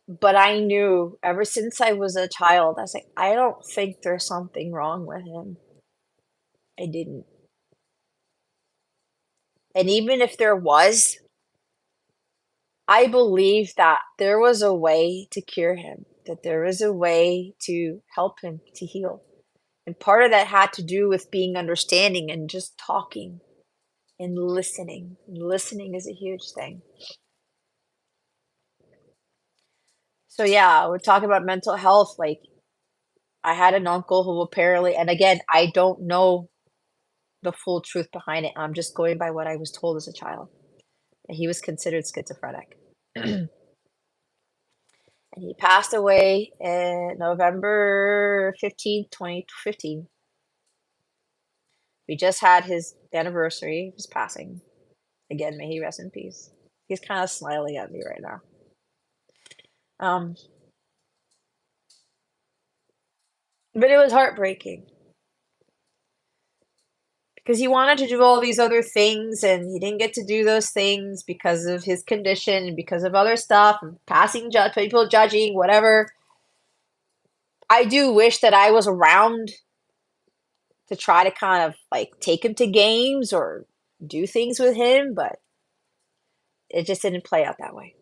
But I knew ever since I was a child, I was like, I don't think there's something wrong with him. I didn't. And even if there was, I believe that there was a way to cure him, that there was a way to help him to heal. And part of that had to do with being understanding and just talking and listening. Listening is a huge thing. So yeah, we're talking about mental health. Like, I had an uncle who apparently, and again, I don't know the full truth behind it. I'm just going by what I was told as a child. And he was considered schizophrenic. And he passed away in November 15th, 2015. We just had his anniversary of his passing. Again, may he rest in peace. He's kind of smiling at me right now. Um, but it was heartbreaking because he wanted to do all these other things and he didn't get to do those things because of his condition and because of other stuff and passing people judging, whatever. I do wish that I was around to try to kind of like take him to games or do things with him, but it just didn't play out that way.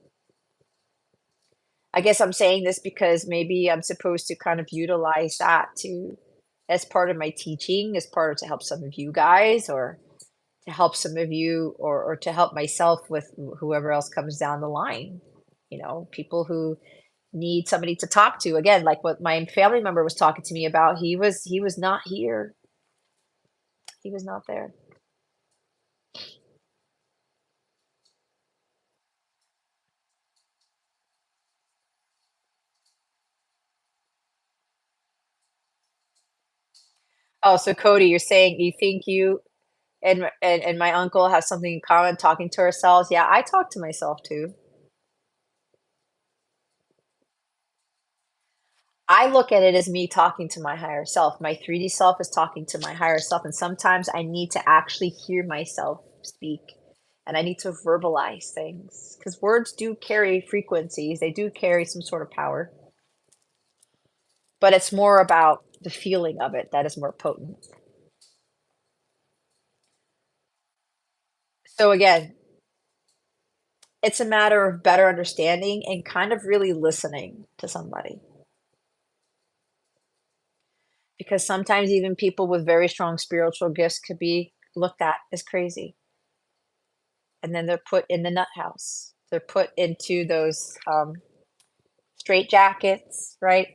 I guess I'm saying this because maybe I'm supposed to kind of utilize that to as part of my teaching, as part of to help some of you guys or to help some of you or to help myself with whoever else comes down the line. People who need somebody to talk to. Again, like what my family member was talking to me about, he was not here. He was not there. Oh, so Cody, you're saying you think you and my uncle have something in common talking to ourselves? Yeah, I talk to myself too. I look at it as me talking to my higher self. My 3D self is talking to my higher self, and sometimes I need to actually hear myself speak, and I need to verbalize things because words do carry frequencies. They do carry some sort of power, but it's more about the feeling of it that is more potent. So again, it's a matter of better understanding and kind of really listening to somebody. Because sometimes even people with very strong spiritual gifts could be looked at as crazy. And then they're put in the nut house. They're put into those straight jackets, right?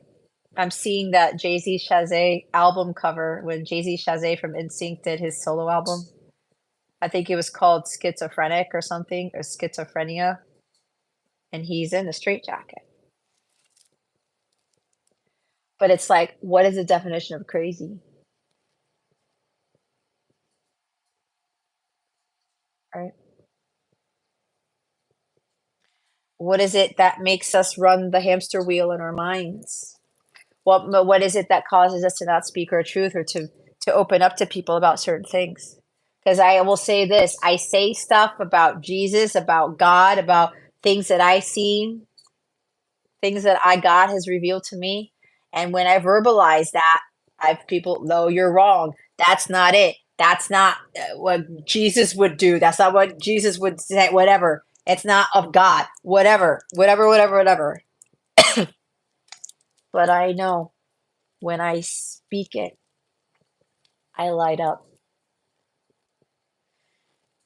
I'm seeing that Jay-Z Chazé album cover when Jay-Z Chazé from NSYNC did his solo album. I think it was called Schizophrenic or something, or Schizophrenia. And he's in a straight jacket. But it's like, what is the definition of crazy? Right? What is it that makes us run the hamster wheel in our minds? What is it that causes us to not speak our truth or to open up to people about certain things? Because I will say this, I say stuff about Jesus, about God, about things that I see, things that I God has revealed to me. And when I verbalize that, I've people, no, you're wrong. That's not it. That's not what Jesus would do. That's not what Jesus would say. Whatever. It's not of God. Whatever. Whatever. Whatever. Whatever. But I know when I speak it, I light up.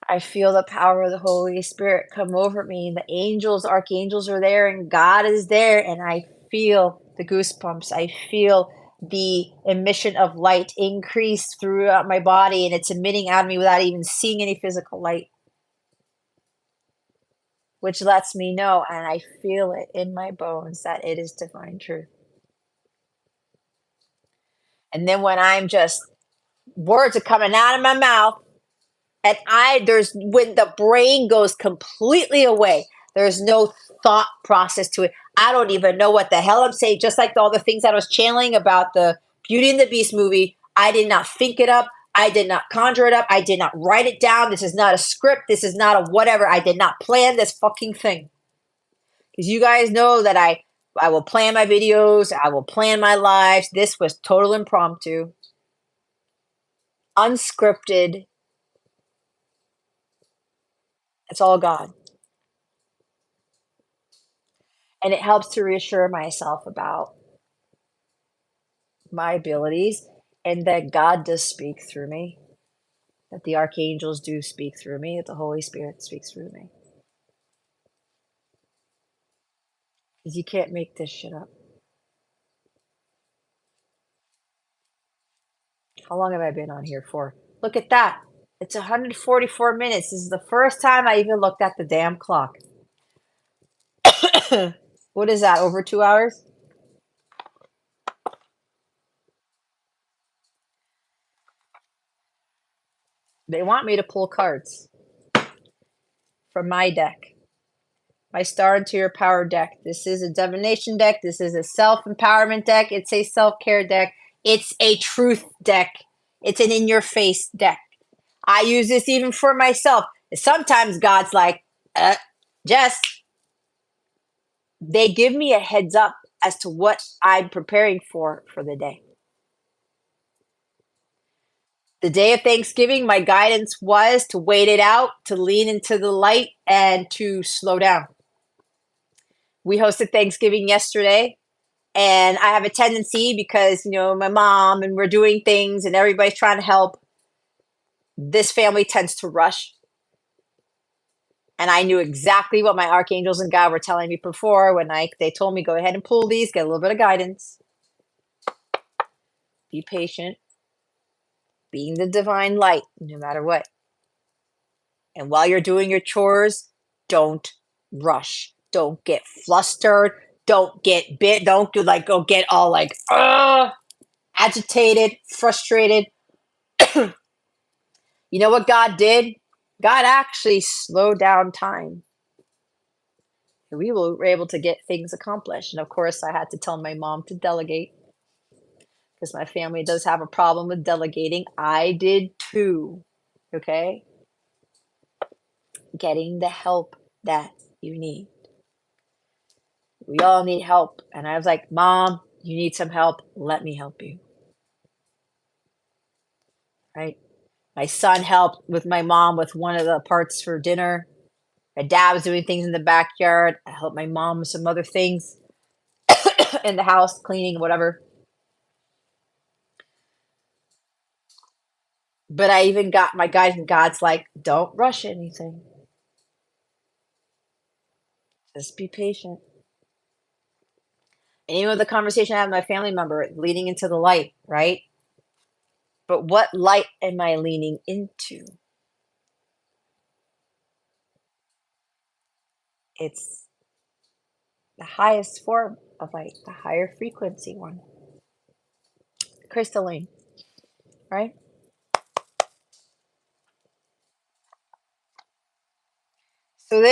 I feel the power of the Holy Spirit come over me. The angels, archangels are there, and God is there, and I feel the goosebumps. I feel the emission of light increase throughout my body, and it's emitting out of me without even seeing any physical light, which lets me know, and I feel it in my bones that it is divine truth. And then when I'm just words are coming out of my mouth, and there's when the brain goes completely away, there's no thought process to it. I don't even know what the hell I'm saying. Just like all the things that I was channeling about the Beauty and the Beast movie, I did not think it up. I did not conjure it up. I did not write it down. This is not a script. This is not a whatever. I did not plan this fucking thing. Because you guys know that I will plan my videos. I will plan my lives. This was total impromptu, unscripted. It's all God. And it helps to reassure myself about my abilities and that God does speak through me, that the archangels do speak through me, that the Holy Spirit speaks through me. Because you can't make this shit up. How long have I been on here for? Look at that. It's 144 minutes. This is the first time I even looked at the damn clock. What is that, over 2 hours? They want me to pull cards from my deck. My Star Interior Power deck. This is a divination deck. This is a self-empowerment deck. It's a self-care deck. It's a truth deck. It's an in-your-face deck. I use this even for myself. Sometimes God's like, Jess, they give me a heads up as to what I'm preparing for the day. The day of Thanksgiving, my guidance was to wait it out, to lean into the light, and to slow down. We hosted Thanksgiving yesterday, and I have a tendency because, my mom and we're doing things and everybody's trying to help. This family tends to rush. And I knew exactly what my archangels and God were telling me before when they told me, go ahead and pull these, get a little bit of guidance. Be patient. Being the divine light, no matter what. And while you're doing your chores, don't rush. Don't get flustered. Don't get don't go get all agitated, frustrated. You know what God did? God actually slowed down time. And we were able to get things accomplished. And of course, I had to tell my mom to delegate because my family does have a problem with delegating. I did too. Okay? Getting the help that you need. We all need help. And I was like, Mom, you need some help. Let me help you. Right? My son helped with my mom with one of the parts for dinner. My dad was doing things in the backyard. I helped my mom with some other things in the house, cleaning, whatever. But I even got my guide, and God's like, don't rush anything. Just be patient. And even with the conversation I had with my family member, leading into the light, right? But what light am I leaning into? It's the highest form of light, the higher frequency one. Crystalline, right? So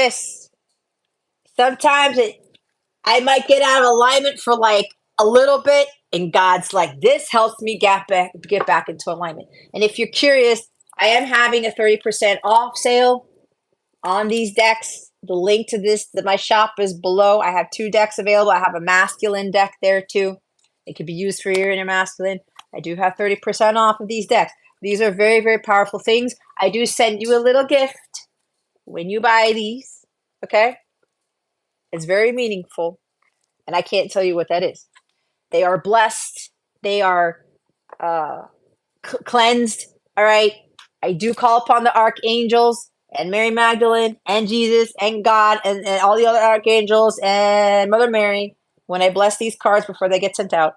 sometimes I might get out of alignment for a little bit, and God's like, this helps me get back into alignment. And if you're curious, I am having a 30% off sale on these decks. The link to my shop is below. I have 2 decks available. I have a masculine deck there too. It could be used for your inner masculine. I do have 30% off of these decks. These are very, very powerful things. I do send you a little gift when you buy these, okay? It's very meaningful, and I can't tell you what that is. They are blessed. They are cleansed, all right? I do call upon the archangels and Mary Magdalene and Jesus and God and all the other archangels and Mother Mary when I bless these cards before they get sent out.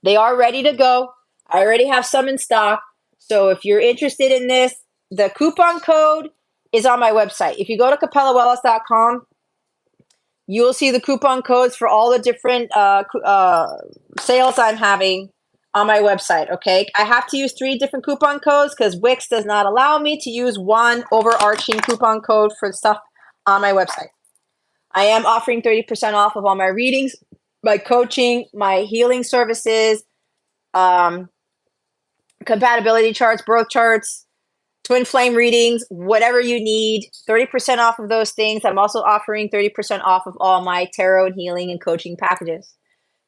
They are ready to go. I already have some in stock. So if you're interested in this, the coupon code is on my website. If you go to capellawellness.com, you will see the coupon codes for all the different sales I'm having on my website, okay? I have to use 3 different coupon codes because Wix does not allow me to use one overarching coupon code for stuff on my website. I am offering 30% off of all my readings, my coaching, my healing services, compatibility charts, birth charts, twin flame readings, whatever you need, 30% off of those things. I'm also offering 30% off of all my tarot and healing and coaching packages.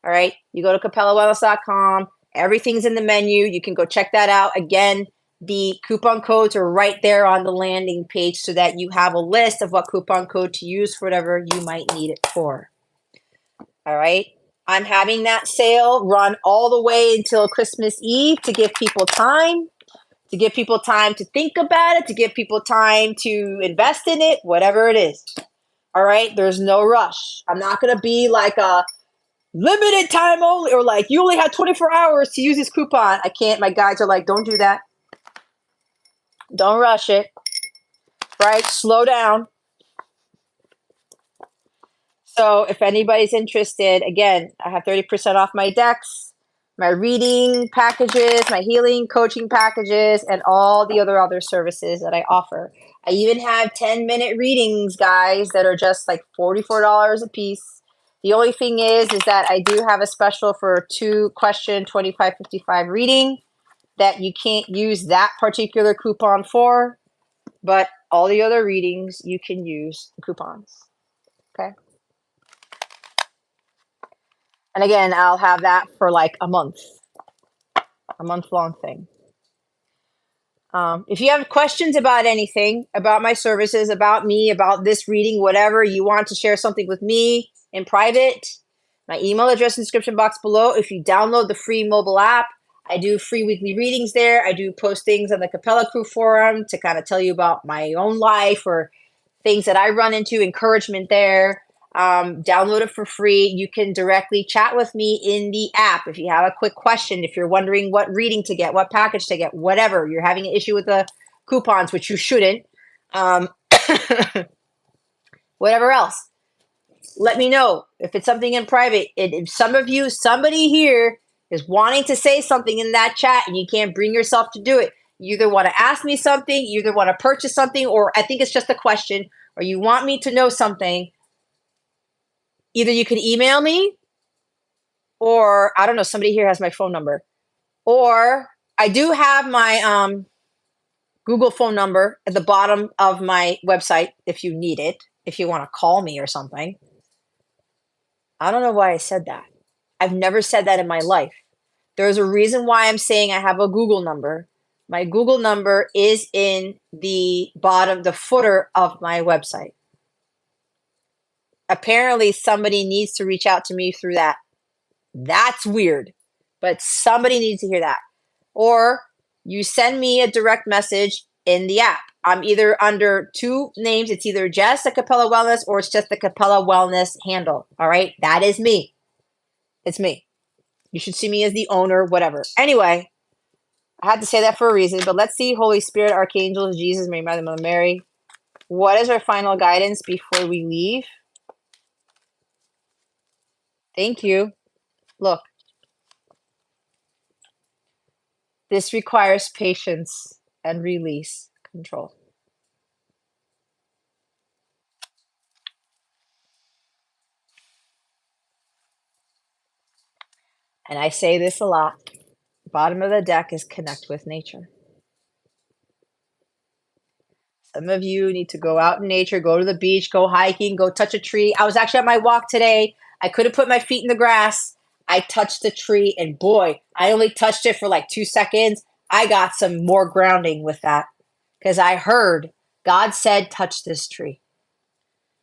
All right. You go to capellawellness.com. Everything's in the menu. You can go check that out. Again, the coupon codes are right there on the landing page so that you have a list of what coupon code to use for whatever you might need it for. All right. I'm having that sale run all the way until Christmas Eve to give people time. To give people time to think about it, to give people time to invest in it, whatever it is. All right. There's no rush. I'm not going to be like a limited time only, or like you only have 24 hours to use this coupon. I can't. My guides are like, don't do that. Don't rush it. Right. Slow down. So if anybody's interested, again, I have 30% off my decks, my reading packages, my healing coaching packages, and all the other services that I offer. I even have 10-minute readings, guys, that are just like $44 a piece. The only thing is that I do have a special for a 2-question 2555 reading that you can't use that particular coupon for, but all the other readings you can use coupons. Okay. And again, I'll have that for like a month-long thing. If you have questions about anything, about my services, about me, about this reading, whatever, you want to share something with me in private, my email address in the description box below. If you download the free mobile app, I do free weekly readings there. I do postings on the Capella Crew forum to kind of tell you about my own life or things that I run into, encouragement there. Download it for free. You can directly chat with me in the app if you have a quick question, if you're wondering what reading to get, what package to get, whatever. You're having an issue with the coupons, which you shouldn't. Whatever else, let me know. If it's something in private, if somebody here is wanting to say something in that chat and you can't bring yourself to do it, you either want to ask me something, you either want to purchase something, or I think it's just a question, or you want me to know something, either you can email me, or I don't know, somebody here has my phone number, or I do have my Google phone number at the bottom of my website if you need it, if you want to call me or something. I don't know why I said that. I've never said that in my life. There's a reason why I'm saying I have a Google number. My Google number is in the bottom, the footer of my website. Apparently, somebody needs to reach out to me through that. That's weird, but somebody needs to hear that. Or you send me a direct message in the app. I'm either under 2 names. It's either just the Capella Wellness or it's just the Capella Wellness handle. All right. That is me. It's me. You should see me as the owner, whatever. Anyway, I had to say that for a reason, but let's see. Holy Spirit, Archangels, Jesus, Mary, Mother Mary. What is our final guidance before we leave? Thank you. Look, this requires patience and release control. And I say this a lot. Bottom of the deck is connect with nature. Some of you need to go out in nature, go to the beach, go hiking, go touch a tree. I was actually at my walk today. I couldn't put my feet in the grass. I touched the tree, and boy, I only touched it for like 2 seconds. I got some more grounding with that because I heard God said, touch this tree.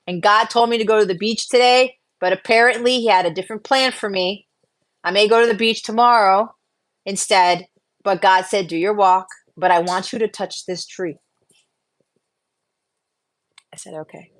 And God told me to go to the beach today, but apparently he had a different plan for me. I may go to the beach tomorrow instead, but God said, do your walk, but I want you to touch this tree. I said, okay.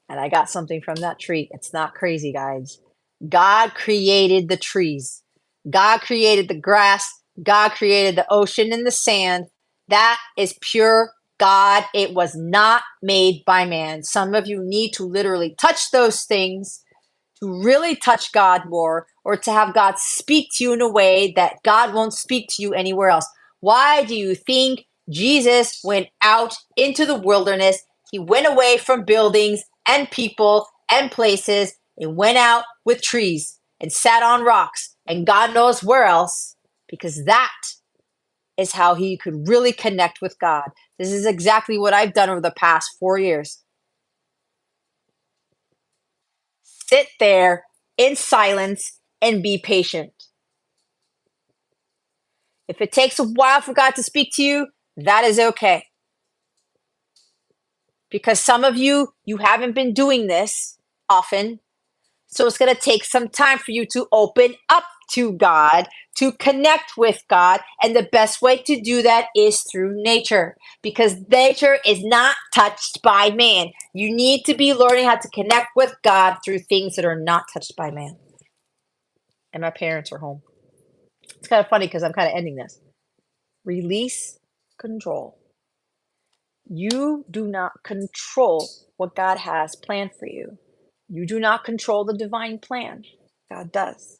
And I got something from that tree. It's not crazy, guys. God created the trees. God created the grass. God created the ocean and the sand. That is pure God. It was not made by man. Some of you need to literally touch those things to really touch God more, or to have God speak to you in a way that God won't speak to you anywhere else. Why do you think Jesus went out into the wilderness? He went away from buildings and people and places and went out with trees and sat on rocks and God knows where else, because that is how he could really connect with God. This is exactly what I've done over the past 4 years. Sit there in silence and be patient. If it takes a while for God to speak to you, that is okay. Because some of you, you haven't been doing this often. So it's going to take some time for you to open up to God, to connect with God. And the best way to do that is through nature, because nature is not touched by man. You need to be learning how to connect with God through things that are not touched by man. And my parents are home. It's kind of funny because I'm kind of ending this. Release control. You do not control what God has planned for you. You do not control the divine plan. God does.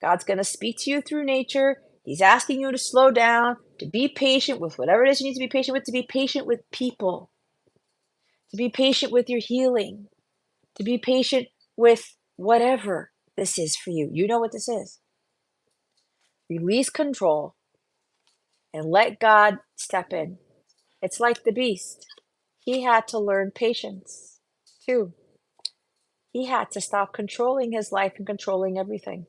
God's going to speak to you through nature. He's asking you to slow down, to be patient with whatever it is you need to be patient with, to be patient with people, to be patient with your healing, to be patient with whatever this is for you. You know what this is. Release control and let God step in. It's like the beast. He had to learn patience too. He had to stop controlling his life and controlling everything.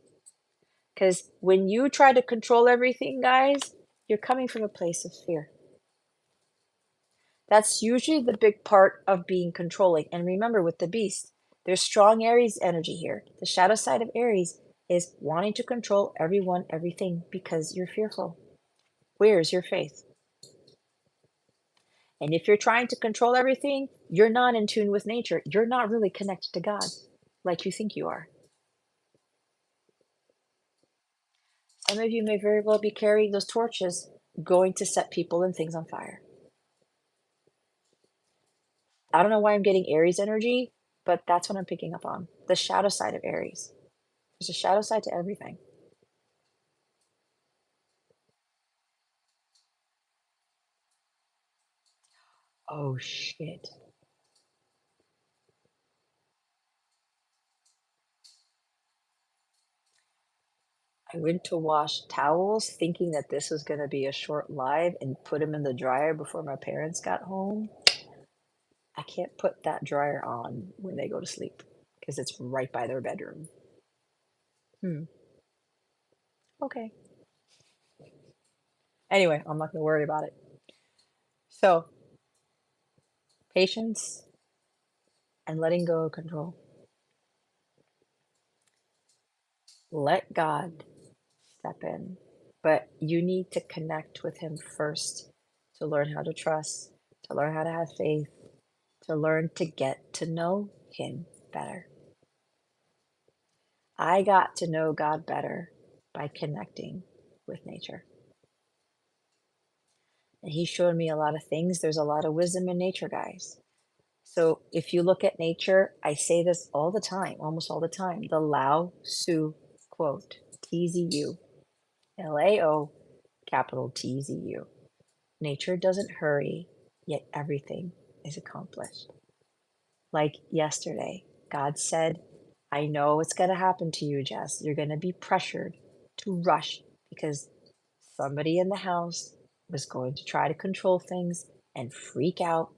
Because when you try to control everything, guys, you're coming from a place of fear. That's usually the big part of being controlling. And remember, with the beast, there's strong Aries energy here. The shadow side of Aries is wanting to control everyone, everything, because you're fearful. Where's your faith? And if you're trying to control everything, you're not in tune with nature. You're not really connected to God like you think you are. Some of you may very well be carrying those torches, going to set people and things on fire. I don't know why I'm getting Aries energy, but that's what I'm picking up on. The shadow side of Aries. There's a shadow side to everything. Oh, shit. I went to wash towels thinking that this was going to be a short live and put them in the dryer before my parents got home. I can't put that dryer on when they go to sleep because it's right by their bedroom. Okay. Anyway, I'm not going to worry about it. So, patience and letting go of control. Let God step in, but you need to connect with Him first to learn how to trust, to learn how to have faith, to learn to get to know Him better. I got to know God better by connecting with nature. And He showed me a lot of things. There's a lot of wisdom in nature, guys. So if you look at nature, I say this all the time, almost all the time, the Lao Tzu quote, TZU, LAO, capital TZU. Nature doesn't hurry, yet everything is accomplished. Like yesterday, God said, I know what's going to happen to you, Jess. You're going to be pressured to rush because somebody in the house was going to try to control things and freak out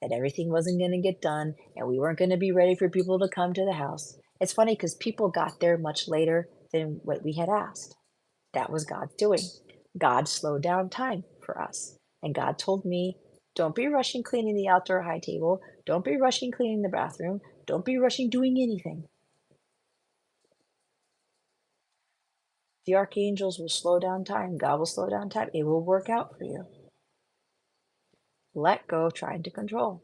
that everything wasn't going to get done and we weren't going to be ready for people to come to the house. It's funny because people got there much later than what we had asked. That was God's doing. God slowed down time for us. And God told me, don't be rushing cleaning the outdoor high table. Don't be rushing cleaning the bathroom. Don't be rushing doing anything. The archangels will slow down time. God will slow down time. It will work out for you. Let go of trying to control.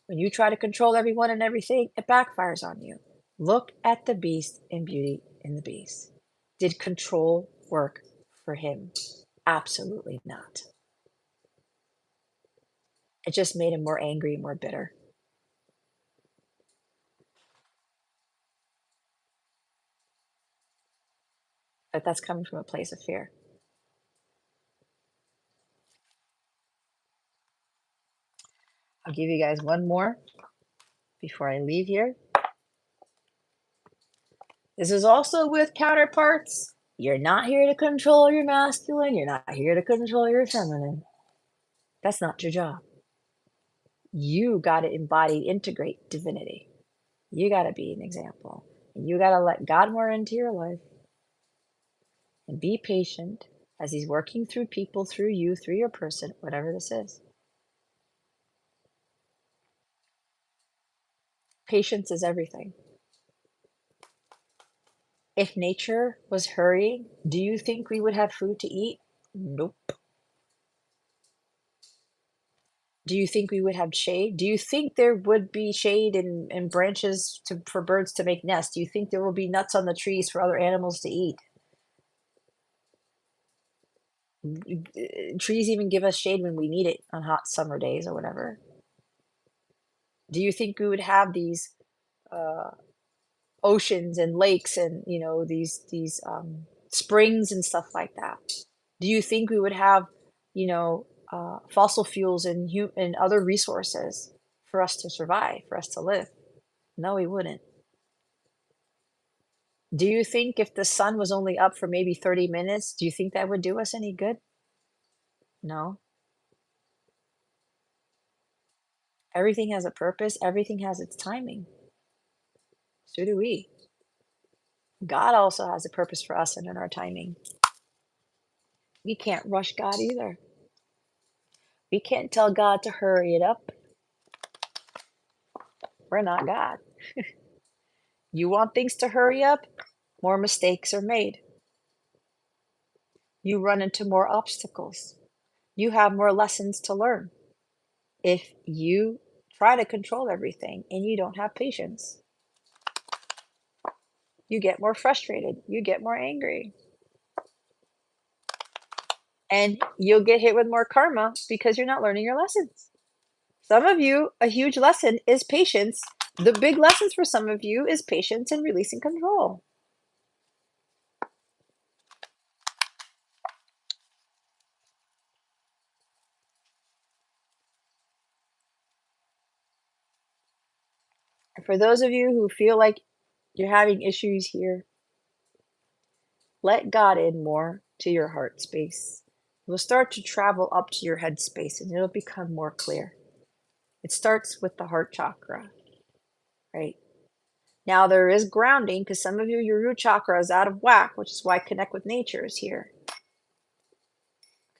When you try to control everyone and everything, it backfires on you. Look at the beast and Beauty and the Beast. Did control work for him? Absolutely not. It just made him more angry, more bitter. But that's coming from a place of fear. I'll give you guys one more before I leave here. This is also with counterparts. You're not here to control your masculine. You're not here to control your feminine. That's not your job. You got to embody, integrate divinity. You got to be an example. And you got to let God more into your life and be patient as He's working through people, through you, through your person, whatever this is. Patience is everything. If nature was hurrying, do you think we would have food to eat? Nope. Do you think we would have shade? Do you think there would be shade and branches for birds to make nests? Do you think there will be nuts on the trees for other animals to eat? Trees even give us shade when we need it on hot summer days or whatever. Do you think we would have these uh, oceans and lakes and these springs and stuff like that? Do you think we would have fossil fuels and other resources for us to survive, for us to live? No, we wouldn't. Do you think if the sun was only up for maybe 30 minutes, do you think that would do us any good? No. Everything has a purpose, everything has its timing. So do we. God also has a purpose for us and in our timing. We can't rush God either. We can't tell God to hurry it up. We're not God. You want things to hurry up? More mistakes are made. You run into more obstacles. You have more lessons to learn. If you try to control everything and you don't have patience, you get more frustrated, you get more angry, and you'll get hit with more karma because you're not learning your lessons. Some of you, a huge lesson is patience. The big lessons for some of you is patience and releasing control. And for those of you who feel like you're having issues here, let God in more to your heart space. It will start to travel up to your head space and it'll become more clear. It starts with the heart chakra, right? Now there is grounding because some of you, your root chakra is out of whack, which is why connect with nature is here.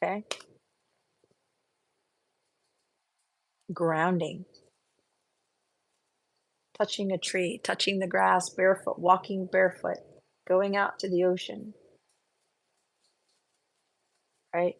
Okay? Grounding. Touching a tree, touching the grass barefoot, walking barefoot, going out to the ocean, right?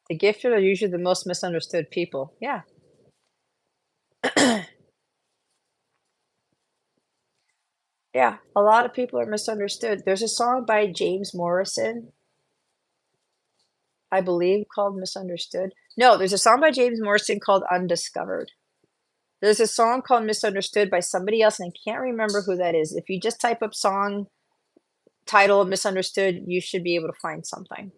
The gifted are usually the most misunderstood people. Yeah. Yeah, a lot of people are misunderstood. There's a song by James Morrison, I believe, called Misunderstood. No, there's a song by James Morrison called Undiscovered. There's a song called Misunderstood by somebody else, and I can't remember who that is. If you just type up song title of Misunderstood, you should be able to find something.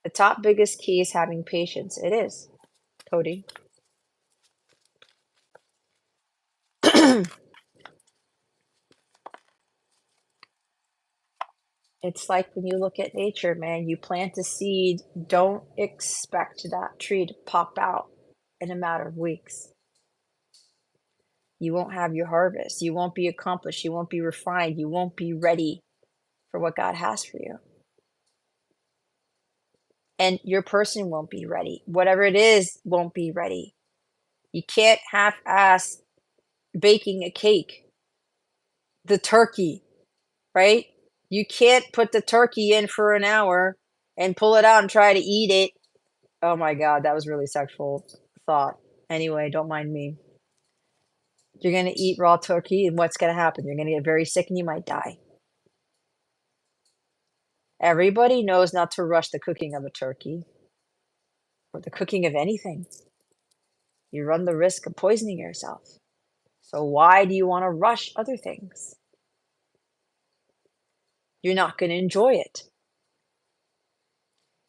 The top biggest key is having patience. It is, Cody. It's like when you look at nature, man, you plant a seed, don't expect that tree to pop out in a matter of weeks. You won't have your harvest. You won't be accomplished. You won't be refined. You won't be ready for what God has for you. And your person won't be ready. Whatever it is won't be ready. You can't half-ass baking a cake, the turkey, right? You can't put the turkey in for an hour and pull it out and try to eat it. Oh my God, that was really sexual thought. Anyway, don't mind me. You're going to eat raw turkey, and what's going to happen? You're going to get very sick and you might die. Everybody knows not to rush the cooking of a turkey or the cooking of anything. You run the risk of poisoning yourself. So why do you want to rush other things? You're not going to enjoy it.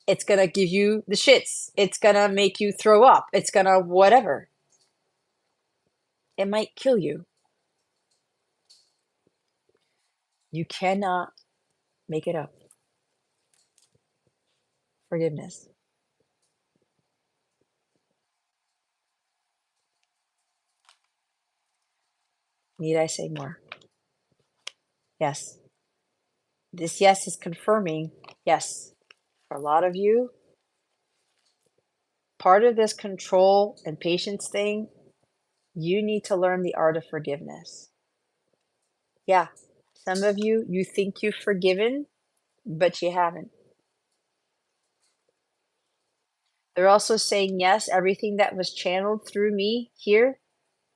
It's going to give you the shits. It's going to make you throw up. It's going to whatever. It might kill you. You cannot make it up. Forgiveness. Need I say more? Yes. This yes is confirming, yes, for a lot of you, part of this control and patience thing, you need to learn the art of forgiveness. Yeah. Some of you, you think you've forgiven, but you haven't. They're also saying, yes, everything that was channeled through me here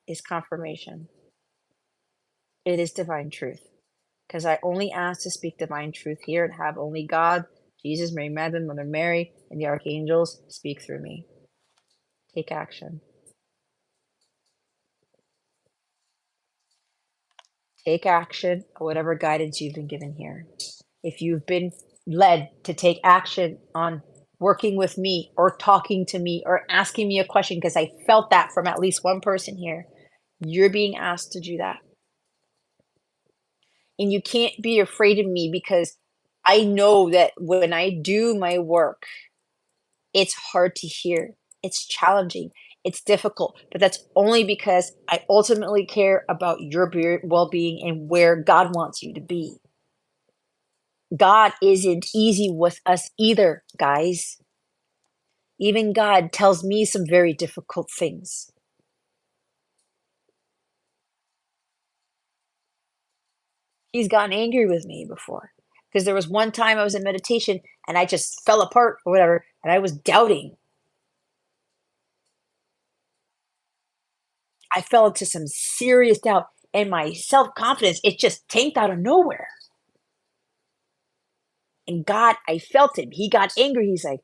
is confirmation. It is divine truth. Because I only ask to speak divine truth here and have only God, Jesus, Mary Magdalene, Mother Mary, and the archangels speak through me. Take action. Take action, whatever guidance you've been given here. If you've been led to take action on working with me or talking to me or asking me a question, because I felt that from at least one person here, you're being asked to do that. And you can't be afraid of me because I know that when I do my work, it's hard to hear. It's challenging. It's difficult, but that's only because I ultimately care about your well-being and where God wants you to be. God isn't easy with us either, guys. Even God tells me some very difficult things. He's gotten angry with me before because there was one time I was in meditation and I just fell apart or whatever, and I was doubting. I fell into some serious doubt, and my self-confidence, it just tanked out of nowhere. And God, I felt him. He got angry. He's like,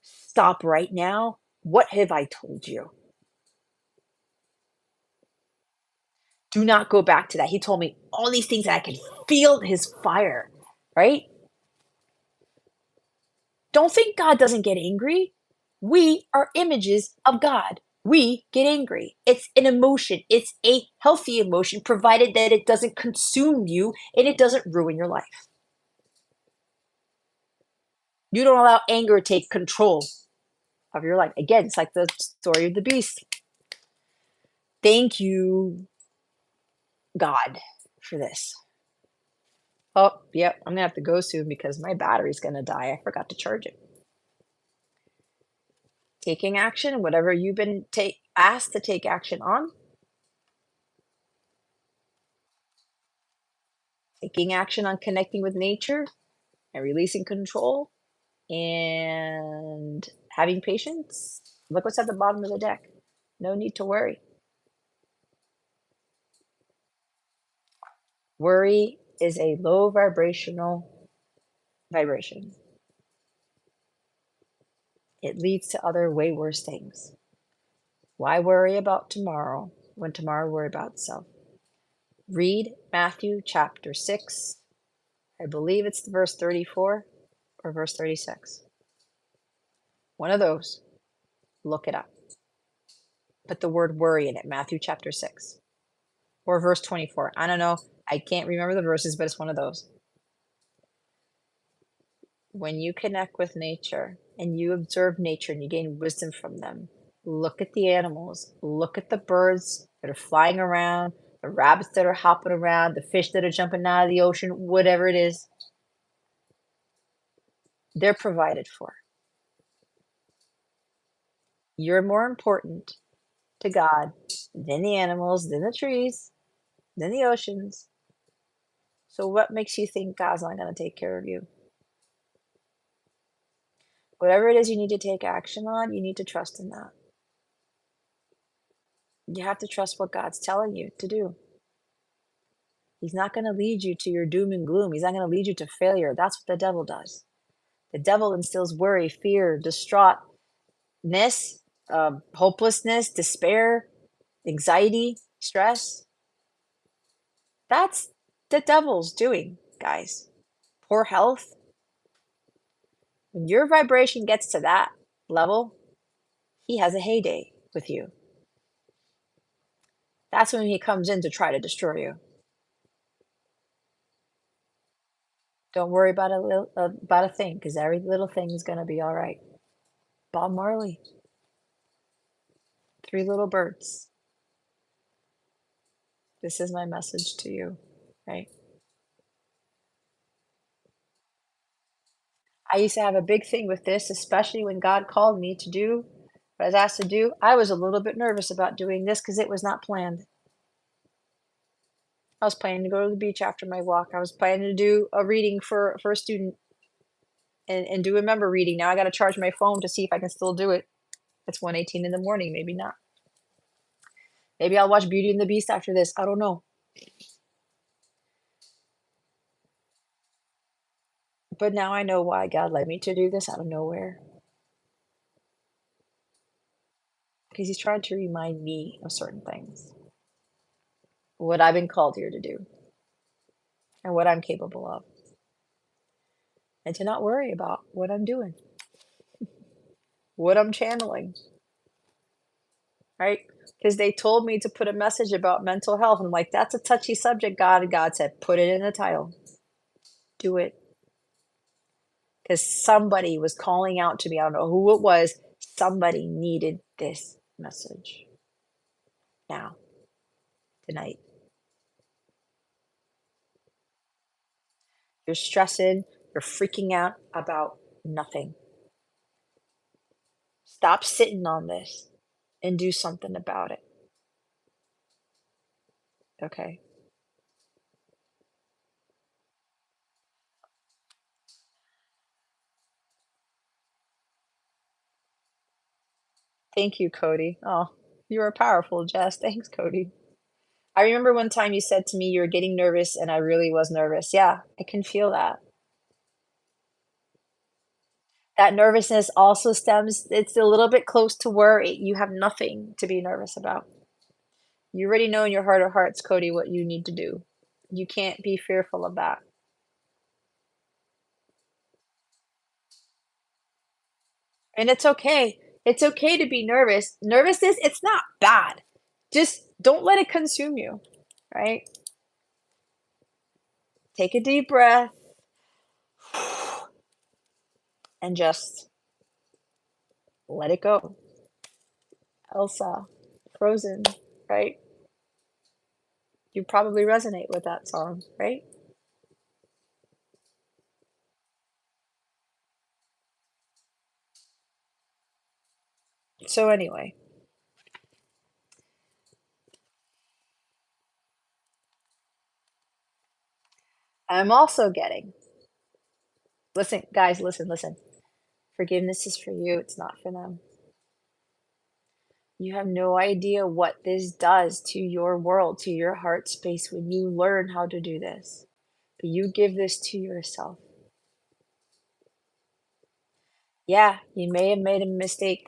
"Stop right now. What have I told you? Do not go back to that." He told me all these things that I could feel his fire, right? Don't think God doesn't get angry. We are images of God. We get angry. It's an emotion. It's a healthy emotion, provided that it doesn't consume you and it doesn't ruin your life. You don't allow anger to take control of your life. Again, it's like the story of the beast. Thank you, God, for this. Oh, yep, I'm gonna have to go soon because my battery's gonna die. I forgot to charge it. Taking action, whatever you've been asked to take action on, taking action on connecting with nature and releasing control and having patience. Look what's at the bottom of the deck. No need to worry. Worry is a low vibrational vibration. It leads to other way worse things. Why worry about tomorrow when tomorrow worry about itself? Read Matthew chapter 6. I believe it's the verse 34 or verse 36. One of those. Look it up. Put the word worry in it, Matthew chapter 6 or verse 24. I don't know. I can't remember the verses, but it's one of those. When you connect with nature and you observe nature and you gain wisdom from them, look at the animals, look at the birds that are flying around, the rabbits that are hopping around, the fish that are jumping out of the ocean, whatever it is, they're provided for. You're more important to God than the animals, than the trees, than the oceans. So what makes you think God's not going to take care of you? Whatever it is you need to take action on, you need to trust in that. You have to trust what God's telling you to do. He's not going to lead you to your doom and gloom. He's not going to lead you to failure. That's what the devil does. The devil instills worry, fear, distraughtness, hopelessness, despair, anxiety, stress. That's the devil's doing, guys. Poor health. When your vibration gets to that level, he has a heyday with you. That's when he comes in to try to destroy you. Don't worry about about a thing, because every little thing is going to be all right. Bob Marley, Three Little Birds. This is my message to you, right? I used to have a big thing with this, especially when God called me to do what I was asked to do. I was a little bit nervous about doing this because it was not planned. I was planning to go to the beach after my walk. I was planning to do a reading for a student and do a member reading. Now I got to charge my phone to see if I can still do it. It's 1:18 in the morning. Maybe not. Maybe I'll watch Beauty and the Beast after this. I don't know. But now I know why God led me to do this out of nowhere. Because He's trying to remind me of certain things. What I've been called here to do and what I'm capable of. And to not worry about what I'm doing, what I'm channeling, right? Because they told me to put a message about mental health. I'm like, that's a touchy subject, God. And God said, put it in the title. Do it. Because somebody was calling out to me. I don't know who it was. Somebody needed this message now, tonight. You're stressing, you're freaking out about nothing. Stop sitting on this and do something about it. Okay. Thank you, Cody. Oh, you were powerful, Jess. Thanks, Cody. I remember one time you said to me you were getting nervous, and I really was nervous. Yeah, I can feel that. That nervousness also stems, it's a little bit close to worry. You have nothing to be nervous about. You already know in your heart of hearts, Cody, what you need to do. You can't be fearful of that. And it's okay. It's okay to be nervous. Nervousness, it's not bad. Just don't let it consume you, right? Take a deep breath and just let it go. Elsa, Frozen, right? You probably resonate with that song, right? So anyway, I'm also getting, listen, guys, listen, listen. Forgiveness is for you, it's not for them. You have no idea what this does to your world, to your heart space when you learn how to do this. But you give this to yourself. Yeah, you may have made a mistake.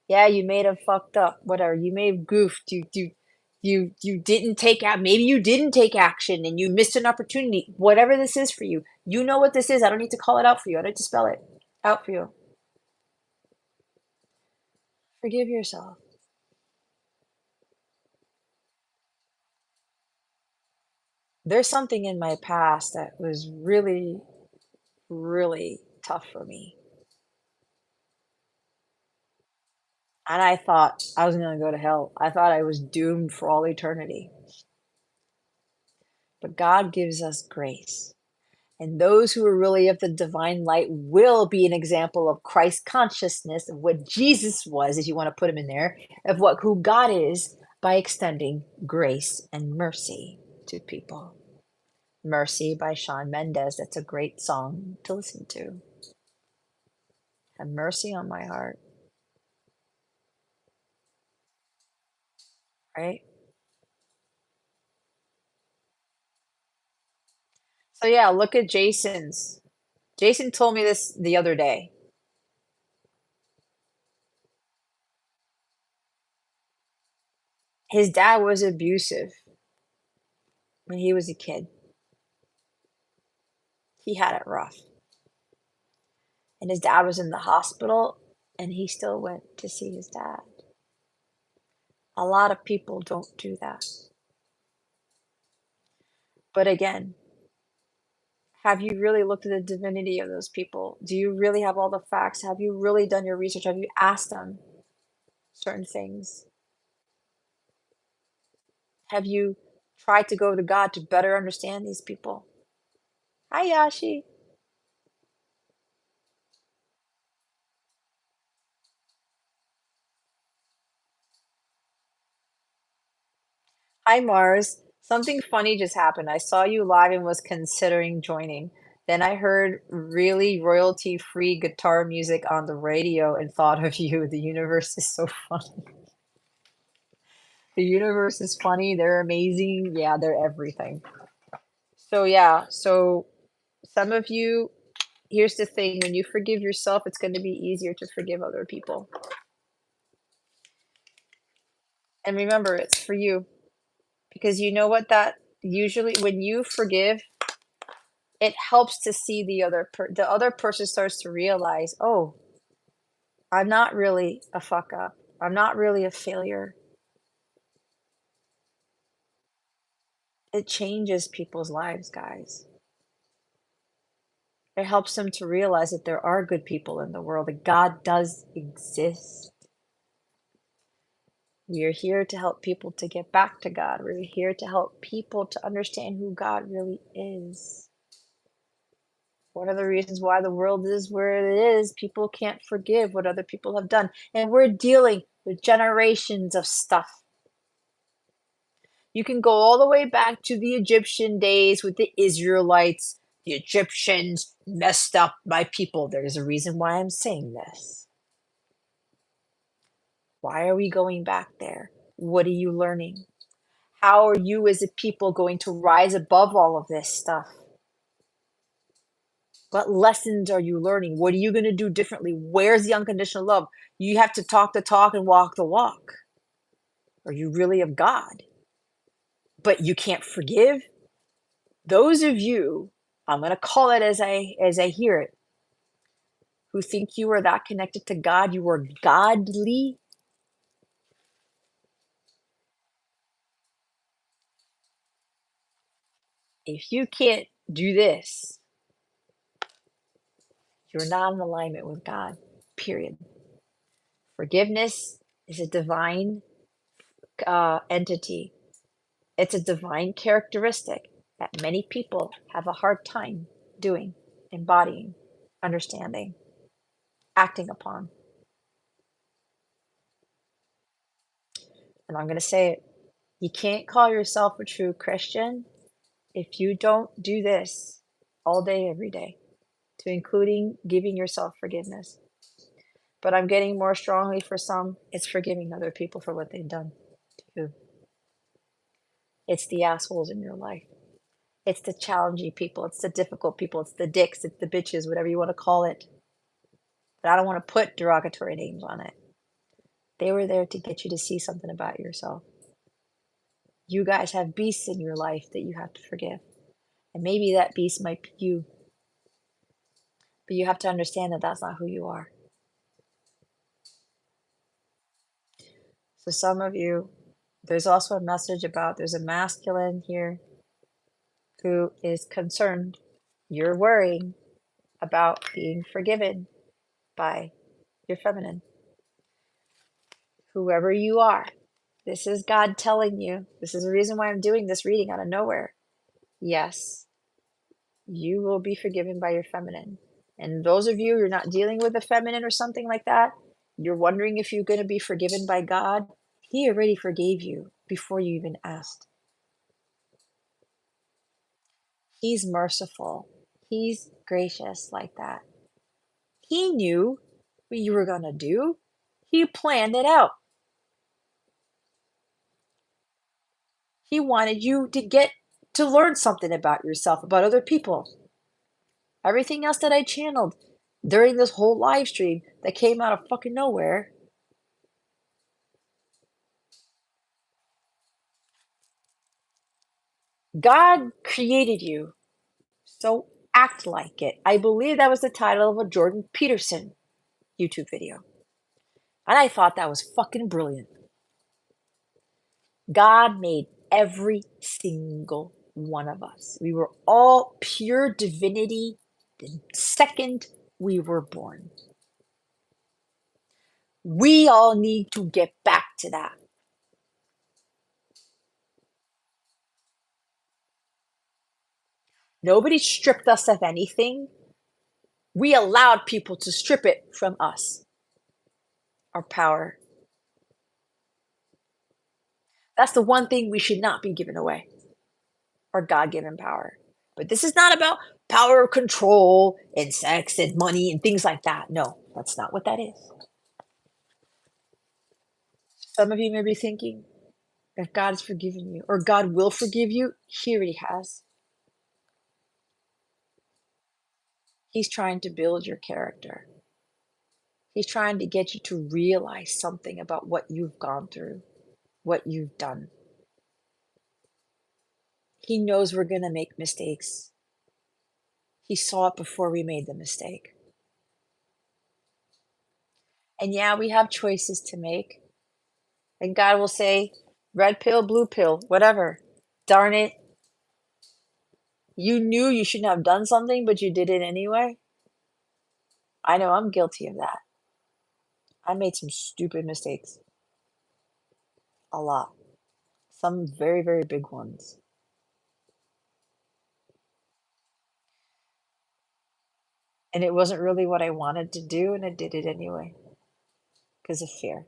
Yeah, you may have fucked up, whatever. You may have goofed. You didn't take out. Maybe you didn't take action and you missed an opportunity. Whatever this is for you, you know what this is. I don't need to call it out for you. I don't need to spell it out for you. Forgive yourself. There's something in my past that was really, really tough for me. And I thought I was going to go to hell. I thought I was doomed for all eternity. But God gives us grace. And those who are really of the divine light will be an example of Christ consciousness, of what Jesus was, if you want to put him in there, of what who God is by extending grace and mercy to people. Mercy by Shawn Mendes. That's a great song to listen to. Have mercy on my heart, right? So yeah, look at Jason's. Jason told me this the other day. His dad was abusive when he was a kid. He had it rough. And his dad was in the hospital, and he still went to see his dad. A lot of people don't do that. But again, have you really looked at the divinity of those people? Do you really have all the facts? Have you really done your research? Have you asked them certain things? Have you tried to go to God to better understand these people? Hi, Yashi. Hi, Mars. Something funny just happened. I saw you live and was considering joining. Then I heard really royalty-free guitar music on the radio and thought of you. The universe is so funny. The universe is funny. They're amazing. Yeah, they're everything. So yeah, so some of you, here's the thing, when you forgive yourself, it's going to be easier to forgive other people. And remember, it's for you. Because you know what that usually when you forgive, it helps to see the other person starts to realize, "Oh, I'm not really a fuck up. I'm not really a failure." It changes people's lives, guys. It helps them to realize that there are good people in the world, that God does exist. We are here to help people to get back to God. We're here to help people to understand who God really is. One of the reasons why the world is where it is, people can't forgive what other people have done. And we're dealing with generations of stuff. You can go all the way back to the Egyptian days with the Israelites. The Egyptians messed up my people. There's a reason why I'm saying this. Why are we going back there? What are you learning? How are you as a people going to rise above all of this stuff? What lessons are you learning? What are you going to do differently? Where's the unconditional love? You have to talk the talk and walk the walk. Are you really of God? But you can't forgive? Those of you, I'm going to call it as I hear it, who think you are that connected to God, you are godly. If you can't do this, you're not in alignment with God, period. Forgiveness is a divine entity. It's a divine characteristic that many people have a hard time doing, embodying, understanding, acting upon. And I'm going to say it. You can't call yourself a true Christian if you don't do this all day, every day, to including giving yourself forgiveness. But I'm getting more strongly for some, it's forgiving other people for what they've done to you. It's the assholes in your life. It's the challenging people. It's the difficult people. It's the dicks. It's the bitches, whatever you want to call it. But I don't want to put derogatory names on it. They were there to get you to see something about yourself. You guys have beasts in your life that you have to forgive. And maybe that beast might be you. But you have to understand that that's not who you are. So some of you, there's also a message about there's a masculine here who is concerned. You're worrying about being forgiven by your feminine. Whoever you are, this is God telling you. This is the reason why I'm doing this reading out of nowhere. Yes, you will be forgiven by your feminine. And those of you who are not dealing with a feminine or something like that, you're wondering if you're going to be forgiven by God. He already forgave you before you even asked. He's merciful. He's gracious like that. He knew what you were going to do. He planned it out. He wanted you to get to learn something about yourself, about other people. Everything else that I channeled during this whole live stream that came out of fucking nowhere. God created you, so act like it. I believe that was the title of a Jordan Peterson YouTube video. And I thought that was fucking brilliant. God made every single one of us. We were all pure divinity the second we were born. We all need to get back to that. Nobody stripped us of anything. We allowed people to strip it from us. Our power. That's the one thing we should not be giving away, our God-given power. But this is not about power, control, and sex and money and things like that. No, that's not what that is. Some of you may be thinking, if God has forgiven you or God will forgive you, he already has. He's trying to build your character. He's trying to get you to realize something about what you've gone through, what you've done. He knows we're going to make mistakes. He saw it before we made the mistake. And yeah, we have choices to make. And God will say, red pill, blue pill, whatever. Darn it. You knew you shouldn't have done something, but you did it anyway. I know I'm guilty of that. I made some stupid mistakes. A lot. Some very, very big ones. And it wasn't really what I wanted to do, and I did it anyway because of fear.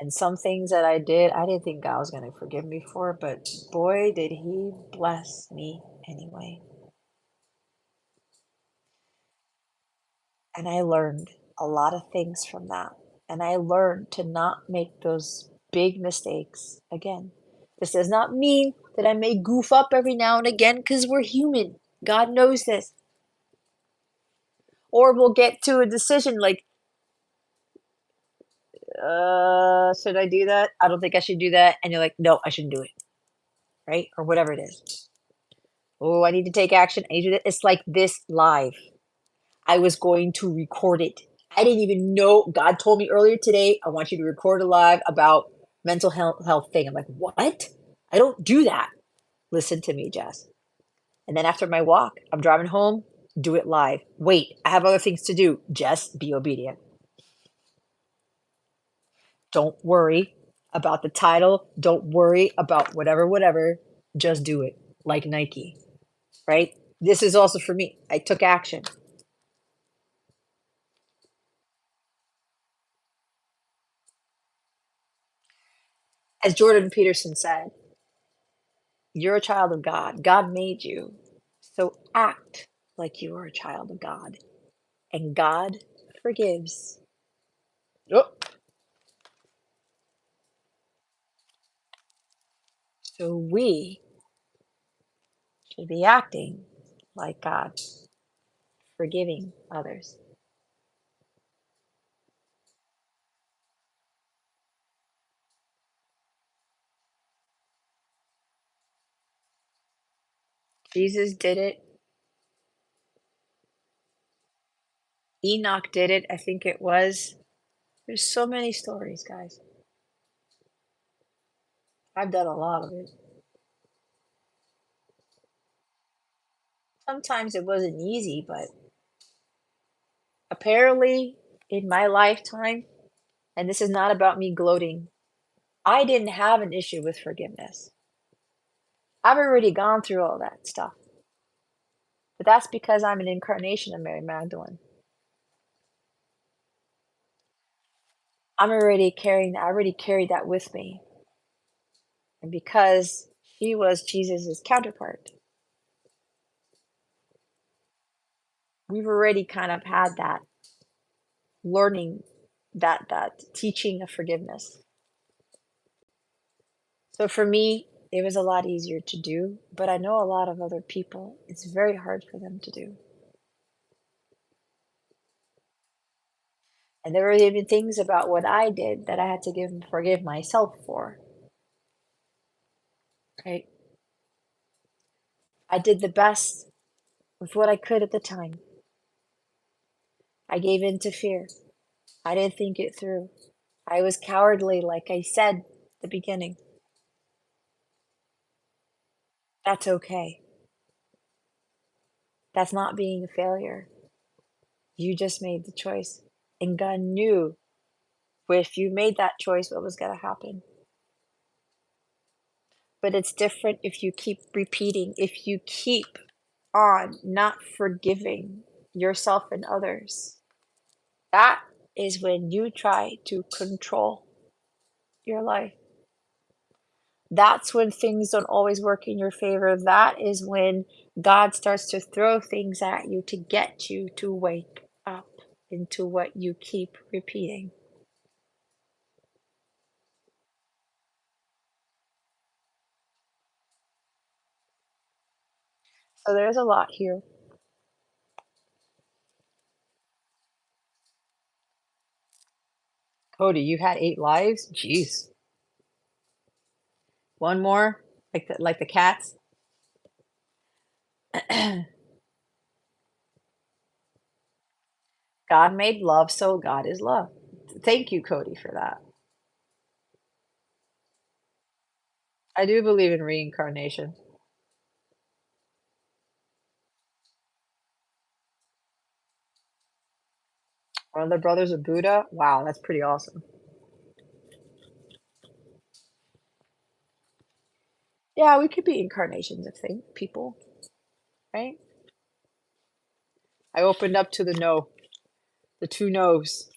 And some things that I didn't think God was going to forgive me for, but boy, did he bless me anyway. And I learned a lot of things from that. And I learned to not make those big mistakes again. This does not mean that I may goof up every now and again because we're human. God knows this. Or we'll get to a decision like, should I do that? I don't think I should do that. And you're like, no, I shouldn't do it. Right? Or whatever it is. Oh, I need to take action. I need to do that. It's like this live. I was going to record it. I didn't even know. God told me earlier today, I want you to record a live about mental health thing. I'm like, what? I don't do that. Listen to me, Jess. And then after my walk, I'm driving home, do it live. Wait, I have other things to do. Jess, be obedient. Don't worry about the title. Don't worry about whatever. Just do it like Nike, right? This is also for me. I took action. As Jordan Peterson said, you're a child of God. God made you. So act like you are a child of God. And God forgives. Oh. So we should be acting like God, forgiving others. Jesus did it. Enoch did it, I think it was. There's so many stories, guys. I've done a lot of it. Sometimes it wasn't easy, but apparently in my lifetime, and this is not about me gloating, I didn't have an issue with forgiveness. I've already gone through all that stuff. But that's because I'm an incarnation of Mary Magdalene. I already carried that with me. And because she was Jesus's counterpart, we've already kind of had that learning, that teaching of forgiveness. So for me, it was a lot easier to do, but I know a lot of other people, it's very hard for them to do. And there were even things about what I did that I had to forgive myself for. Right? I did the best with what I could at the time. I gave in to fear. I didn't think it through. I was cowardly, like I said at the beginning. That's okay. That's not being a failure. You just made the choice. And God knew if you made that choice, what was going to happen. But it's different if you keep repeating, if you keep on not forgiving yourself and others. That is when you try to control your life. That's when things don't always work in your favor. That is when God starts to throw things at you to get you to wake up into what you keep repeating. So there's a lot here. Cody, you had 8 lives? Jeez. One more? Like the cats? God made love, so God is love. Thank you, Cody, for that. I do believe in reincarnation. One of the brothers of Buddha? Wow, that's pretty awesome. Yeah, we could be incarnations of people, right? I opened up to the no, the 2 no's.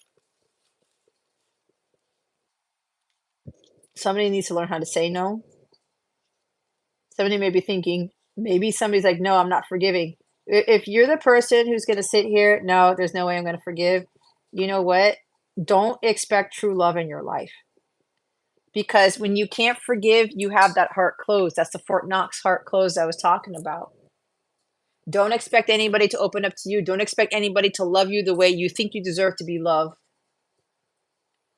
Somebody needs to learn how to say no. Somebody may be thinking, maybe somebody's like, "No, I'm not forgiving." If you're the person who's gonna sit here, "No, there's no way I'm gonna forgive," you know what? Don't expect true love in your life, because when you can't forgive, you have that heart closed. That's the Fort Knox heart closed I was talking about. Don't expect anybody to open up to you. Don't expect anybody to love you the way you think you deserve to be loved,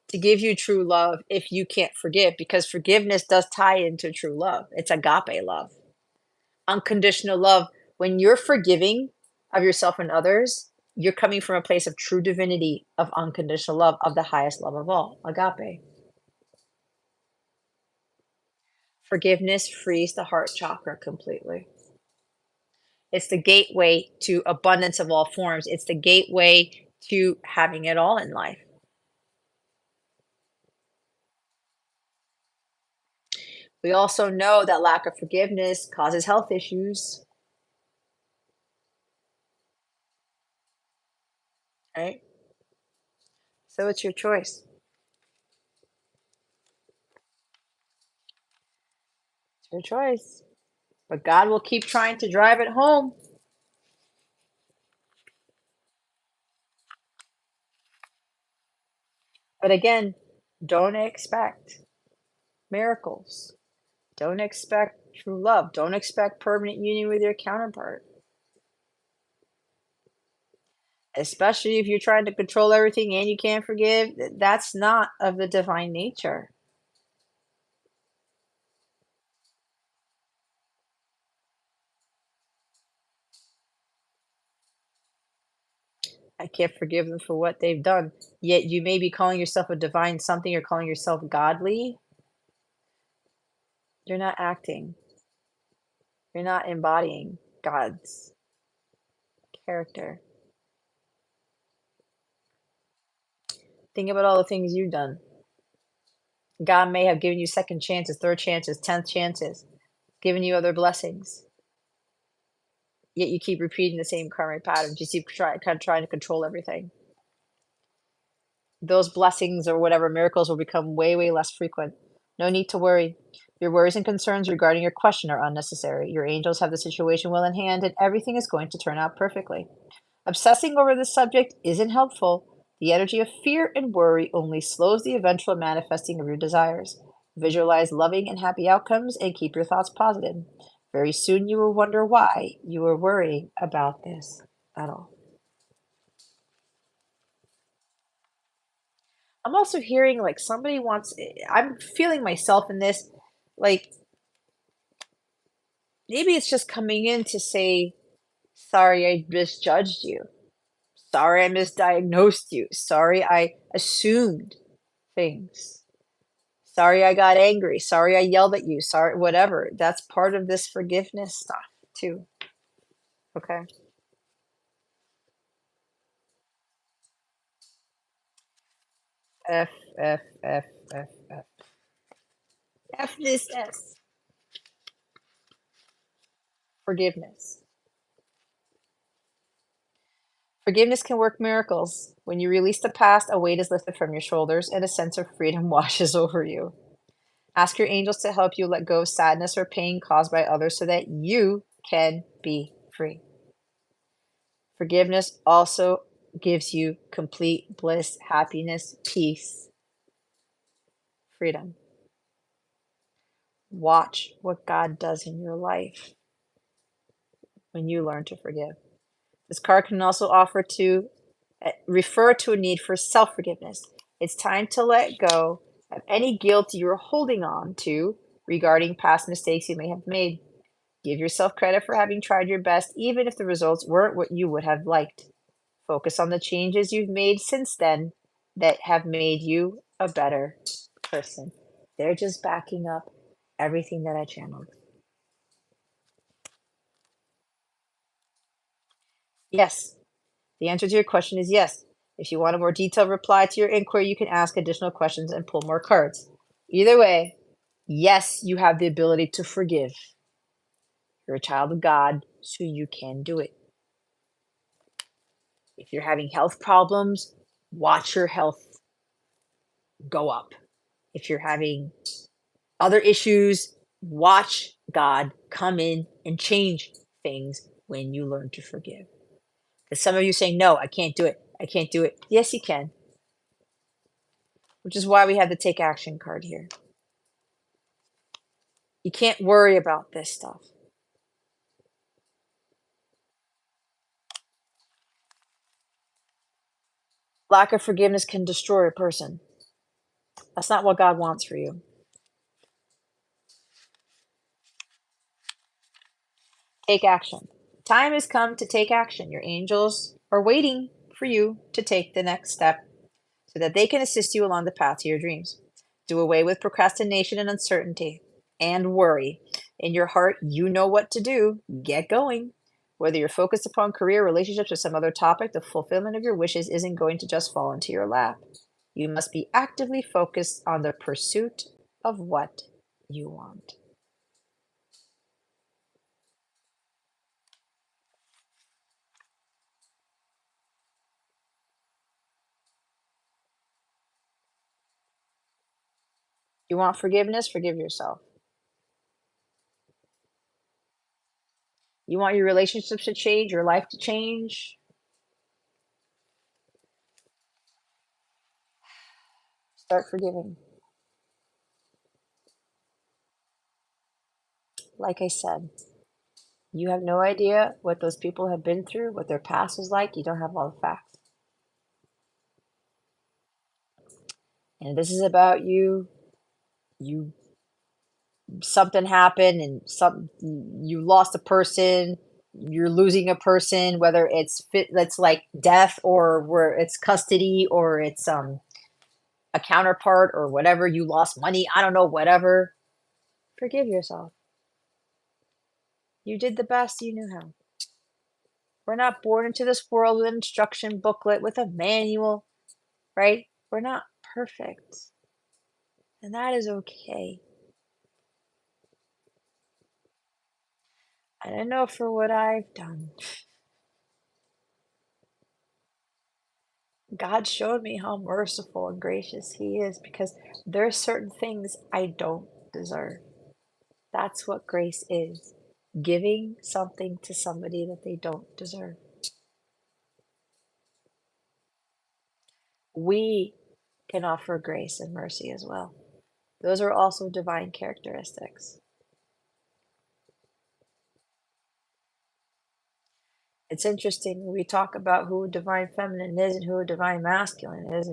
to give you true love if you can't forgive, because forgiveness does tie into true love. It's agape love. Unconditional love. When you're forgiving of yourself and others, you're coming from a place of true divinity, of unconditional love, of the highest love of all, agape. Forgiveness frees the heart chakra completely. It's the gateway to abundance of all forms. It's the gateway to having it all in life. We also know that lack of forgiveness causes health issues, right? So it's your choice. It's your choice. But God will keep trying to drive it home. But again, don't expect miracles. Don't expect true love. Don't expect permanent union with your counterpart. Especially if you're trying to control everything and you can't forgive, that's not of the divine nature. I can't forgive them for what they've done. Yet you may be calling yourself a divine something, you're calling yourself godly. You're not acting. You're not embodying God's character. Think about all the things you've done. God may have given you second chances, third chances, 10th chances, given you other blessings. Yet you keep repeating the same karmic patterns. You keep trying to control everything. Those blessings or whatever miracles will become way, way less frequent. No need to worry. Your worries and concerns regarding your question are unnecessary. Your angels have the situation well in hand, and everything is going to turn out perfectly. Obsessing over this subject isn't helpful. The energy of fear and worry only slows the eventual manifesting of your desires. Visualize loving and happy outcomes and keep your thoughts positive. Very soon you will wonder why you were worrying about this at all. I'm also hearing like somebody wants, I'm feeling myself in this, like maybe it's just coming in to say, sorry, I misjudged you. Sorry, I misdiagnosed you. Sorry, I assumed things. Sorry, I got angry. Sorry, I yelled at you. Sorry, whatever. That's part of this forgiveness stuff too. Okay. F, F, F, F, F. F this S. Forgiveness. Forgiveness can work miracles. When you release the past, a weight is lifted from your shoulders and a sense of freedom washes over you. Ask your angels to help you let go of sadness or pain caused by others so that you can be free. Forgiveness also gives you complete bliss, happiness, peace, freedom. Watch what God does in your life when you learn to forgive. This card can also refer to a need for self-forgiveness. It's time to let go of any guilt you're holding on to regarding past mistakes you may have made. Give yourself credit for having tried your best, even if the results weren't what you would have liked. Focus on the changes you've made since then that have made you a better person. They're just backing up everything that I channeled. Yes, the answer to your question is yes. If you want a more detailed reply to your inquiry, you can ask additional questions and pull more cards. Either way, yes, you have the ability to forgive. You're a child of God, so you can do it. If you're having health problems, watch your health go up. If you're having other issues, watch God come in and change things when you learn to forgive. Because some of you saying, no, I can't do it. I can't do it. Yes, you can. Which is why we have the take action card here. You can't worry about this stuff. Lack of forgiveness can destroy a person. That's not what God wants for you. Take action. Time has come to take action. Your angels are waiting for you to take the next step so that they can assist you along the path to your dreams. Do away with procrastination and uncertainty and worry. In your heart, you know what to do. Get going. Whether you're focused upon career, relationships, or some other topic, the fulfillment of your wishes isn't going to just fall into your lap. You must be actively focused on the pursuit of what you want. You want forgiveness? Forgive yourself. You want your relationships to change, your life to change? Start forgiving. Like I said, you have no idea what those people have been through, what their past was like. You don't have all the facts. And this is about you. You something happened and you lost a person, you're losing a person, whether that's like death or where it's custody or it's a counterpart or whatever, you lost money, I don't know, whatever. Forgive yourself. You did the best you knew how. We're not born into this world with an instruction booklet with a manual, right? We're not perfect. And that is okay. And I know for what I've done, God showed me how merciful and gracious He is because there are certain things I don't deserve. That's what grace is, giving something to somebody that they don't deserve. We can offer grace and mercy as well. Those are also divine characteristics. It's interesting when we talk about who a divine feminine is and who a divine masculine is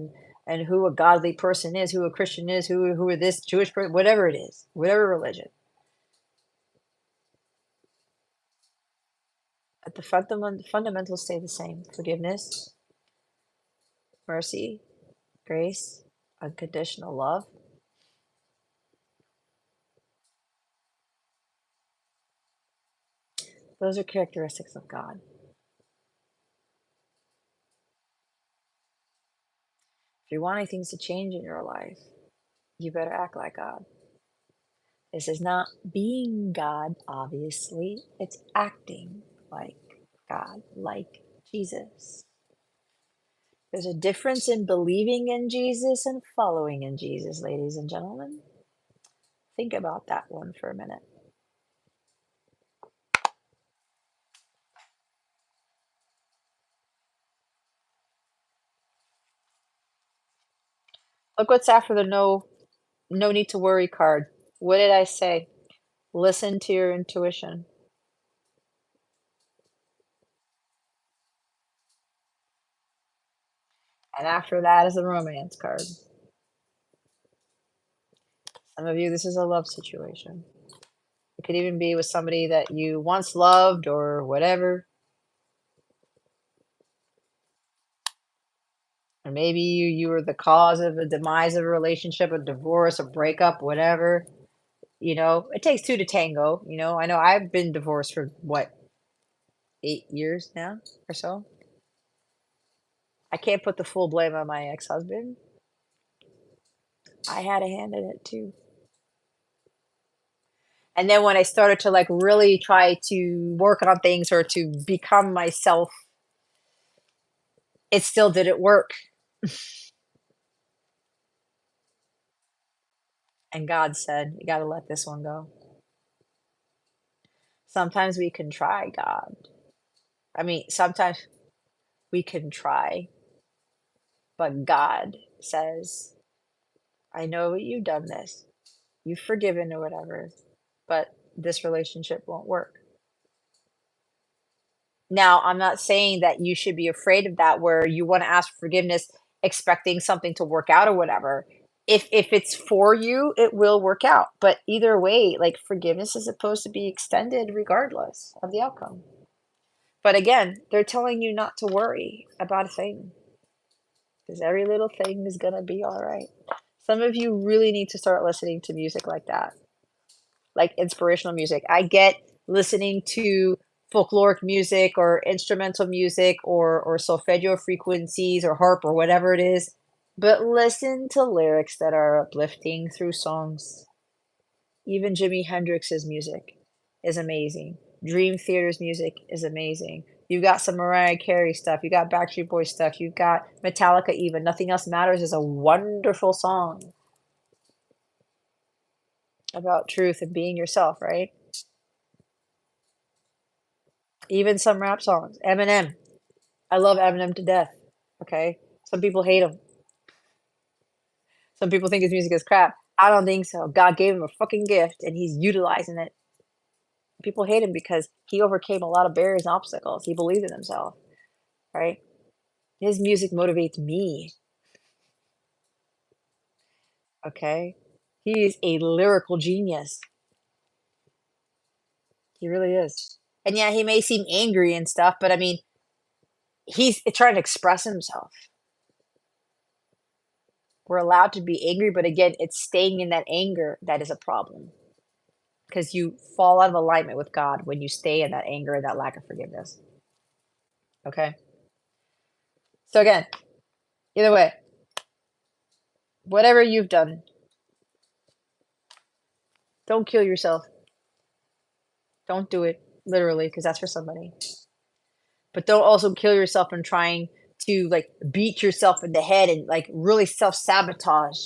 and who a godly person is, who a Christian is, who are this Jewish person, whatever it is, whatever religion. But the fundamentals stay the same: forgiveness, mercy, grace, unconditional love. Those are characteristics of God. If you're wanting things to change in your life, you better act like God. This is not being God, obviously. It's acting like God, like Jesus. There's a difference in believing in Jesus and following in Jesus, ladies and gentlemen. Think about that one for a minute. Look what's after the no need to worry card. What did I say? Listen to your intuition. And after that is the romance card. Some of you, this is a love situation. It could even be with somebody that you once loved or whatever. Or maybe you were the cause of a demise of a relationship, a divorce, a breakup, whatever. It takes two to tango. I know I've been divorced for what, 8 years now or so. I can't put the full blame on my ex-husband. I had a hand in it too. And then when I started to like really try to work on things or to become myself, it still didn't work. And God said, you got to let this one go. Sometimes we can try, God. I mean, sometimes we can try, but God says, I know you've done this. You've forgiven or whatever, but this relationship won't work. Now, I'm not saying that you should be afraid of that where you wanna ask for forgiveness expecting something to work out or whatever. If it's for you, it will work out, but either way, like, forgiveness is supposed to be extended regardless of the outcome. But again, they're telling you not to worry about a thing, because every little thing is gonna be alright. Some of you really need to start listening to music like that, like inspirational music. I get listening to folkloric music or instrumental music or solfeggio frequencies or harp or whatever it is, but listen to lyrics that are uplifting through songs. Even Jimi Hendrix's music is amazing. Dream Theater's music is amazing. You've got some Mariah Carey stuff. You got Backstreet Boys stuff. You've got Metallica even. Nothing Else Matters is a wonderful song about truth and being yourself, right? Even some rap songs. Eminem. I love Eminem to death. Okay. Some people hate him. Some people think his music is crap. I don't think so. God gave him a fucking gift and he's utilizing it. People hate him because he overcame a lot of barriers and obstacles. He believed in himself, right? His music motivates me. Okay. He is a lyrical genius. He really is. And yeah, he may seem angry and stuff, but I mean, he's trying to express himself. We're allowed to be angry, but again, it's staying in that anger that is a problem. Because you fall out of alignment with God when you stay in that anger and that lack of forgiveness. Okay? So again, either way, whatever you've done, don't kill yourself. Don't do it literally, because that's for somebody. But don't also kill yourself in trying to like beat yourself in the head and like really self-sabotage.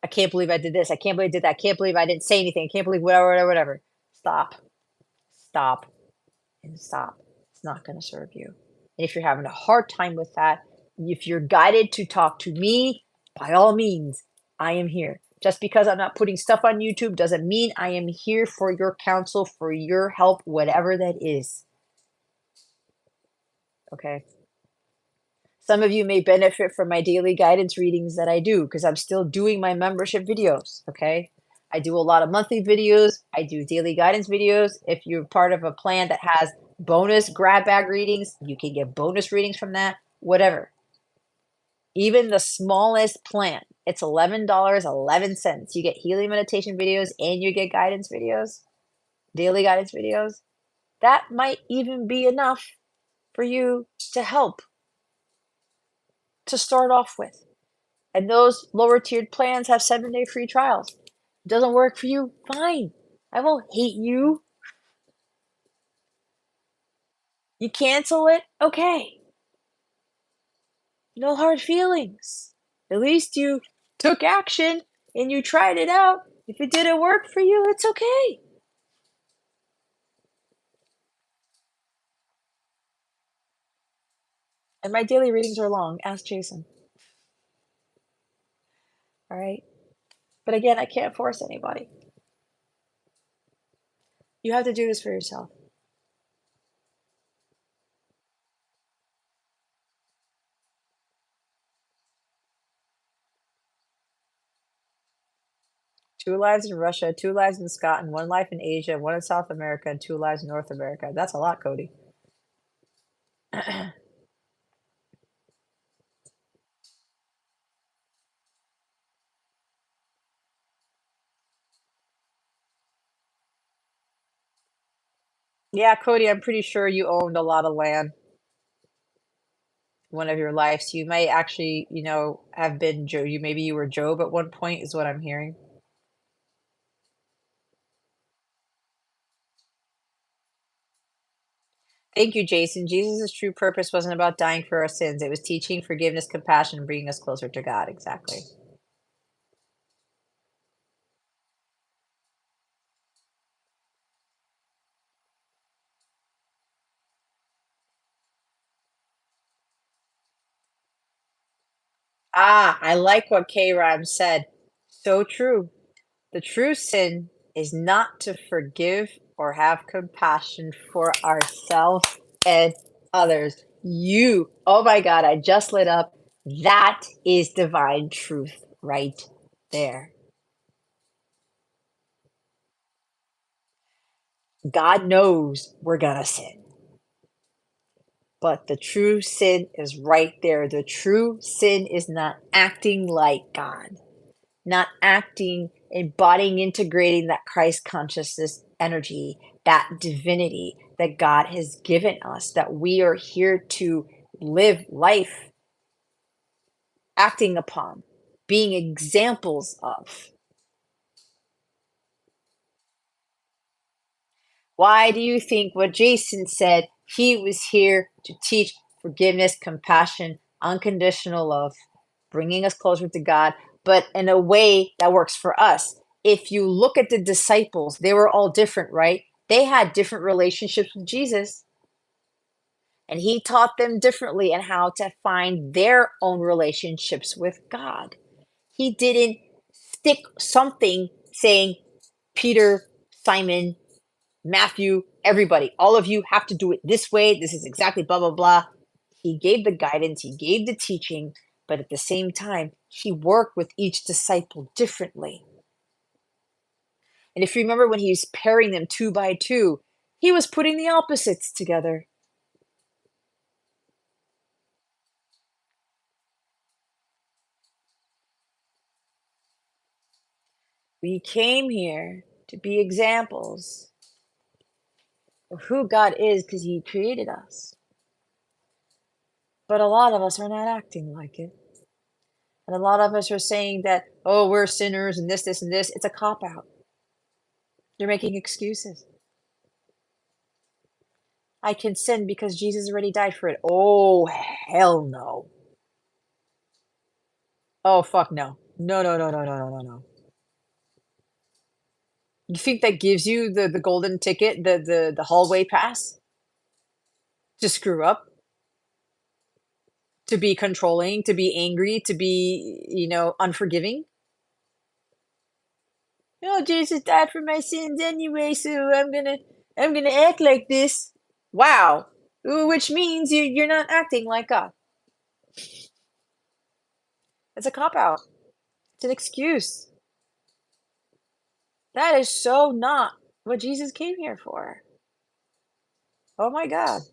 I can't believe I did this. I can't believe I did that. I can't believe I didn't say anything. I can't believe whatever, whatever, whatever. Stop. Stop. And stop. It's not going to serve you. And if you're having a hard time with that, if you're guided to talk to me, by all means, I am here. Just because I'm not putting stuff on YouTube doesn't mean I am here for your counsel, for your help, whatever that is. Okay. Some of you may benefit from my daily guidance readings that I do because I'm still doing my membership videos. Okay. I do a lot of monthly videos. I do daily guidance videos. If you're part of a plan that has bonus grab bag readings, you can get bonus readings from that, whatever. Even the smallest plan, it's $11.11. You get healing meditation videos and you get guidance videos, daily guidance videos. That might even be enough for you to help to start off with. And those lower tiered plans have 7-day free trials. Doesn't work for you? Fine. I won't hate you. You cancel it? Okay. No hard feelings. At least you took action and you tried it out. If it didn't work for you, it's okay. And my daily readings are long. Ask Jason. All right. But again, I can't force anybody. You have to do this for yourself. Two lives in Russia, two lives in Scotland, one life in Asia, one in South America, and two lives in North America. That's a lot, Cody. Yeah, Cody, I'm pretty sure you owned a lot of land one of your lives. You might actually, have been Joe. Maybe you were Job at one point, is what I'm hearing. Thank you, Jason. Jesus' true purpose wasn't about dying for our sins. It was teaching forgiveness, compassion, and bringing us closer to God. Exactly. Ah, I like what K Rhyme said. So true. The true sin is not to forgive or have compassion for ourselves and others. Oh my God, I just lit up. That is divine truth right there. God knows we're gonna sin, but the true sin is right there. The true sin is not acting like God, not acting, embodying, integrating that Christ consciousness energy, that divinity that God has given us, that we are here to live life, acting upon, being examples of. Why do you think what Jason said? He was here to teach forgiveness, compassion, unconditional love, bringing us closer to God, but in a way that works for us. If you look at the disciples, they were all different, right? They had different relationships with Jesus, and he taught them differently and how to find their own relationships with God. He didn't stick something saying, Peter, Simon, Matthew, everybody, all of you have to do it this way. This is exactly blah, blah, blah. He gave the guidance, he gave the teaching, but at the same time, he worked with each disciple differently. And if you remember when he was pairing them two by two, he was putting the opposites together. We came here to be examples of who God is because he created us. But a lot of us are not acting like it. And a lot of us are saying that, oh, we're sinners and this, and this. It's a cop out. You're making excuses. I can sin because Jesus already died for it. Oh, hell no. Oh, fuck no. No, no, no, no, no, no, no, no. You think that gives you the golden ticket, the hallway pass to screw up, to be controlling, to be angry, to be, unforgiving? No, Jesus died for my sins anyway, so I'm gonna act like this. Wow. Which means you're not acting like God. It's a cop out. It's an excuse. That is so not what Jesus came here for. Oh my God.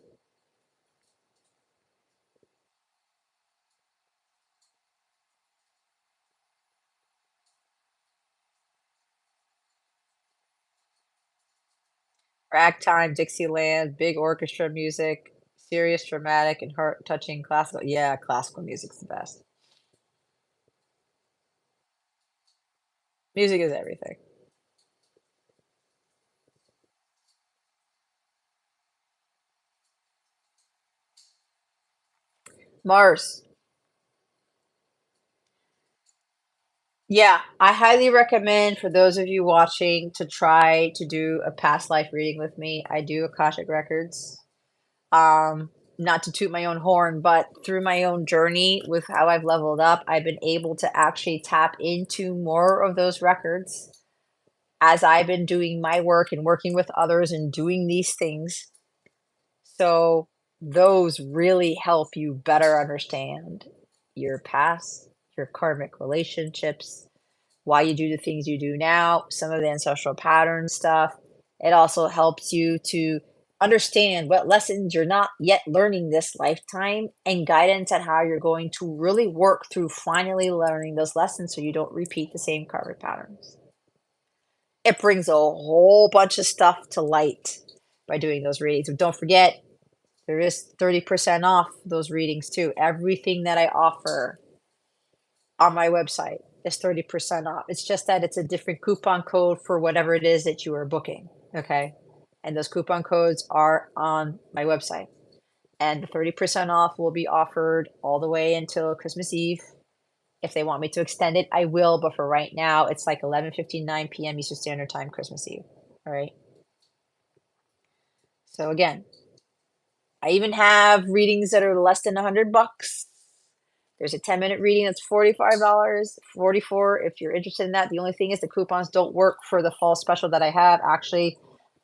Ragtime, Dixieland, big orchestra music, serious, dramatic, and heart-touching classical. Yeah, classical music's the best. Music is everything. Mars. Yeah, I highly recommend for those of you watching to try to do a past life reading with me. I do Akashic Records. Not to toot my own horn, but through my own journey with how I've leveled up, I've been able to actually tap into more of those records as I've been doing my work and working with others and doing these things. So those really help you better understand your past, your karmic relationships, why you do the things you do now, some of the ancestral pattern stuff. It also helps you to understand what lessons you're not yet learning this lifetime and guidance on how you're going to really work through finally learning those lessons so you don't repeat the same karmic patterns. It brings a whole bunch of stuff to light by doing those readings. And don't forget, there is 30% off those readings too. Everything that I offer on my website is 30% off. It's just that it's a different coupon code for whatever it is that you are booking. Okay. And those coupon codes are on my website. And the 30% off will be offered all the way until Christmas Eve. If they want me to extend it, I will. But for right now, it's like 11:59 p.m. Eastern Standard Time, Christmas Eve. All right. So again, I even have readings that are less than $100. There's a 10-minute reading that's $45, 44 if you're interested in that. The only thing is the coupons don't work for the fall special that I have. Actually,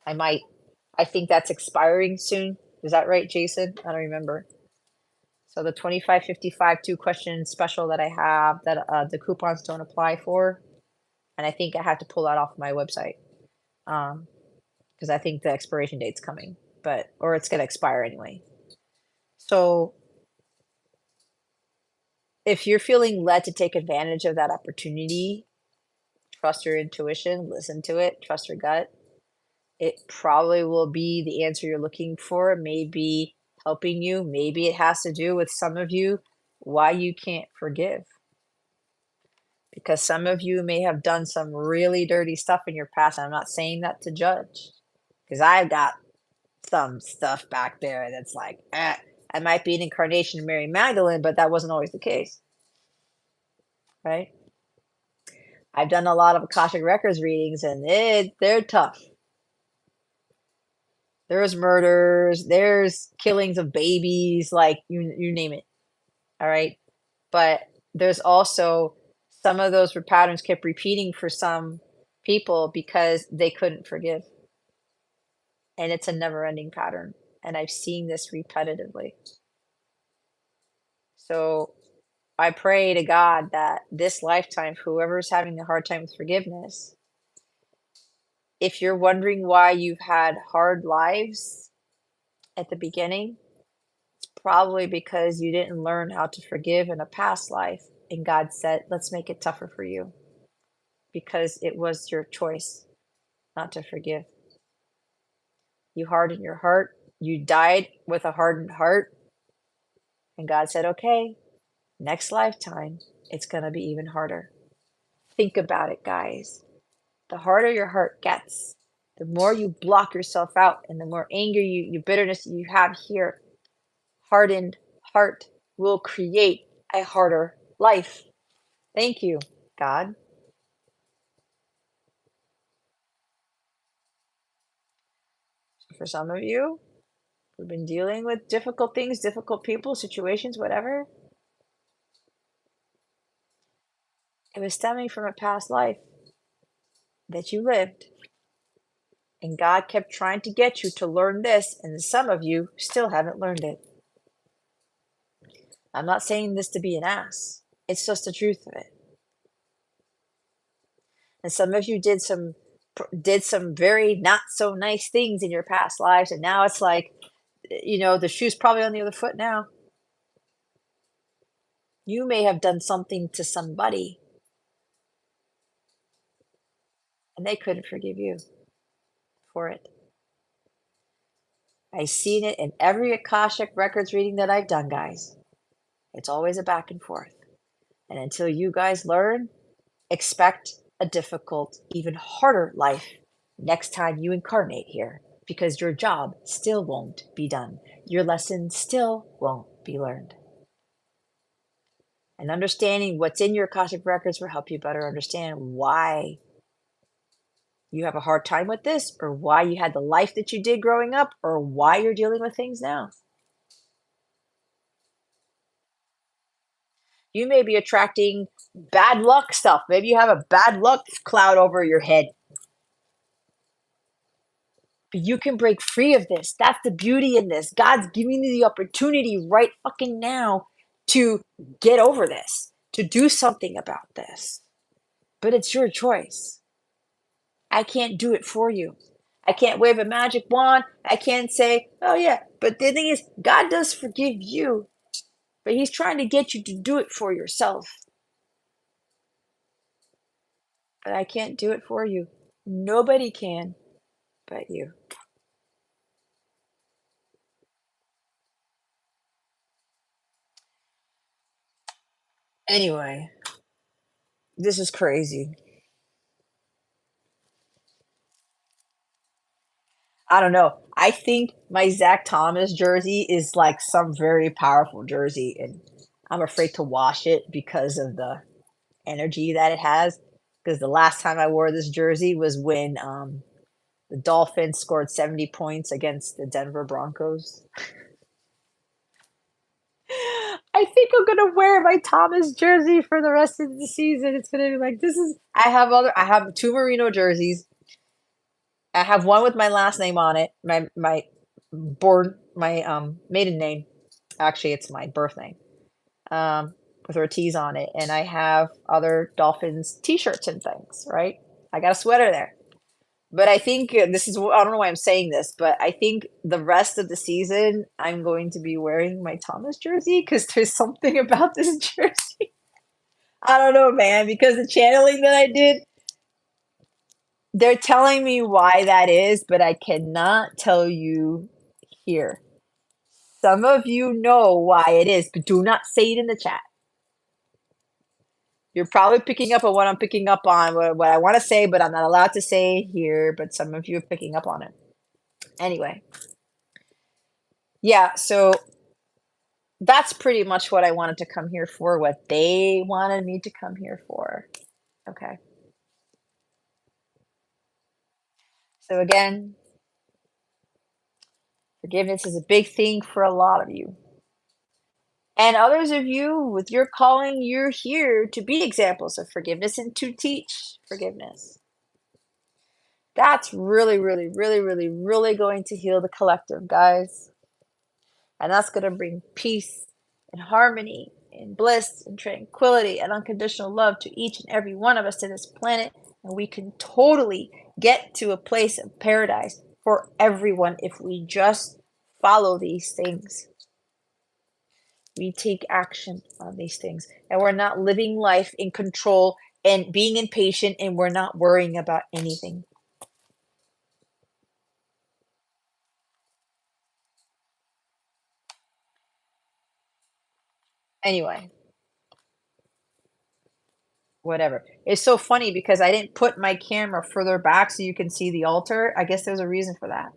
I think that's expiring soon. Is that right, Jason? I don't remember. So the 2555 2-question special that I have that the coupons don't apply for, and I think I have to pull that off my website because I think the expiration date's coming, or it's going to expire anyway. So if you're feeling led to take advantage of that opportunity, trust your intuition, listen to it, trust your gut. It probably will be the answer you're looking for. It may be helping you. Maybe it has to do with some of you why you can't forgive. Because some of you may have done some really dirty stuff in your past. I'm not saying that to judge, because I've got some stuff back there that's like, I might be an incarnation of Mary Magdalene, but that wasn't always the case, right? I've done a lot of Akashic Records readings, and they're tough. There's murders, there's killings of babies, like you name it. All right. But there's also some of those patterns kept repeating for some people because they couldn't forgive. And it's a never ending pattern. And I've seen this repetitively. So I pray to God that this lifetime, whoever's having a hard time with forgiveness, if you're wondering why you've had hard lives at the beginning, probably because you didn't learn how to forgive in a past life. And God said, let's make it tougher for you because it was your choice not to forgive. You hardened your heart. You died with a hardened heart. And God said, okay, next lifetime, it's going to be even harder. Think about it, guys. The harder your heart gets, the more you block yourself out and the more anger you bitterness you have here, hardened heart will create a harder life. Thank you, God. For some of you who've been dealing with difficult things, difficult people, situations, whatever, it was stemming from a past life that you lived. And God kept trying to get you to learn this, and some of you still haven't learned it. I'm not saying this to be an ass. It's just the truth of it. And some of you did some very not so nice things in your past lives, and now it's like, the shoe's probably on the other foot now. You may have done something to somebody, and they couldn't forgive you for it. I've seen it in every Akashic Records reading that I've done, guys. It's always a back and forth. And until you guys learn, expect a difficult, even harder life next time you incarnate here, because your job still won't be done. Your lesson still won't be learned. And understanding what's in your Akashic records will help you better understand why you have a hard time with this, or why you had the life that you did growing up, or why you're dealing with things now. You may be attracting bad luck stuff. Maybe you have a bad luck cloud over your head. But you can break free of this. That's the beauty in this. God's giving you the opportunity right fucking now to get over this, to do something about this. But it's your choice. I can't do it for you. I can't wave a magic wand. I can't say, oh yeah. But the thing is, God does forgive you, but He's trying to get you to do it for yourself. But I can't do it for you. Nobody can but you. Anyway, this is crazy. I don't know. I think my Zach Thomas jersey is like some very powerful jersey, and I'm afraid to wash it because of the energy that it has. Because the last time I wore this jersey was when the Dolphins scored 70 points against the Denver Broncos. I think I'm gonna wear my Thomas jersey for the rest of the season. It's gonna be like this is. I have two merino jerseys. I have one with my last name on it. My maiden name. Actually, it's my birth name. With Ortiz on it, and I have other Dolphins T-shirts and things. Right. I got a sweater there. But I think this is I don't know why I'm saying this, but I think the rest of the season, I'm going to be wearing my Thomas jersey because there's something about this jersey. I don't know, man, because the channeling that I did, they're telling me why that is, but I cannot tell you here. Some of you know why it is, but do not say it in the chat. You're probably picking up on what I'm picking up on, what I want to say, but I'm not allowed to say here, but some of you are picking up on it. Anyway. Yeah, so that's pretty much what I wanted to come here for, what they wanted me to come here for. Okay. So again, forgiveness is a big thing for a lot of you. And others of you, with your calling, you're here to be examples of forgiveness and to teach forgiveness. That's really, really, really, really, really going to heal the collective, guys. And that's going to bring peace and harmony and bliss and tranquility and unconditional love to each and every one of us to this planet. And we can totally get to a place of paradise for everyone if we just follow these things. We take action on these things. And we're not living life in control and being impatient, and we're not worrying about anything. Anyway, whatever. It's so funny because I didn't put my camera further back so you can see the altar. I guess there's a reason for that.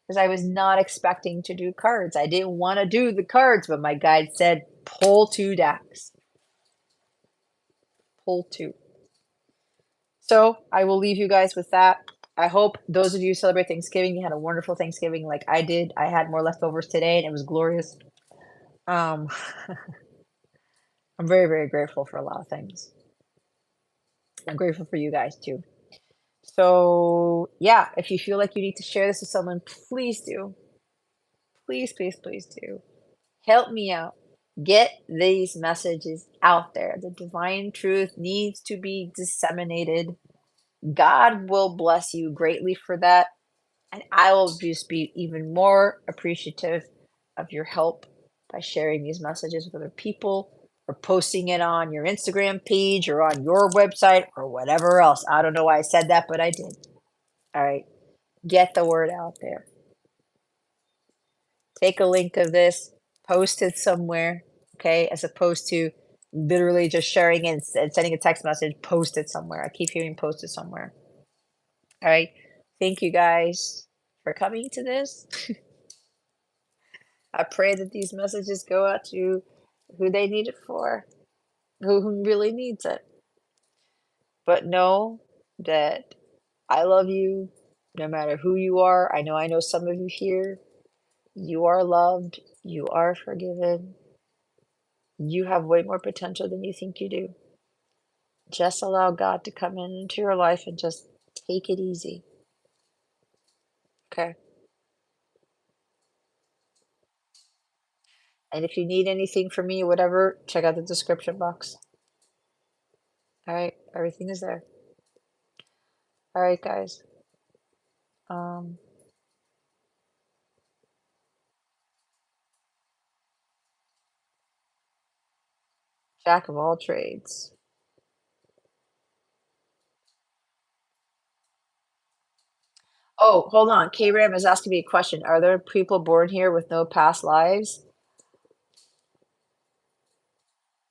Because I was not expecting to do cards. I didn't want to do the cards, but my guide said pull 2 decks. Pull 2. So I will leave you guys with that. I hope those of you who celebrate Thanksgiving, you had a wonderful Thanksgiving like I did. I had more leftovers today and it was glorious. Um, I'm very, very grateful for a lot of things. I'm grateful for you guys too. So yeah, if you feel like you need to share this with someone, please do. Please, please, please do. Help me out. Get these messages out there. The divine truth needs to be disseminated. God will bless you greatly for that. And I will just be even more appreciative of your help by sharing these messages with other people or posting it on your Instagram page or on your website or whatever else. I don't know why I said that, but I did. All right. Get the word out there. Take a link of this, post it somewhere, okay? As opposed to literally just sharing it and sending a text message, post it somewhere. I keep hearing post it somewhere. All right. Thank you guys for coming to this. I pray that these messages go out to who they need it for. who really needs it. But know that I love you no matter who you are. I know some of you here. You are loved. You are forgiven. You have way more potential than you think you do. Just allow God to come into your life and just take it easy. Okay. And if you need anything from me, whatever, check out the description box. All right. Everything is there. All right, guys. Um, Jack of all trades. Oh, hold on. K-Ram is asking me a question. Are there people born here with no past lives?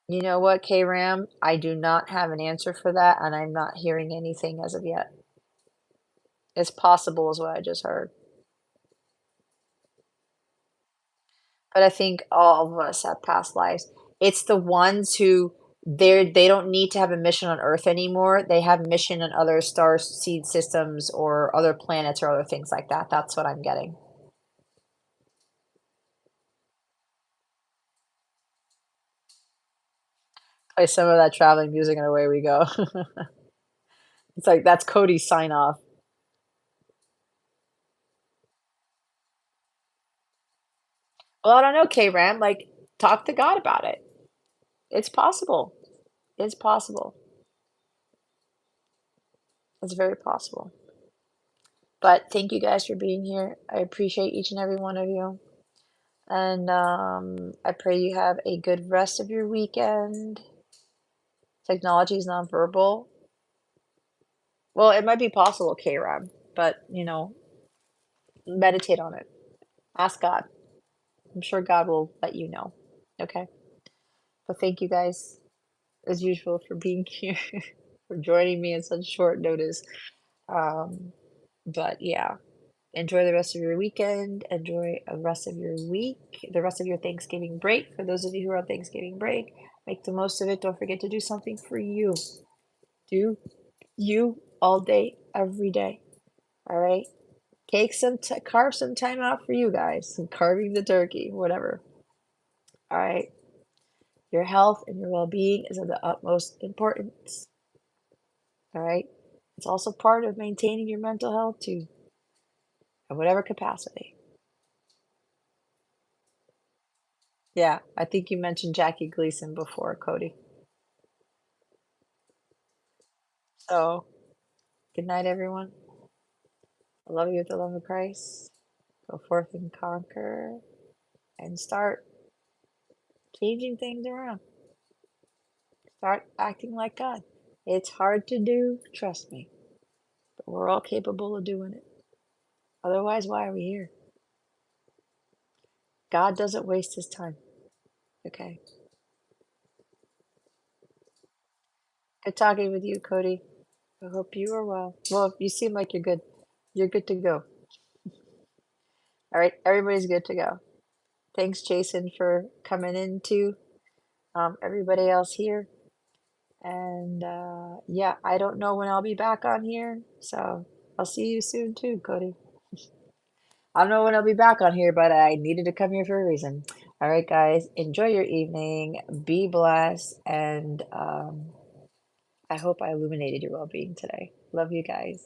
You know what, K-Ram? I do not have an answer for that, and I'm not hearing anything as of yet. It's possible is what I just heard. But I think all of us have past lives. It's the ones who they don't need to have a mission on Earth anymore. They have mission on other star seed systems or other planets or other things like that. That's what I'm getting. Play some of that traveling music and away we go. It's like that's Cody's sign off. Well, I don't know, K-Ram. Like, talk to God about it. It's possible. It's possible. It's very possible. But thank you guys for being here. I appreciate each and every one of you. And I pray you have a good rest of your weekend. Technology is nonverbal. Well, it might be possible, K-Ram, but meditate on it. Ask God. I'm sure God will let you know. Okay. But thank you guys, as usual, for being here, for joining me in such short notice. Um, but yeah, enjoy the rest of your weekend. Enjoy the rest of your week, the rest of your Thanksgiving break. For those of you who are on Thanksgiving break, make the most of it. Don't forget to do something for you. Do you all day, every day. All right. Carve some time out for you guys. Carving the turkey, whatever. All right. Your health and your well-being is of the utmost importance. All right. It's also part of maintaining your mental health too, in whatever capacity. Yeah, I think you mentioned Jackie Gleason before, Cody. So, good night, everyone. I love you with the love of Christ. Go forth and conquer and start changing things around. Start acting like God. It's hard to do, trust me, but we're all capable of doing it. Otherwise, why are we here? God doesn't waste his time. Okay. Good talking with you, Cody. I hope you are well. Well, you seem like you're good. You're good to go. All right, everybody's good to go. Thanks, Jason, for coming in too. Everybody else here. And yeah, I don't know when I'll be back on here. So I'll see you soon too, Cody. I don't know when I'll be back on here, but I needed to come here for a reason. All right, guys, enjoy your evening. Be blessed. And I hope I illuminated your well being today. Love you guys.